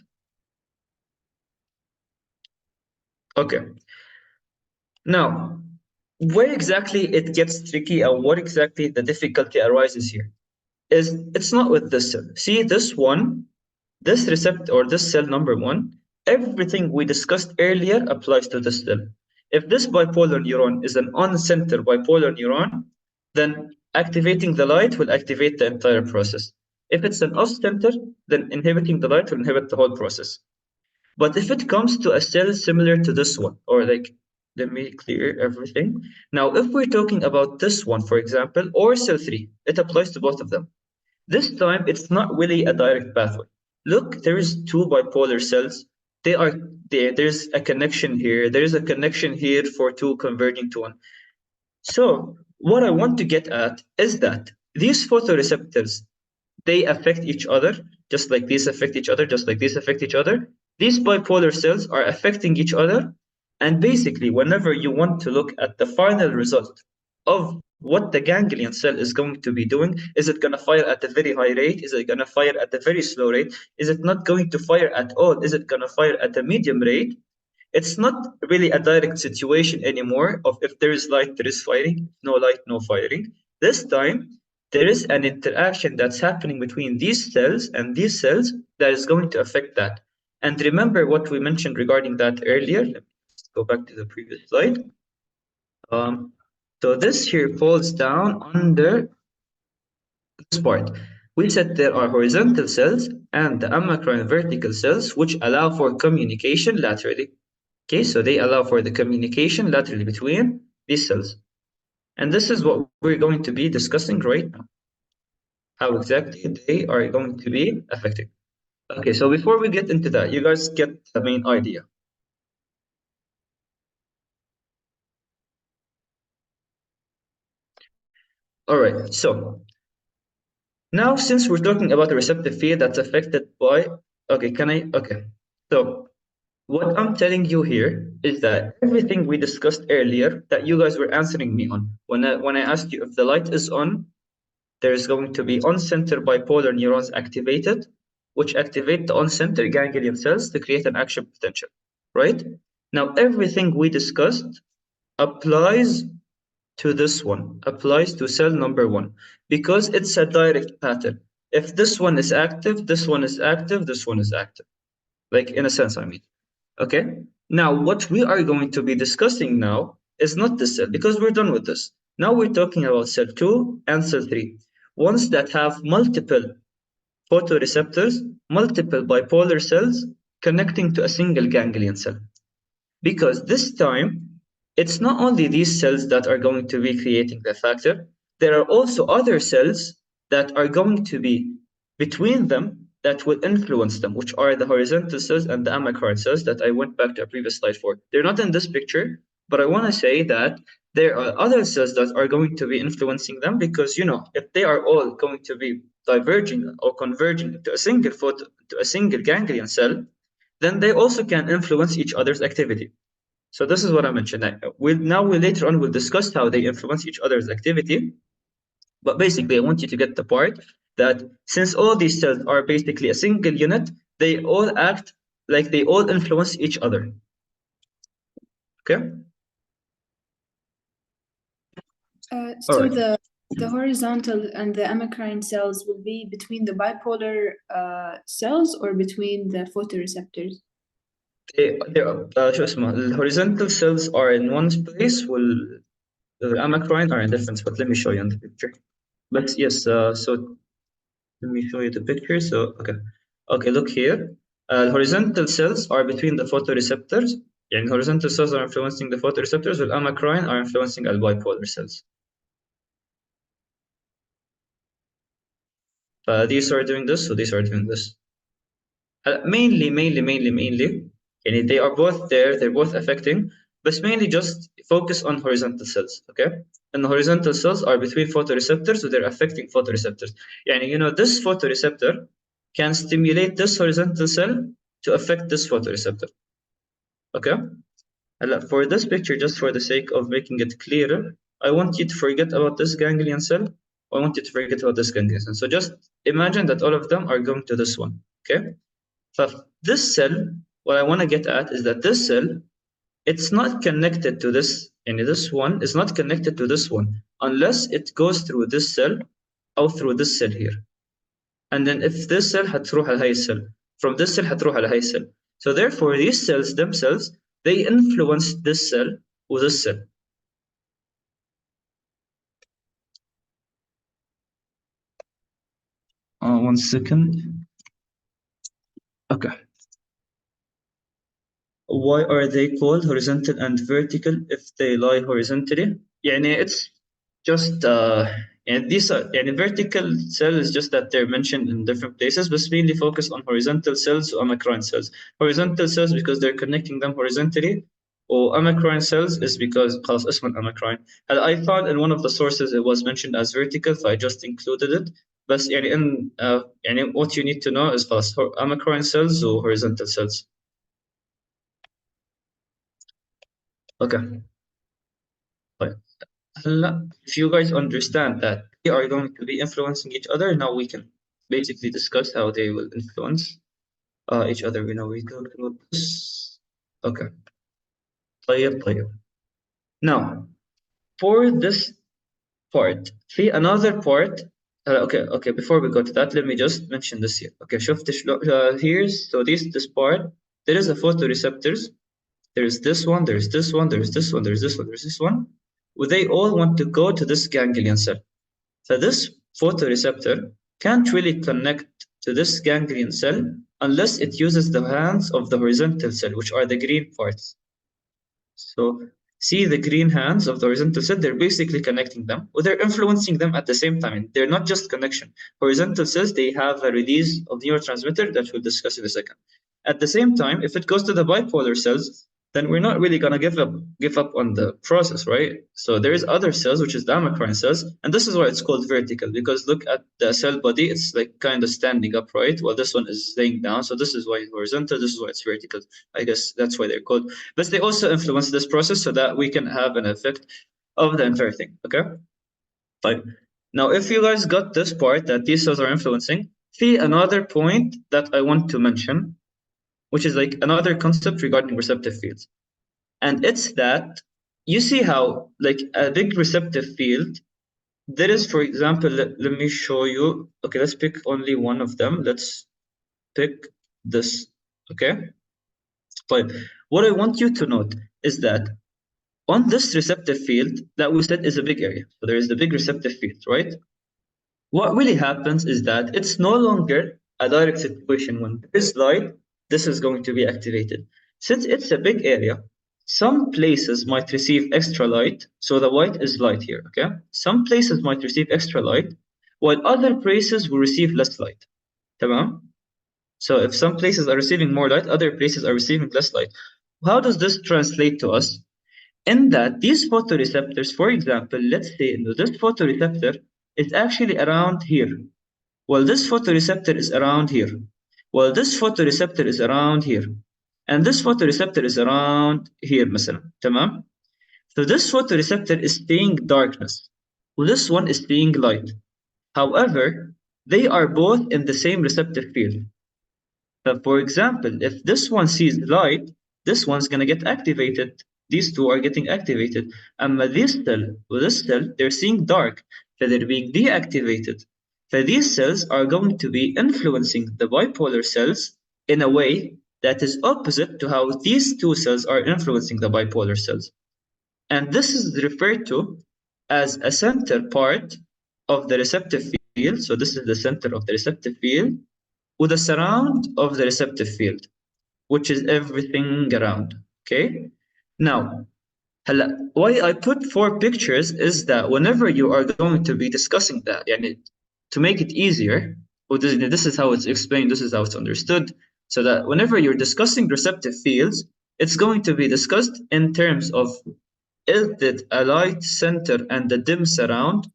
Okay. Now, where exactly it gets tricky and what exactly the difficulty arises here is it's not with this cell. See this one, this receptor or this cell number 1, everything we discussed earlier applies to this cell. If this bipolar neuron is an on-center bipolar neuron, then activating the light will activate the entire process. If it's an off-center, then inhibiting the light will inhibit the whole process. But if it comes to a cell similar to this one, or like, let me clear everything. Now, if we're talking about this one, for example, or cell 3, it applies to both of them. This time, it's not really a direct pathway. Look, there is two bipolar cells. They are there. There's a connection here. There is a connection here for two converging to one. So what I want to get at is that these photoreceptors, they affect each other, just like these affect each other, just like these affect each other. These bipolar cells are affecting each other. And basically, whenever you want to look at the final result of what the ganglion cell is going to be doing, is it going to fire at a very high rate? Is it going to fire at a very slow rate? Is it not going to fire at all? Is it going to fire at a medium rate? It's not really a direct situation anymore of if there is light, there is firing, no light, no firing. This time, there is an interaction that's happening between these cells and these cells that is going to affect that. And remember what we mentioned regarding that earlier. Let me just go back to the previous slide. So this here falls down under this part. We said there are horizontal cells and the amacrine vertical cells, which allow for communication laterally. Okay, so they allow for the communication laterally between these cells. And this is what we're going to be discussing right now. How exactly they are going to be affected. Okay, so before we get into that, you guys get the main idea. All right, so now since we're talking about a receptive field that's affected by, okay. So what I'm telling you here is that everything we discussed earlier that you guys were answering me on, when I asked you if the light is on, there is going to be on-center bipolar neurons activated, which activate the on-center ganglion cells to create an action potential, right? Now, everything we discussed applies to this one, applies to cell number 1, because it's a direct pattern. If this one is active, this one is active, this one is active. Like, in a sense, I mean. Okay? Now, what we are going to be discussing now is not this cell, because we're done with this. Now we're talking about cell 2 and cell 3, ones that have multiple photoreceptors, multiple bipolar cells connecting to a single ganglion cell. Because this time, it's not only these cells that are going to be creating the factor, there are also other cells that are going to be between them that will influence them, which are the horizontal cells and the amacrine cells that I went back to a previous slide for. They're not in this picture, but I want to say that there are other cells that are going to be influencing them because, if they are all going to be diverging or converging to a single ganglion cell, then they also can influence each other's activity. So this is what I mentioned. We later on will discuss how they influence each other's activity. But basically, I want you to get the part that since all these cells are basically a single unit, they all act like they all influence each other. Okay? So right. The horizontal and the amacrine cells will be between the bipolar cells or between the photoreceptors? The horizontal cells are in one place, The amacrine are indifferent, but let me show you on the picture. But yes, so let me show you the picture. So, okay, look here. Horizontal cells are between the photoreceptors. And horizontal cells are influencing the photoreceptors, while amacrine are influencing bipolar cells. These are doing this, so these are doing this. Mainly, and they are both there, they're both affecting, but mainly just focus on horizontal cells, okay? And the horizontal cells are between photoreceptors, so they're affecting photoreceptors. Yani, you know, this photoreceptor can stimulate this horizontal cell to affect this photoreceptor, okay? For this picture, just for the sake of making it clearer, I want you to forget about this ganglion cell. I want you to forget about this ganglion cell. So just imagine that all of them are going to this one, okay? So this cell, what I want to get at is that this cell, it's not connected to this, and this one is not connected to this one unless it goes through this cell or through this cell here. And then if this cell هتروح على هاي السل, from this cell هتروح على هاي السل. So therefore these cells themselves, they influence this cell or this cell. One second. Okay. Why are they called horizontal and vertical if they lie horizontally? يعني it's just and these are and vertical cells is just that they're mentioned in different places, but mainly focus on horizontal cells or amacrine cells. Horizontal cells because they're connecting them horizontally, or amacrine cells is because خلاص اسم amacrine. And I thought in one of the sources it was mentioned as vertical, so I just included it. But يعني in يعني what you need to know is خلاص amacrine cells or horizontal cells. Okay. But if you guys understand that they are going to be influencing each other, now we can basically discuss how they will influence each other. You know, we go through this. Okay. طيب. Now, for this part, see another part. Okay. Before we go to that, let me just mention this here. Okay, شفت here's so this part. There is a photoreceptors. There's this one. There's this one. There's this one. There's this one. There's this one. Well, they all want to go to this ganglion cell. So this photoreceptor can't really connect to this ganglion cell unless it uses the hands of the horizontal cell, which are the green parts. So see the green hands of the horizontal cell, they're basically connecting them, or they're influencing them at the same time. They're not just connection. Horizontal cells, they have a release of neurotransmitter that we'll discuss in a second. At the same time, if it goes to the bipolar cells, then we're not really gonna give up on the process, right? So there is other cells, which is the amacrine cells, and this is why it's called vertical, because look at the cell body, it's like kind of standing up, right? Well, this one is laying down, so this is why it's horizontal, this is why it's vertical. I guess that's why they're called. But they also influence this process so that we can have an effect of the entire thing, okay? Fine. Now, if you guys got this part that these cells are influencing, see another point that I want to mention, which is like another concept regarding receptive fields. And it's that you see how like a big receptive field, there is, for example, let me show you. Okay, let's pick only one of them. Let's pick this, okay? But what I want you to note is that on this receptive field that we said is a big area. So there is the big receptive field, right? What really happens is that it's no longer a direct situation. When there is light, this is going to be activated. Since it's a big area, some places might receive extra light, so the white is light here, okay? Some places might receive extra light, while other places will receive less light. Tamam? So if some places are receiving more light, other places are receiving less light. How does this translate to us? In that these photoreceptors, for example, let's say this photoreceptor is actually around here. Well, this photoreceptor is around here. Well, this photoreceptor is around here. And this photoreceptor is around here, مثلا. تمام? So this photoreceptor is seeing darkness. Well, this one is seeing light. However, they are both in the same receptive field. So for example, if this one sees light, this one's going to get activated. These two are getting activated. And this cell, they're seeing dark, so they're being deactivated. So these cells are going to be influencing the bipolar cells in a way that is opposite to how these two cells are influencing the bipolar cells. And this is referred to as a center part of the receptive field. So this is the center of the receptive field with a surround of the receptive field, which is everything around. Okay. Now, why I put 4 pictures is that whenever you are going to be discussing that, to make it easier, this is how it's explained, this is how it's understood, so that whenever you're discussing receptive fields, it's going to be discussed in terms of, is it a light center and a dim surround,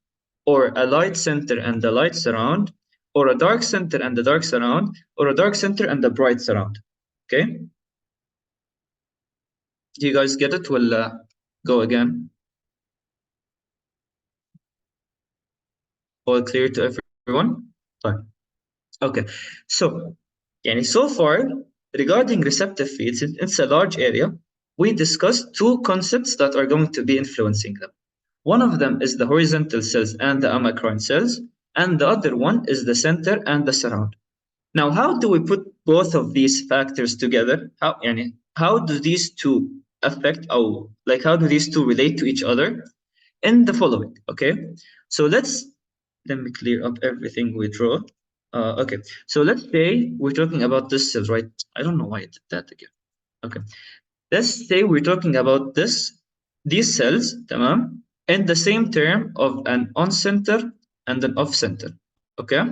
or a light center and a light surround, or a dark center and a dark surround, or a dark center and a bright surround. Okay? Do you guys get it? We'll go again. All clear to everyone? Fine. Okay. So, so far, regarding receptive fields, it's a large area. We discussed 2 concepts that are going to be influencing them. One of them is the horizontal cells and the amacrine cells, and the other one is the center and the surround. Now, how do we put both of these factors together? How do these 2 affect how do these 2 relate to each other? In the following, okay? So let me clear up everything we draw. Okay, so let's say we're talking about this cells, right? I don't know why I did that again. Okay, let's say we're talking about these cells, tamam, in the same term of an on center and an off center. Okay,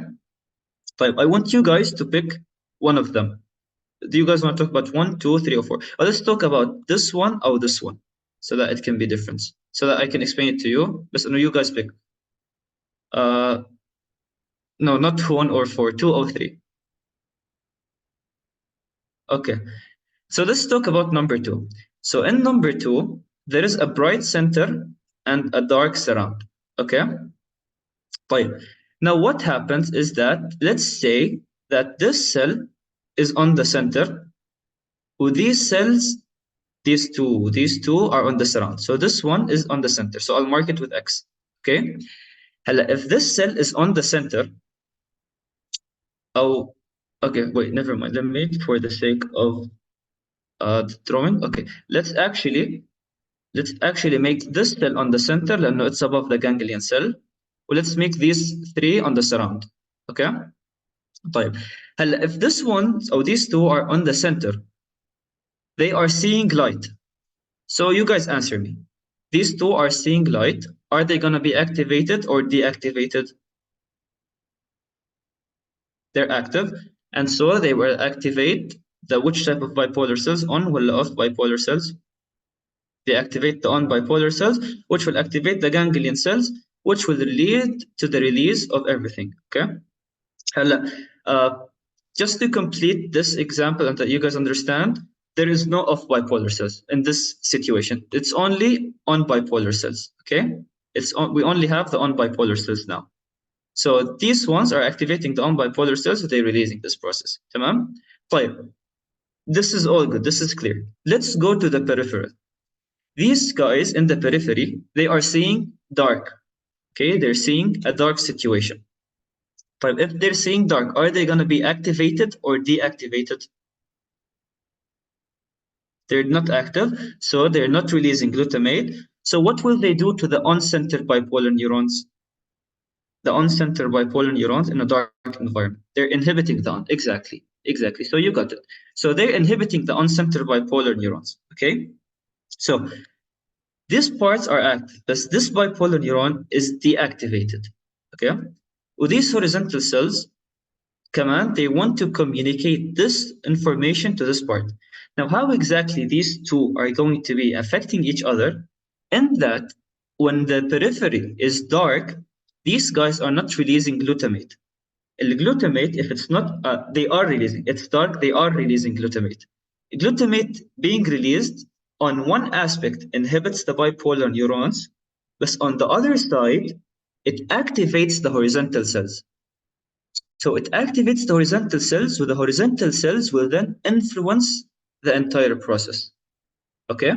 I want you guys to pick one of them. Do you guys want to talk about 1, 2, 3, or 4? Or let's talk about this one or this one, so that it can be different, so that I can explain it to you. But no, you guys pick. No, not 1 or 4, 2 or 3. Okay, so let's talk about number 2. So in number 2, there is a bright center and a dark surround. Okay, fine. Now what happens is that, let's say that this cell is on the center, with these cells, these two are on the surround. So this one is on the center, so I'll mark it with X. Okay, if this cell is on the center, okay, wait, never mind. Let me, for the sake of the drawing, okay, let's actually make this cell on the center, and it's above the ganglion cell. Well, let's make these 3 on the surround. Okay, طيب. if this one or these 2 are on the center, they are seeing light. So you guys answer me. These 2 are seeing light. Are they going to be activated or deactivated? They're active, and so they will activate which type of bipolar cells? On or off bipolar cells? They activate the on bipolar cells, which will activate the ganglion cells, which will lead to the release of everything. Okay. Just to complete this example and that you guys understand, there is no off bipolar cells in this situation. It's only on bipolar cells. Okay. We only have the on bipolar cells now. So these ones are activating the on bipolar cells, so they're releasing this process. Tamam? Fine. This is all good. This is clear. Let's go to the peripheral. These guys in the periphery, they are seeing dark. Okay, they're seeing a dark situation. But if they're seeing dark, are they going to be activated or deactivated? They're not active, so they're not releasing glutamate. So what will they do to the on-center bipolar neurons? The on-center bipolar neurons in a dark environment. They're inhibiting the on. Exactly. So you got it. So they're inhibiting the on-center bipolar neurons. Okay. So these parts are active, but this bipolar neuron is deactivated. Okay. With these horizontal cells, they want to communicate this information to this part. Now, how exactly these 2 are going to be affecting each other? In that, when the periphery is dark, these guys are not releasing glutamate. Glutamate, if it's not, they are releasing. It's dark, they are releasing glutamate. Glutamate being released on one aspect inhibits the bipolar neurons, but on the other side, it activates the horizontal cells. So it activates the horizontal cells, so the horizontal cells will then influence the entire process. Okay?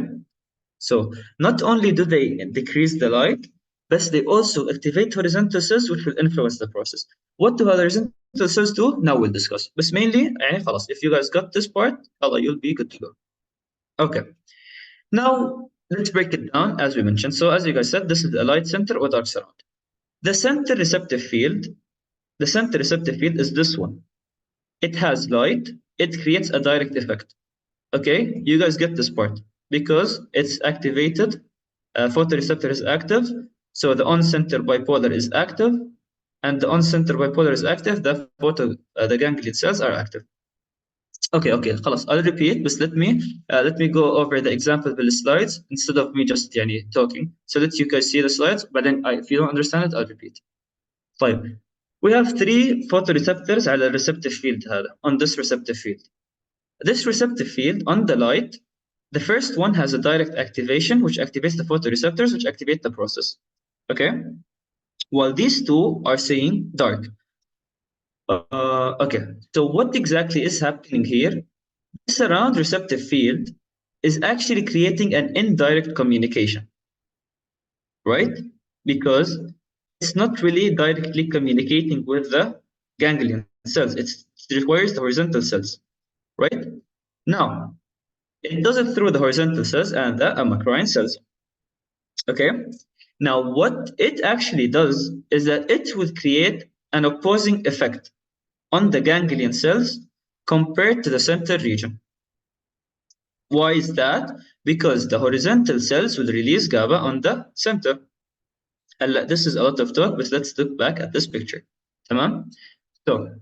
So not only do they decrease the light, but they also activate horizontal cells, which will influence the process. What do horizontal cells do? Now we'll discuss. But mainly, if you guys got this part, you'll be good to go. Okay. Now, let's break it down as we mentioned. So as you guys said, this is a light center or dark surround. The center receptive field is this one. It has light, it creates a direct effect. Okay, you guys get this part because it's activated. Photoreceptor is active, so the on-center bipolar is active, and the on-center bipolar is active. The ganglion cells are active. Okay, خلاص. I'll repeat, but let me go over the example بالslides instead of me just talking, so that you guys see the slides. But then if you don't understand it, I'll repeat. طيب. We have 3 photoreceptors على receptive field هذا, on this receptive field. This receptive field on the light, the first one has a direct activation, which activates the photoreceptors, which activate the process. Okay? While these two are saying dark. Okay, so what exactly is happening here? This surround receptive field is actually creating an indirect communication, right? Because it's not really directly communicating with the ganglion cells. It requires the horizontal cells, right? Now, it does it through the horizontal cells and the amacrine cells. Okay? Now, what it actually does is that it will create an opposing effect on the ganglion cells compared to the center region. Why is that? Because the horizontal cells will release GABA on the center. This is a lot of talk, but let's look back at this picture. تمام? So,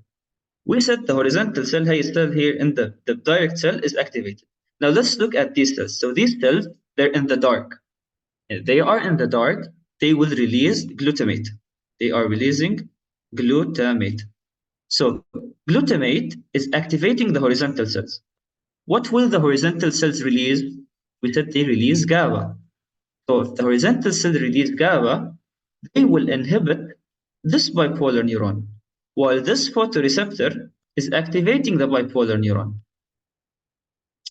we said the horizontal cell here in the direct cell is activated. Now let's look at these cells. So these cells, they're in the dark. If they are in the dark, they will release glutamate. They are releasing glutamate. So glutamate is activating the horizontal cells. What will the horizontal cells release? We said they release GABA. So if the horizontal cell release GABA, they will inhibit this bipolar neuron, while this photoreceptor is activating the bipolar neuron.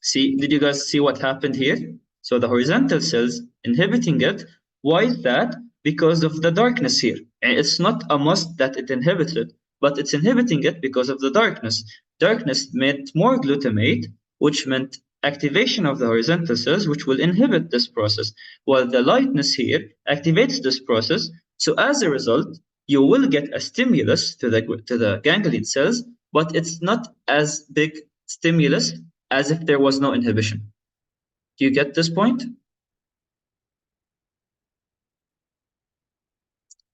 See, did you guys see what happened here? So the horizontal cells inhibiting it. Why is that? Because of the darkness here. And it's not a must that it inhibits it, but it's inhibiting it because of the darkness. Darkness meant more glutamate, which meant activation of the horizontal cells, which will inhibit this process, while the lightness here activates this process. So as a result, you will get a stimulus to the ganglion cells, but it's not as big stimulus as if there was no inhibition. Do you get this point?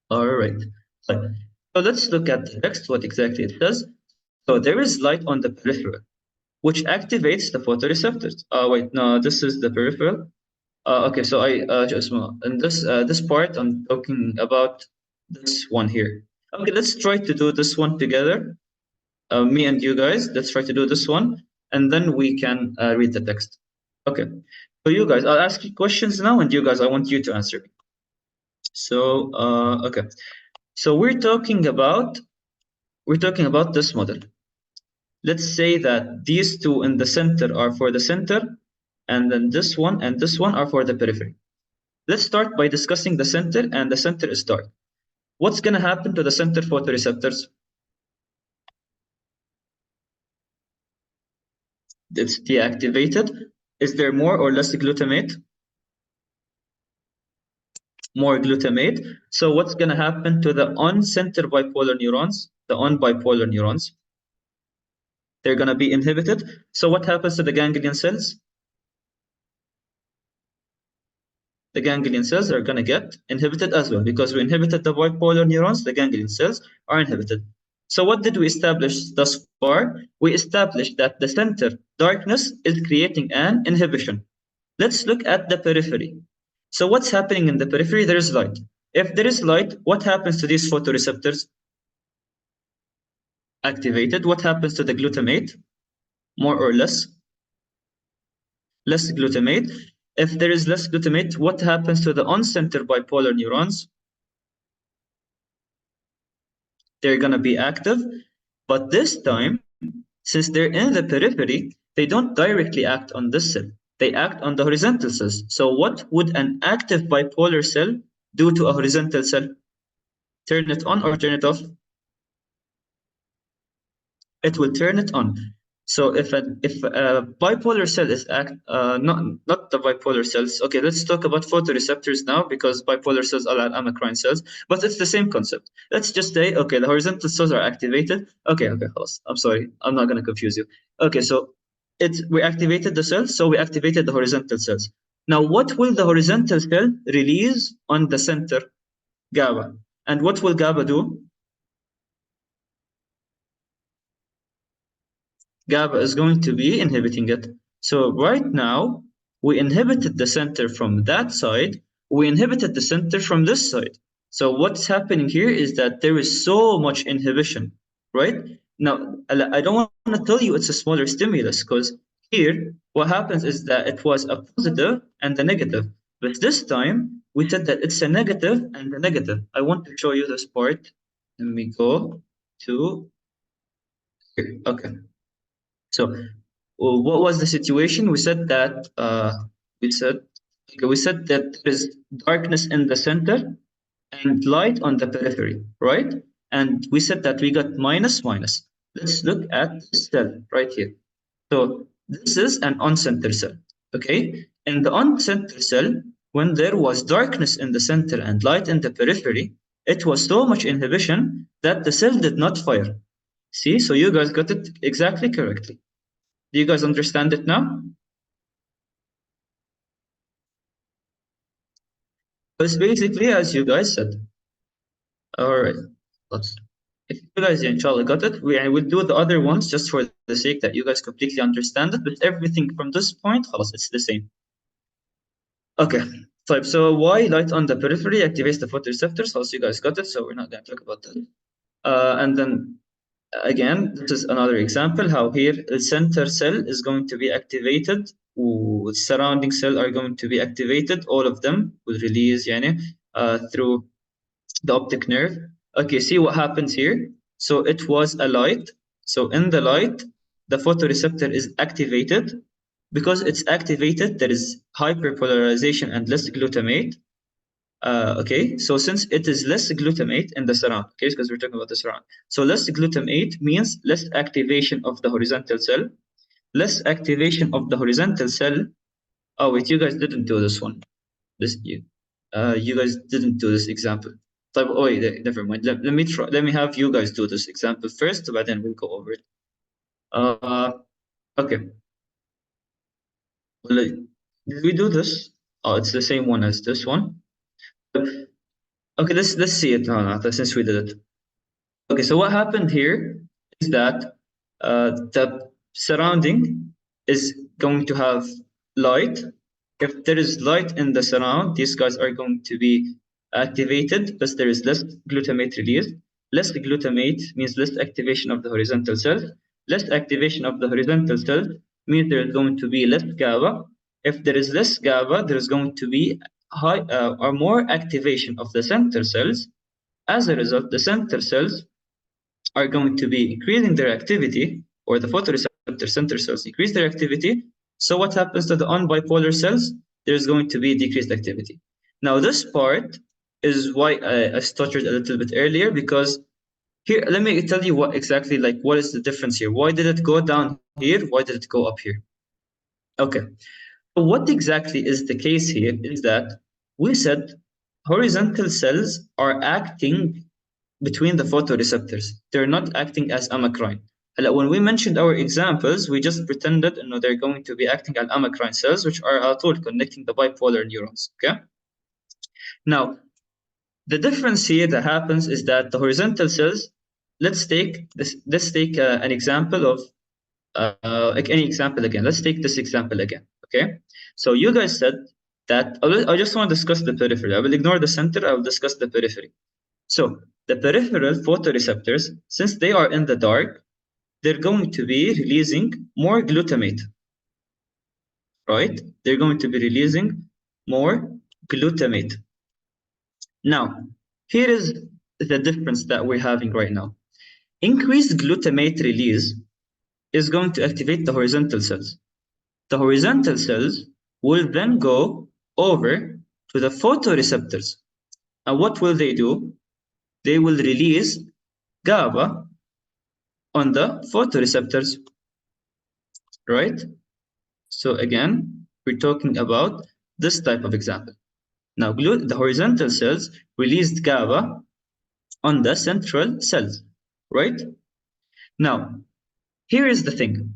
All right. So let's look at the text, what exactly it says. So there is light on the peripheral, which activates the photoreceptors. Wait, no, this is the peripheral. Okay, so I just in this part I'm talking about this one here. Okay, let's try to do this one together. Me and you guys, let's try to do this one, and then we can read the text. Okay, so you guys, I'll ask you questions now, and you guys, I want you to answer me. So, okay, so we're talking about this model. Let's say that these two in the center are for the center, and then this one and this one are for the periphery. Let's start by discussing the center, and the center is dark. What's going to happen to the center photoreceptors? It's deactivated. Is there more or less glutamate? More glutamate. So what's going to happen to the on-center bipolar neurons, the on-bipolar neurons? They're going to be inhibited. So what happens to the ganglion cells? The ganglion cells are going to get inhibited as well, because we inhibited the bipolar neurons, the ganglion cells are inhibited. So what did we establish thus far? We established that the center darkness is creating an inhibition. Let's look at the periphery. So what's happening in the periphery? There is light. If there is light, what happens to these photoreceptors? Activated. What happens to the glutamate? More or less? Less glutamate. If there is less glutamate, what happens to the on-center bipolar neurons? They're going to be active, but this time, since they're in the periphery, they don't directly act on this cell. They act on the horizontal cells. So what would an active bipolar cell do to a horizontal cell? Turn it on or turn it off? It will turn it on. So if a bipolar cell is not the bipolar cells. Okay, let's talk about photoreceptors now, because bipolar cells are amacrine cells, but it's the same concept. Let's just say, okay, the horizontal cells are activated. Okay, خلاص. I'm sorry, I'm not gonna confuse you. Okay, so we activated the cells, so we activated the horizontal cells. Now, what will the horizontal cell release on the center? GABA. And what will GABA do? GABA is going to be inhibiting it. So right now, we inhibited the center from that side, we inhibited the center from this side. So what's happening here is that there is so much inhibition, right? Now, I don't want to tell you it's a smaller stimulus, because here, what happens is that it was a positive and a negative. But this time, we said that it's a negative and a negative. I want to show you this part. Let me go to here. Okay. So what was the situation? We said that we said that there is darkness in the center and light on the periphery, right? And we said that we got minus minus. Let's look at this cell right here. So this is an on-center cell, okay? In the on-center cell, when there was darkness in the center and light in the periphery, it was so much inhibition that the cell did not fire. See, so you guys got it exactly correctly. Do you guys understand it now? It's basically as you guys said. All right, if you guys inshallah got it, I will do the other ones just for the sake that you guys completely understand it, but everything from this point, it's the same. Okay, so why light on the periphery activates the photoreceptors? Also, you guys got it, so we're not going to talk about that. And then again, this is another example how here the center cell is going to be activated, surrounding cell are going to be activated, all of them will release through the optic nerve. Okay, see what happens here. So it was a light. So in the light, the photoreceptor is activated. Because it's activated, there is hyperpolarization and less glutamate. Okay, so since it is less glutamate in the surround, okay, because we're talking about the surround. So less glutamate means less activation of the horizontal cell. Less activation of the horizontal cell. Oh wait, you guys didn't do this one. You guys didn't do this example. Oh wait, never mind. Let me try. Let me have you guys do this example first, but then we'll go over it. Okay. Did we do this? Oh, it's the same one as this one. Okay, let's see it now since we did it. Okay, so what happened here is that the surrounding is going to have light. If there is light in the surround, these guys are going to be activated because there is less glutamate released. Less glutamate means less activation of the horizontal cells. Less activation of the horizontal cells means there is going to be less GABA. If there is less GABA, there is going to be high or more activation of the center cells. As a result, the center cells are going to be increasing their activity, or the photoreceptor center cells increase their activity. So what happens to the unbipolar cells? There's going to be decreased activity. Now this part is why I stuttered a little bit earlier, because here, let me tell you what exactly, what is the difference here? Why did it go down here? Why did it go up here? Okay, so what exactly is the case here is that we said horizontal cells are acting between the photoreceptors. They're not acting as amacrine. When we mentioned our examples, we just pretended they're going to be acting as amacrine cells, which are at all connecting the bipolar neurons. Okay. Now, the difference here that happens is that the horizontal cells. Let's take this. Let's take an example of like any example again. Let's take this example again. Okay. So you guys said that I just want to discuss the periphery. I will ignore the center. I will discuss the periphery. So the peripheral photoreceptors, since they are in the dark, they're going to be releasing more glutamate, right? They're going to be releasing more glutamate. Now, here is the difference that we're having right now. Increased glutamate release is going to activate the horizontal cells. The horizontal cells will then go over to the photoreceptors. And what will they do? They will release GABA on the photoreceptors. right? So again, we're talking about this type of example. Now, the horizontal cells released GABA on the central cells, right? Now, here is the thing.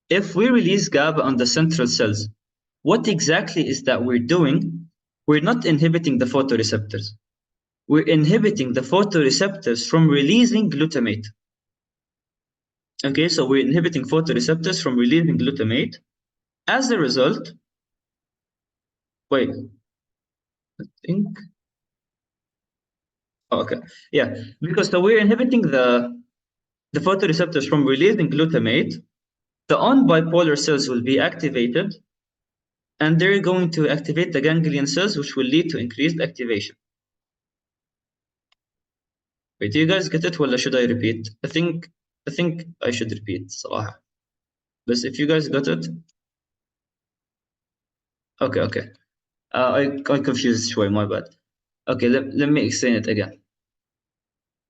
If we release GABA on the central cells, what exactly is that we're doing? We're not inhibiting the photoreceptors. We're inhibiting the photoreceptors from releasing glutamate. Okay, so we're inhibiting photoreceptors from releasing glutamate. As a result, wait, I think, oh, okay, yeah, because so we're inhibiting the photoreceptors from releasing glutamate. The on-bipolar cells will be activated, and they're going to activate the ganglion cells, which will lead to increased activation. Wait, do you guys get it? Or should I repeat? I think I should repeat, صراحة. But if you guys got it, okay. I confused شوي, my bad. Okay, let me explain it again.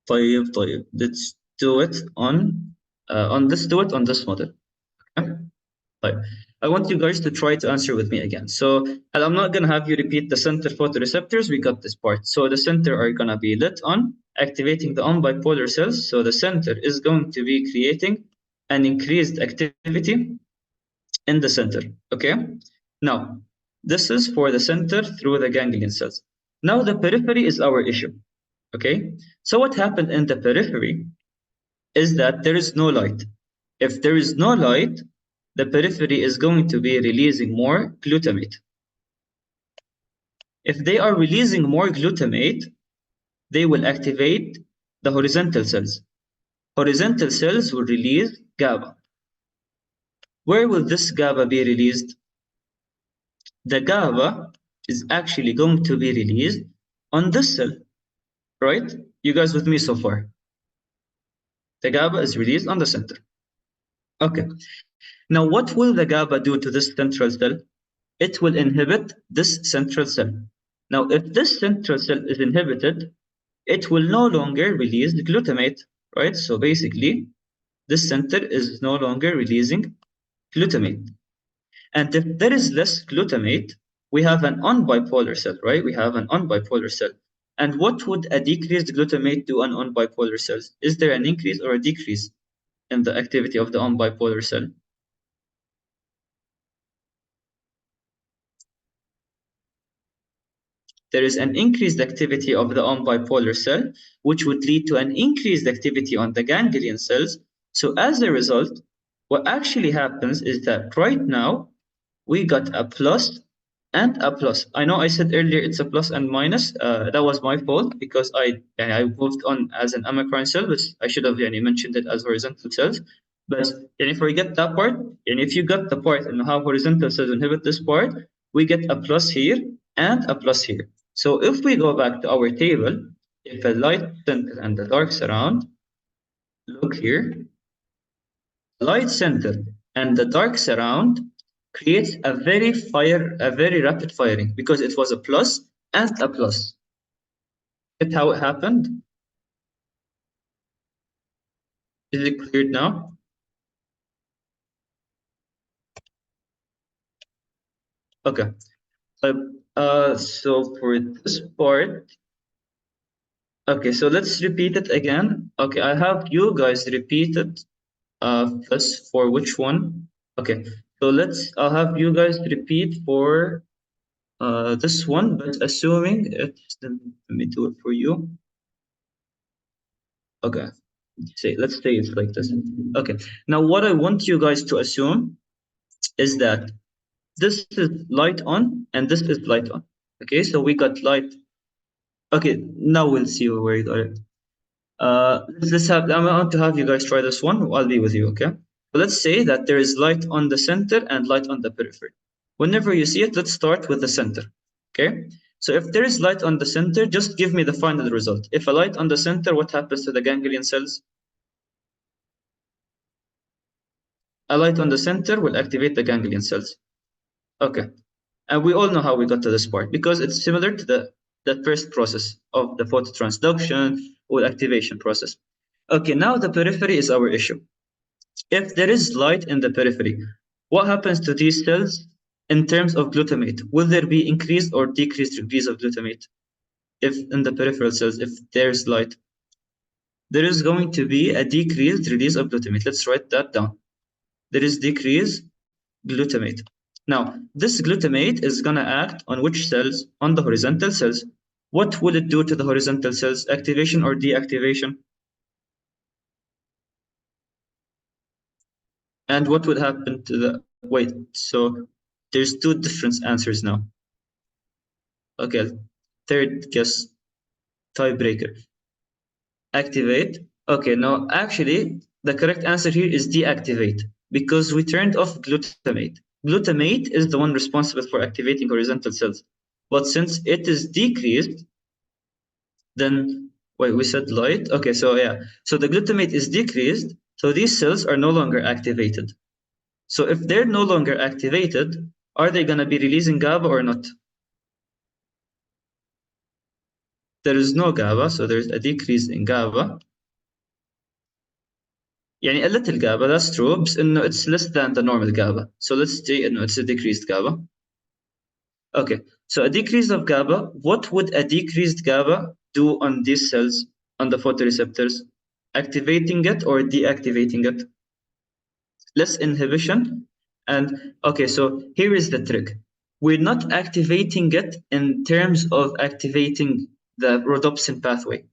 طيب. Let's do it on this model. Okay? طيب. I want you guys to try to answer with me again. So I'm not gonna have you repeat the center photoreceptors. We got this part. So the center are gonna be lit on, activating the on-bipolar cells. So the center is going to be creating an increased activity in the center. Okay. Now this is for the center through the ganglion cells. Now the periphery is our issue. Okay. So what happened in the periphery is that there is no light. If there is no light, the periphery is going to be releasing more glutamate. If they are releasing more glutamate, they will activate the horizontal cells. Horizontal cells will release GABA. Where will this GABA be released? The GABA is actually going to be released on this cell, right? You guys with me so far? The GABA is released on the center. Okay. Now, what will the GABA do to this central cell? It will inhibit this central cell. Now, if this central cell is inhibited, it will no longer release the glutamate, right? So basically, this center is no longer releasing glutamate. And if there is less glutamate, we have an unbipolar cell, right? We have an unbipolar cell. And what would a decreased glutamate do on unbipolar cells? Is there an increase or a decrease in the activity of the unbipolar cell? There is an increased activity of the unbipolar cell, which would lead to an increased activity on the ganglion cells. So as a result, what actually happens is that right now, we got a plus and a plus. I know I said earlier it's a plus and minus. That was my fault because I moved on as an amacrine cell, but I should have mentioned it as horizontal cells. But if we get that part, and if you got the part and how horizontal cells inhibit this part, we get a plus here and a plus here. So if we go back to our table, if a light center and the dark surround, look here, light center and the dark surround creates a very rapid firing because it was a plus and a plus. That's how it happened. Is it clear now? Okay. So for this part, okay, so let's repeat it again. Okay, I have you guys repeat it first for which one? Okay, so I'll have you guys repeat for this one, but assuming it's, let me do it for you. Okay, let's say it's like this. Okay, now what I want you guys to assume is that this is light on and this is light on. Okay, so we got light. Okay, now we'll see where you got it. I want to have you guys try this one. I'll be with you, okay? So let's say that there is light on the center and light on the periphery. Whenever you see it, let's start with the center, okay? So if there is light on the center, just give me the final result. If a light on the center, what happens to the ganglion cells? A light on the center will activate the ganglion cells. Okay, and we all know how we got to this part because it's similar to the first process of the phototransduction or activation process. Okay, now the periphery is our issue. If there is light in the periphery, what happens to these cells in terms of glutamate? Will there be increased or decreased degrees of glutamate? If in the peripheral cells, if there's light, there is going to be a decreased release of glutamate. Let's write that down. There is decreased glutamate. Now, this glutamate is going to act on which cells? On the horizontal cells. What will it do to the horizontal cells? Activation or deactivation? And what would happen to the... Wait, so there's two different answers now. Okay, third guess, tiebreaker. Activate. Okay, no, actually, the correct answer here is deactivate because we turned off glutamate. Glutamate is the one responsible for activating horizontal cells. But since it is decreased, then, wait, we said light? Okay, so yeah. So the glutamate is decreased, so these cells are no longer activated. So if they're no longer activated, are they going to be releasing GABA or not? There is no GABA, so there's a decrease in GABA. يعني a little GABA, that's true, بس إنه it's less than the normal GABA. So let's say إنه it's a decreased GABA. Okay, so a decrease of GABA, what would a decreased GABA do on these cells, on the photoreceptors? Activating it or deactivating it? Less inhibition. And okay, so here is the trick. We're not activating it in terms of activating the rhodopsin pathway.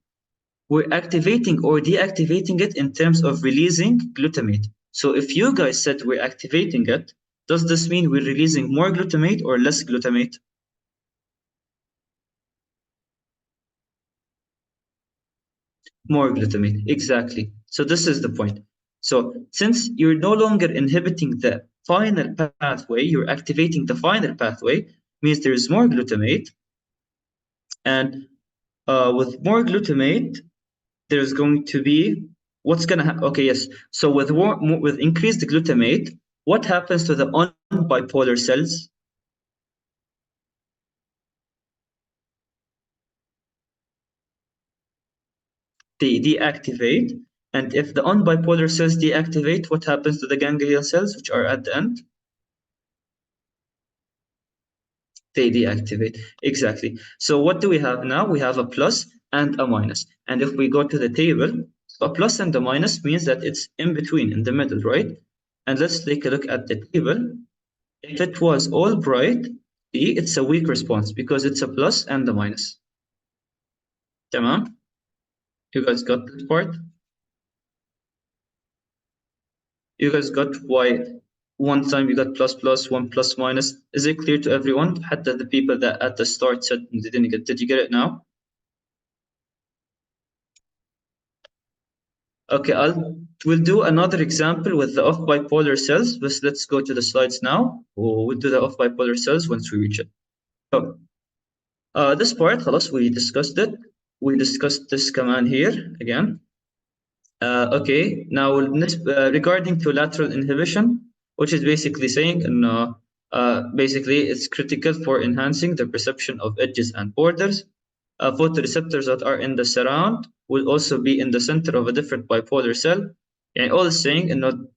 We're activating or deactivating it in terms of releasing glutamate. So if you guys said we're activating it, does this mean we're releasing more glutamate or less glutamate? More glutamate, exactly. So this is the point. So since you're no longer inhibiting the final pathway, you're activating the final pathway, means there is more glutamate. And with more glutamate, there's going to be, what's going to happen? Okay, yes. So with increased glutamate, what happens to the unbipolar cells? They deactivate. And if the unbipolar cells deactivate, what happens to the ganglion cells, which are at the end? They deactivate. Exactly. So what do we have now? We have a plus and a minus. And if we go to the table, a plus and a minus means that it's in between, in the middle, right? And let's take a look at the table. If it was all bright, it's a weak response because it's a plus and a minus. Tamam? You guys got that part? You guys got why one time you got plus plus, one plus minus. Is it clear to everyone? Hatta the people that at the start said they didn't get. Did you get it now? Okay, we'll do another example with the off bipolar cells. But let's go to the slides now. We'll do the off bipolar cells once we reach it. So this part, خلاص, we discussed it. We discussed this command here again. Okay, now regarding to lateral inhibition, which is basically saying, basically it's critical for enhancing the perception of edges and borders. Photoreceptors that are in the surround will also be in the center of a different bipolar cell. And all it's saying,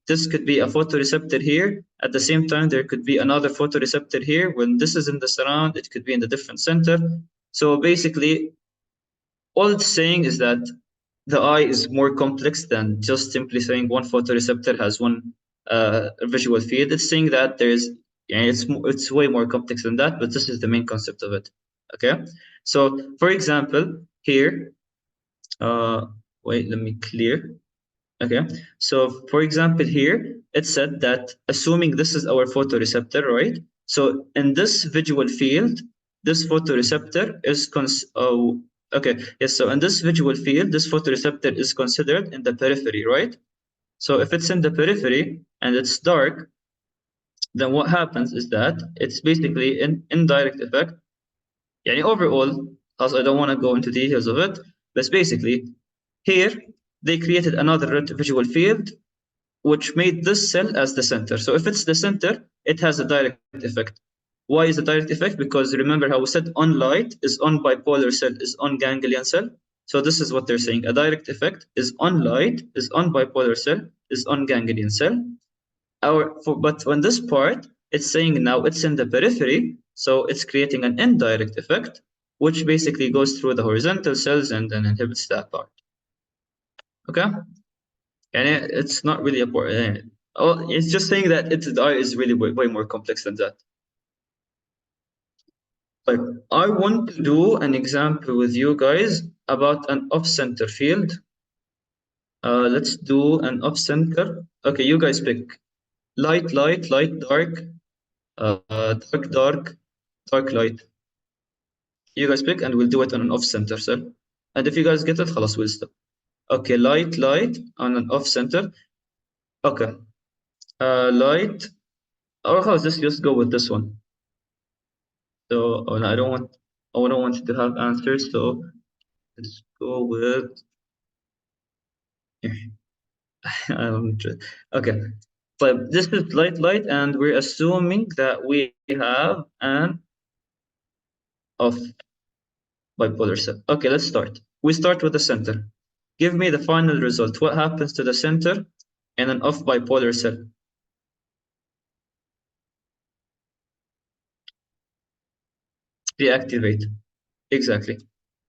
this could be a photoreceptor here. At the same time, there could be another photoreceptor here. When this is in the surround, it could be in the different center. So basically, all it's saying is that the eye is more complex than just simply saying one photoreceptor has one visual field. It's saying that it's way more complex than that, but this is the main concept of it. Okay, so for example, here, wait, let me clear. Okay, so for example, here it said that assuming this is our photoreceptor, right? So in this visual field, this photoreceptor is okay, yes, so in this visual field, this photoreceptor is considered in the periphery, right? So if it's in the periphery and it's dark, then what happens is that it's basically an indirect effect. Yani overall, as I don't want to go into details of it, but basically, here, they created another visual field which made this cell as the center. So if it's the center, it has a direct effect. Why is the direct effect? Because remember how we said on light is on bipolar cell, is on ganglion cell. So this is what they're saying. A direct effect is on light, is on bipolar cell, is on ganglion cell. But on this part, it's saying now it's in the periphery, so it's creating an indirect effect, which basically goes through the horizontal cells and then inhibits that part. Okay? And it's not really important. Oh, it's just saying that the eye is really way more complex than that. But I want to do an example with you guys about an off-center field. Let's do an off-center. Okay, you guys pick light, light, light, dark, dark, dark, dark, light. You guys pick and we'll do it on an off-center cell. And if you guys get it, خلاص we'll stop. Okay, light, light on an off-center. Okay. Light. Or let's just go with this one. So oh, no, I don't want you to have answers. So let's go with. Okay. But this is light, light, and we're assuming that we have an off bipolar cell. Okay, let's start. We start with the center. Give me the final result. What happens to the center in an off bipolar cell? Deactivate. Exactly.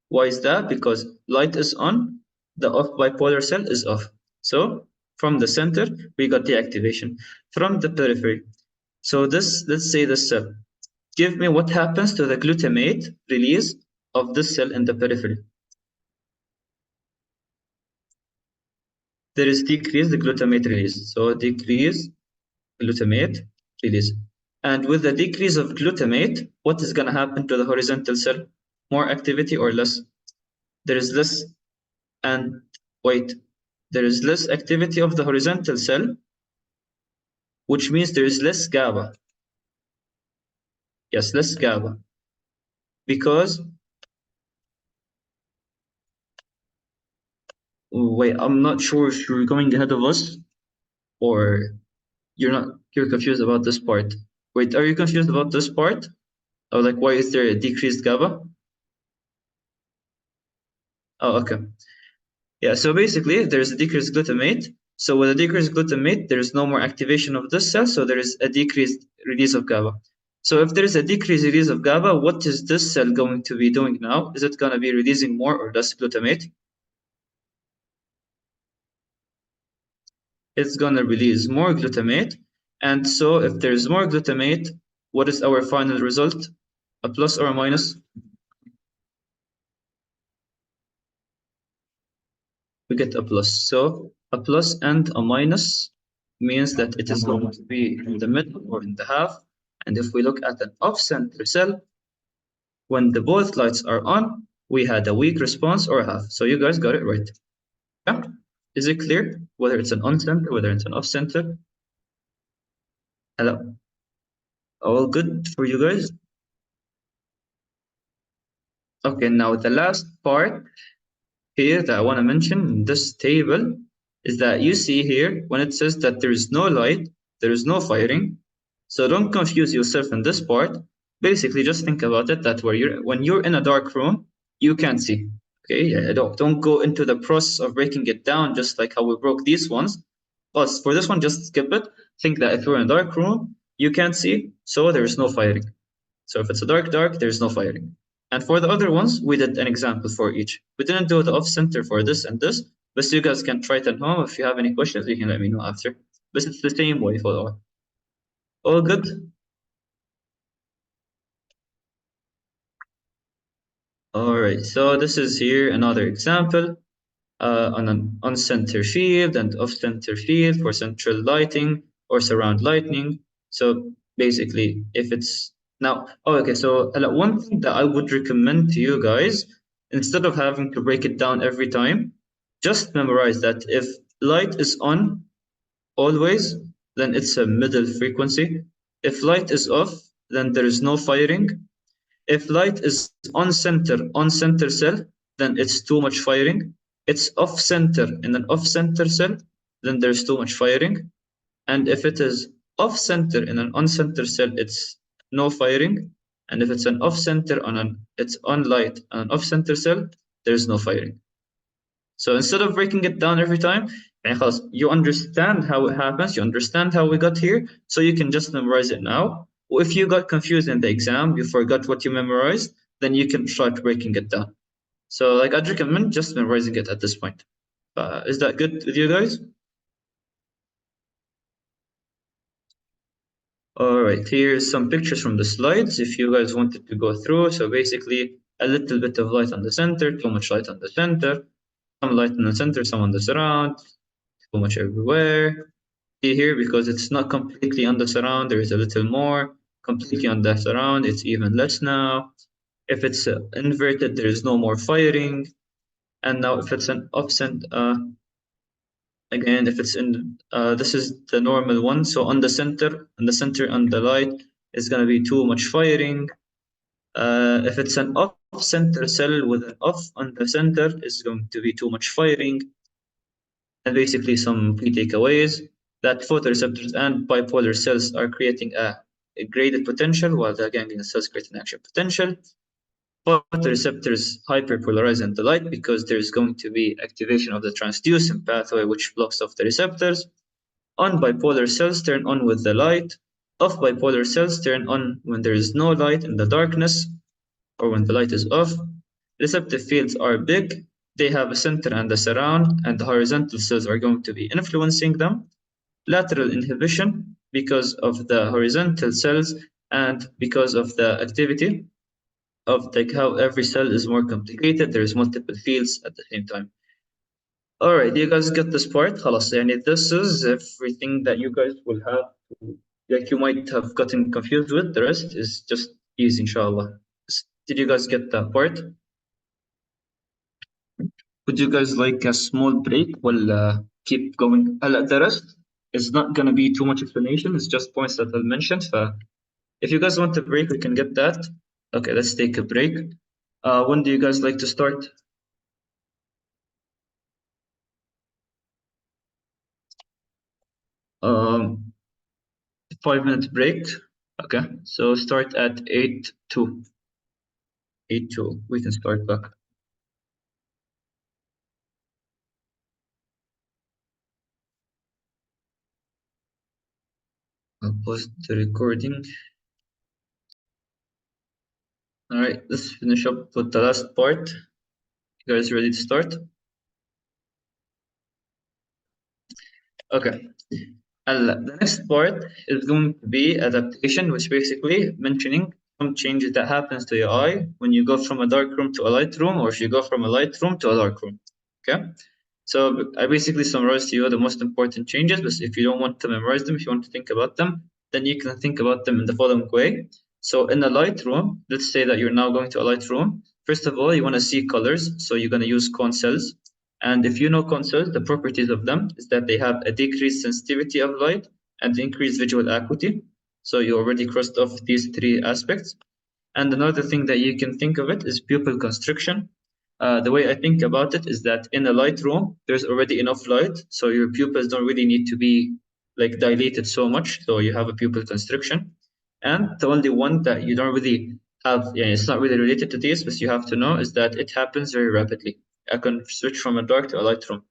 Why is that? Because light is on, the off bipolar cell is off. So from the center, we got deactivation. From the periphery. So this, let's say this cell. Give me what happens to the glutamate release of this cell in the periphery. There is decreased glutamate release. So decrease glutamate release. And with the decrease of glutamate, what is going to happen to the horizontal cell? More activity or less? There is less, and wait, there is less activity of the horizontal cell, which means there is less GABA. Yes, less GABA. Because, wait, I'm not sure if you're going ahead of us or you're confused about this part. Wait, are you confused about this part? Or like, why is there a decreased GABA? Oh, okay. Yeah, so basically there's a decreased glutamate. So with a decreased glutamate, there is no more activation of this cell, so there is a decreased release of GABA. So if there is a decreased release of GABA, what is this cell going to be doing now? Is it going to be releasing more or less glutamate? It's going to release more glutamate. And so if there's more glutamate, what is our final result? A plus or a minus? We get a plus. So a plus and a minus means that it is going to be in the middle or in the half. And if we look at an off-center cell, when the both lights are on, we had a weak response or a half. So you guys got it right. Yeah? Is it clear? Whether it's an on-center, whether it's an off-center? Hello? All good for you guys? Okay, now the last part here that I want to mention in this table is that you see here when it says that there is no light, there is no firing. So don't confuse yourself in this part. Basically, just think about it that when you're in a dark room, you can't see. Okay, yeah, don't go into the process of breaking it down just like how we broke these ones. But for this one, just skip it. Think that if you're in a dark room, you can't see, so there is no firing. So if it's a dark, there's no firing. And for the other ones, we did an example for each. We didn't do the off-center for this and this, but you guys can try it at home. If you have any questions, you can let me know after. But it's the same way for all. All good? All right, so this is here another example on an on-center field and off-center field for central lighting or surround lighting. So basically, if it's now, okay, so one thing that I would recommend to you guys, instead of having to break it down every time, just memorize that if light is on always, then it's a middle frequency. If light is off, then there is no firing. If light is on center cell, then it's too much firing. It's off center in an off center cell, then there's too much firing. And if it is off center in an on center cell, it's no firing. And if it's an off center it's on light on an off center cell, there's no firing. So instead of breaking it down every time, you understand how it happens, you understand how we got here, so you can just memorize it now. Or if you got confused in the exam, you forgot what you memorized, then you can start breaking it down. So like I'd recommend just memorizing it at this point. Is that good with you guys? All right, here's some pictures from the slides if you guys wanted to go through. So basically, a little bit of light on the center, too much light on the center, some light on the center, some on the surround, too much everywhere. See here, because it's not completely on the surround, there is a little more. Completely on the surround, it's even less now. If it's inverted, there is no more firing. And now if it's an offset, again, if it's in, this is the normal one. So on the center, on the light, is going to be too much firing. If it's an off-center cell with an off on the center, it's going to be too much firing. And basically some key takeaways that photoreceptors and bipolar cells are creating a graded potential while the ganglion cells create an action potential. Photoreceptors hyperpolarize in the light because there's going to be activation of the transducin pathway which blocks off the receptors. On bipolar cells turn on with the light. Off bipolar cells turn on when there is no light in the darkness or when the light is off. Receptive fields are big. They have a center and a surround, and the horizontal cells are going to be influencing them. Lateral inhibition because of the horizontal cells and because of the activity of like how every cell is more complicated. There's multiple fields at the same time. All right, you guys get this part. خلاص, يعني this is everything that you guys will have to, like you might have gotten confused with. The rest is just easy, inshallah. Did you guys get that part? Would you guys like a small break? We'll keep going. The rest is not going to be too much explanation. It's just points that I mentioned. If you guys want a break, we can get that. Okay, let's take a break. When do you guys like to start? Um, 5 minute break. Okay, so start at 8:02. 8:02. We can start back. I'll pause the recording. All right, let's finish up with the last part. You guys ready to start? Okay. The next part is going to be adaptation, which basically mentioning some changes that happens to your eye when you go from a dark room to a light room, or if you go from a light room to a dark room. Okay. So I basically summarized to you the most important changes, but if you don't want to memorize them, if you want to think about them, then you can think about them in the following way. So in a light room, let's say that you're now going to a light room. First of all, you want to see colors. So you're going to use cone cells. And if you know cone cells, the properties of them is that they have a decreased sensitivity of light and increased visual acuity. So you already crossed off these three aspects. And another thing that you can think of it is pupil constriction. The way I think about it is that in a light room, there's already enough light, so your pupils don't really need to be like dilated so much, so you have a pupil constriction. And the only one that you don't really have, yeah, it's not really related to this, but you have to know is that it happens very rapidly. I can switch from a dark to a light room.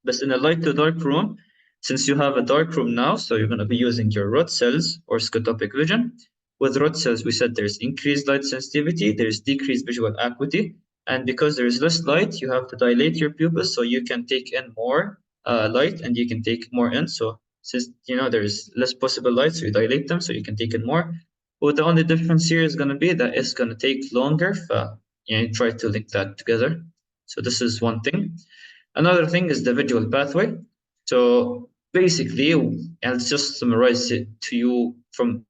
But in a light to dark room, since you have a dark room now, so you're going to be using your rod cells or scotopic vision. With rod cells, we said there's increased light sensitivity, there's decreased visual acuity, and because there's less light, you have to dilate your pupils so you can take in more light and you can take more in. So since there's less possible light, so you dilate them so you can take in more. Well, the only difference here is going to be that it's going to take longer. Try to link that together. So this is one thing. Another thing is the visual pathway. So basically, I'll just summarize it to you from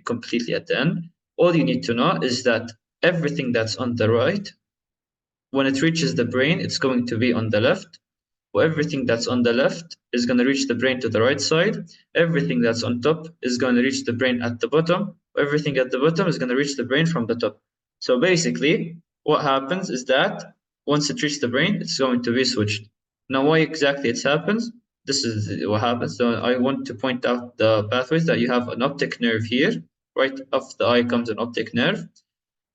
completely at the end. All you need to know is that everything that's on the right, when it reaches the brain, it's going to be on the left. Everything that's on the left is going to reach the brain to the right side. Everything that's on top is going to reach the brain at the bottom. Everything at the bottom is going to reach the brain from the top. So basically, what happens is that once it reaches the brain, it's going to be switched. Now, why exactly it happens? This is what happens. So I want to point out the pathways that you have an optic nerve here. Right off the eye comes an optic nerve.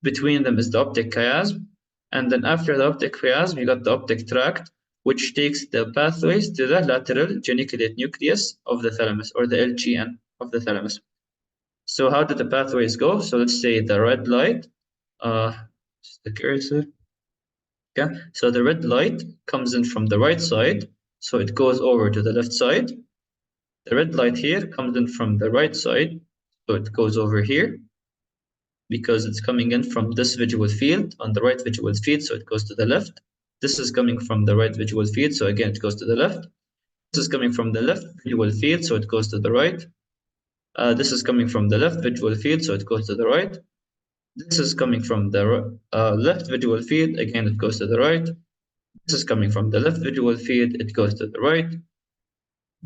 Between them is the optic chiasm. And then after the optic chiasm, you got the optic tract. which takes the pathways to the lateral geniculate nucleus of the thalamus, or the LGN of the thalamus. So how do the pathways go? So let's say the red light, just the cursor. Okay, so the red light comes in from the right side, so it goes over to the left side. The red light here comes in from the right side, so it goes over here, because it's coming in from this visual field on the right visual field, so it goes to the left. This is coming from the right visual field, so again it goes to the left. This is coming from the left visual field, so it goes to the right. This is coming from the left visual field, so it goes to the right. This is coming from the left visual field, again it goes to the right. This is coming from the left visual field, it goes to the right.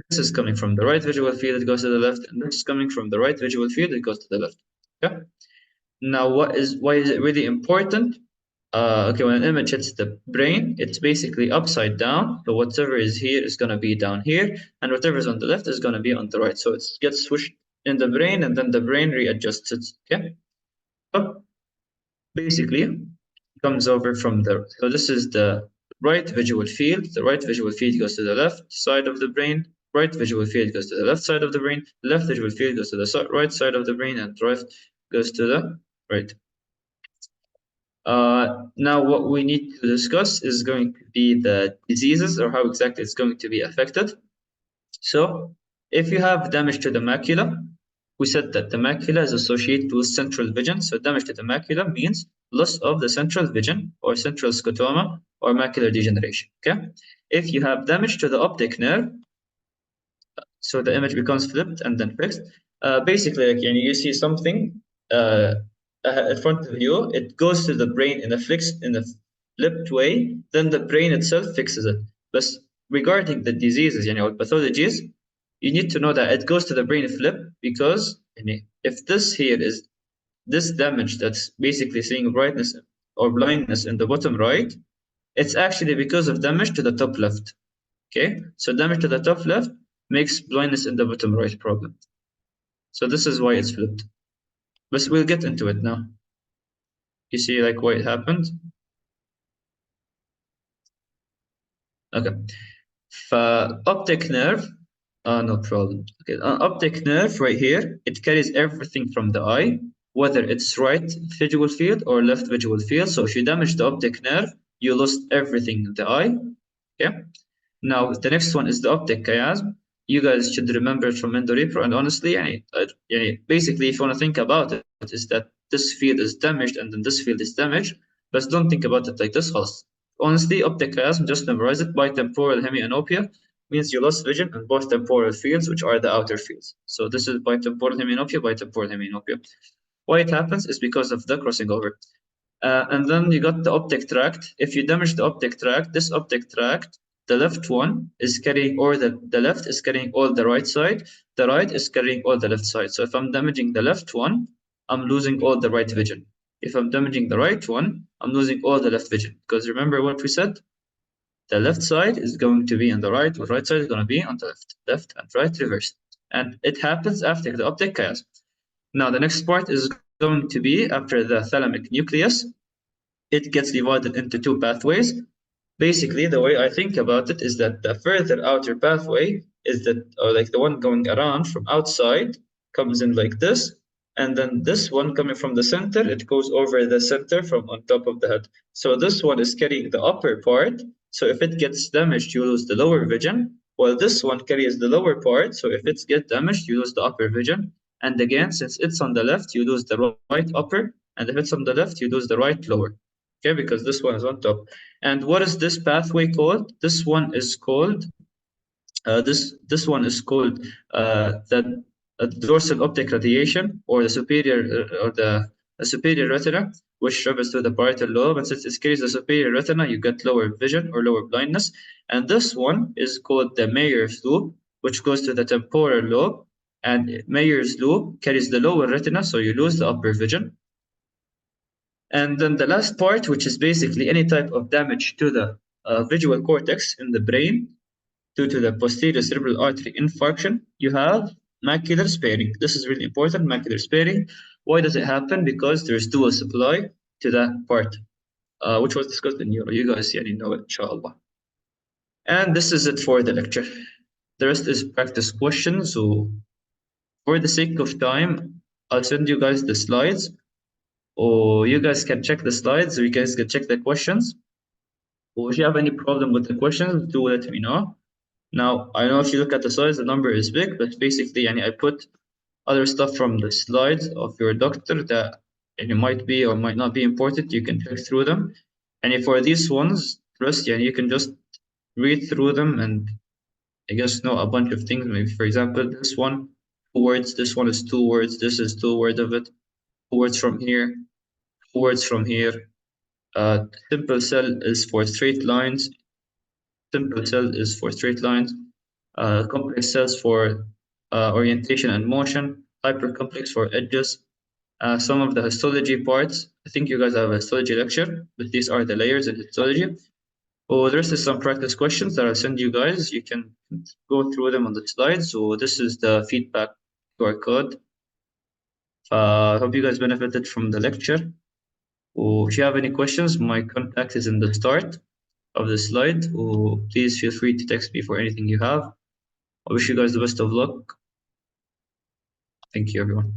This is coming from the right visual field, it goes to the left, and this is coming from the right visual field, it goes to the left. Okay. Now, why is it really important? Okay, when an image hits the brain, it's basically upside down. So whatever is here is going to be down here, and whatever is on the left is going to be on the right. So it gets switched in the brain, and then the brain readjusts it. Okay. So basically, it comes over from the. So this is the right visual field. The right visual field goes to the left side of the brain. Right visual field goes to the left side of the brain. Left visual field goes to the right side of the brain, and right goes to the right. Now what we need to discuss is going to be the diseases, or how exactly it's going to be affected. So if you have damage to the macula, we said that the macula is associated with central vision. So damage to the macula means loss of the central vision, or central scotoma, or macular degeneration. Okay. If you have damage to the optic nerve, so the image becomes flipped and then fixed. Basically, like you see something in front of you, it goes to the brain in a flipped way, then the brain itself fixes it. But regarding the diseases, or pathologies, you need to know that it goes to the brain flip, because if this here is this damage that's basically seeing brightness or blindness in the bottom right, it's actually because of damage to the top left. Okay, so damage to the top left makes blindness in the bottom right problem. So this is why it's flipped. But we'll get into it now. You see like why it happened? Okay. Optic nerve, no problem. Okay, optic nerve right here, it carries everything from the eye, whether it's right visual field or left visual field. So if you damage the optic nerve, you lost everything in the eye. Okay. Now the next one is the optic chiasm. You guys should remember it from Endorepro, and honestly, basically, if you want to think about it, is that this field is damaged and then this field is damaged, but don't think about it like this. Honestly, optic chiasm, just memorize it. Bitemporal hemianopia means you lost vision in both temporal fields, which are the outer fields. So this is bitemporal hemianopia. Why it happens is because of the crossing over. And then you got the optic tract. If you damage the optic tract, this optic tract, the left one is carrying, or the left is carrying all the right side, the right is carrying all the left side. So if I'm damaging the left one, I'm losing all the right vision. If I'm damaging the right one, I'm losing all the left vision. Because remember what we said? The left side is going to be on the right, the right side is going to be on the left. Left and right reversed. And it happens after the optic chiasm. Now the next part is going to be after the thalamic nucleus. It gets divided into two pathways. Basically, the way I think about it is that the further outer pathway is that, or like the one going around from outside, comes in like this, and then this one coming from the center, it goes over the center from on top of the head. So this one is carrying the upper part. So if it gets damaged, you lose the lower vision, while this one carries the lower part. So if it gets damaged, you lose the upper vision. And again, since it's on the left, you lose the right upper, and if it's on the left, you lose the right lower. Okay, because this one is on top. And what is this pathway called? This one is called this one is called the dorsal optic radiation, or the superior superior retina, which travels through the parietal lobe. And since it carries the superior retina, you get lower vision or lower blindness. And this one is called the Meyer's loop, which goes to the temporal lobe. And Meyer's loop carries the lower retina, so you lose the upper vision. And then the last part, which is basically any type of damage to the visual cortex in the brain due to the posterior cerebral artery infarction, you have macular sparing. This is really important, macular sparing. Why does it happen? Because there's dual supply to that part, which was discussed in neuro. You guys know it, inshallah. And this is it for the lecture. The rest is practice questions. So for the sake of time, I'll send you guys the slides, or you guys can check the slides, or you guys can check the questions. Or if you have any problem with the questions, do let me know. Now, I know if you look at the slides, the number is big, but basically, I put other stuff from the slides of your doctor that might be or might not be important. You can check through them. And for these ones, trust, you can just read through them and I guess know a bunch of things. Maybe, for example, this one, 2 words, this one is 2 words, this is 2 words of it, 2 words from here, 2 words from here. Simple cell is for straight lines. Simple cell is for straight lines. Complex cells for orientation and motion. Hypercomplex for edges. Some of the histology parts. I think you guys have a histology lecture, but these are the layers in histology. Oh, there's some practice questions that I'll send you guys. You can go through them on the slides. So this is the feedback QR code. I hope you guys benefited from the lecture. If you have any questions, my contact is in the start of the slide. Please feel free to text me for anything you have. I wish you guys the best of luck. Thank you, everyone.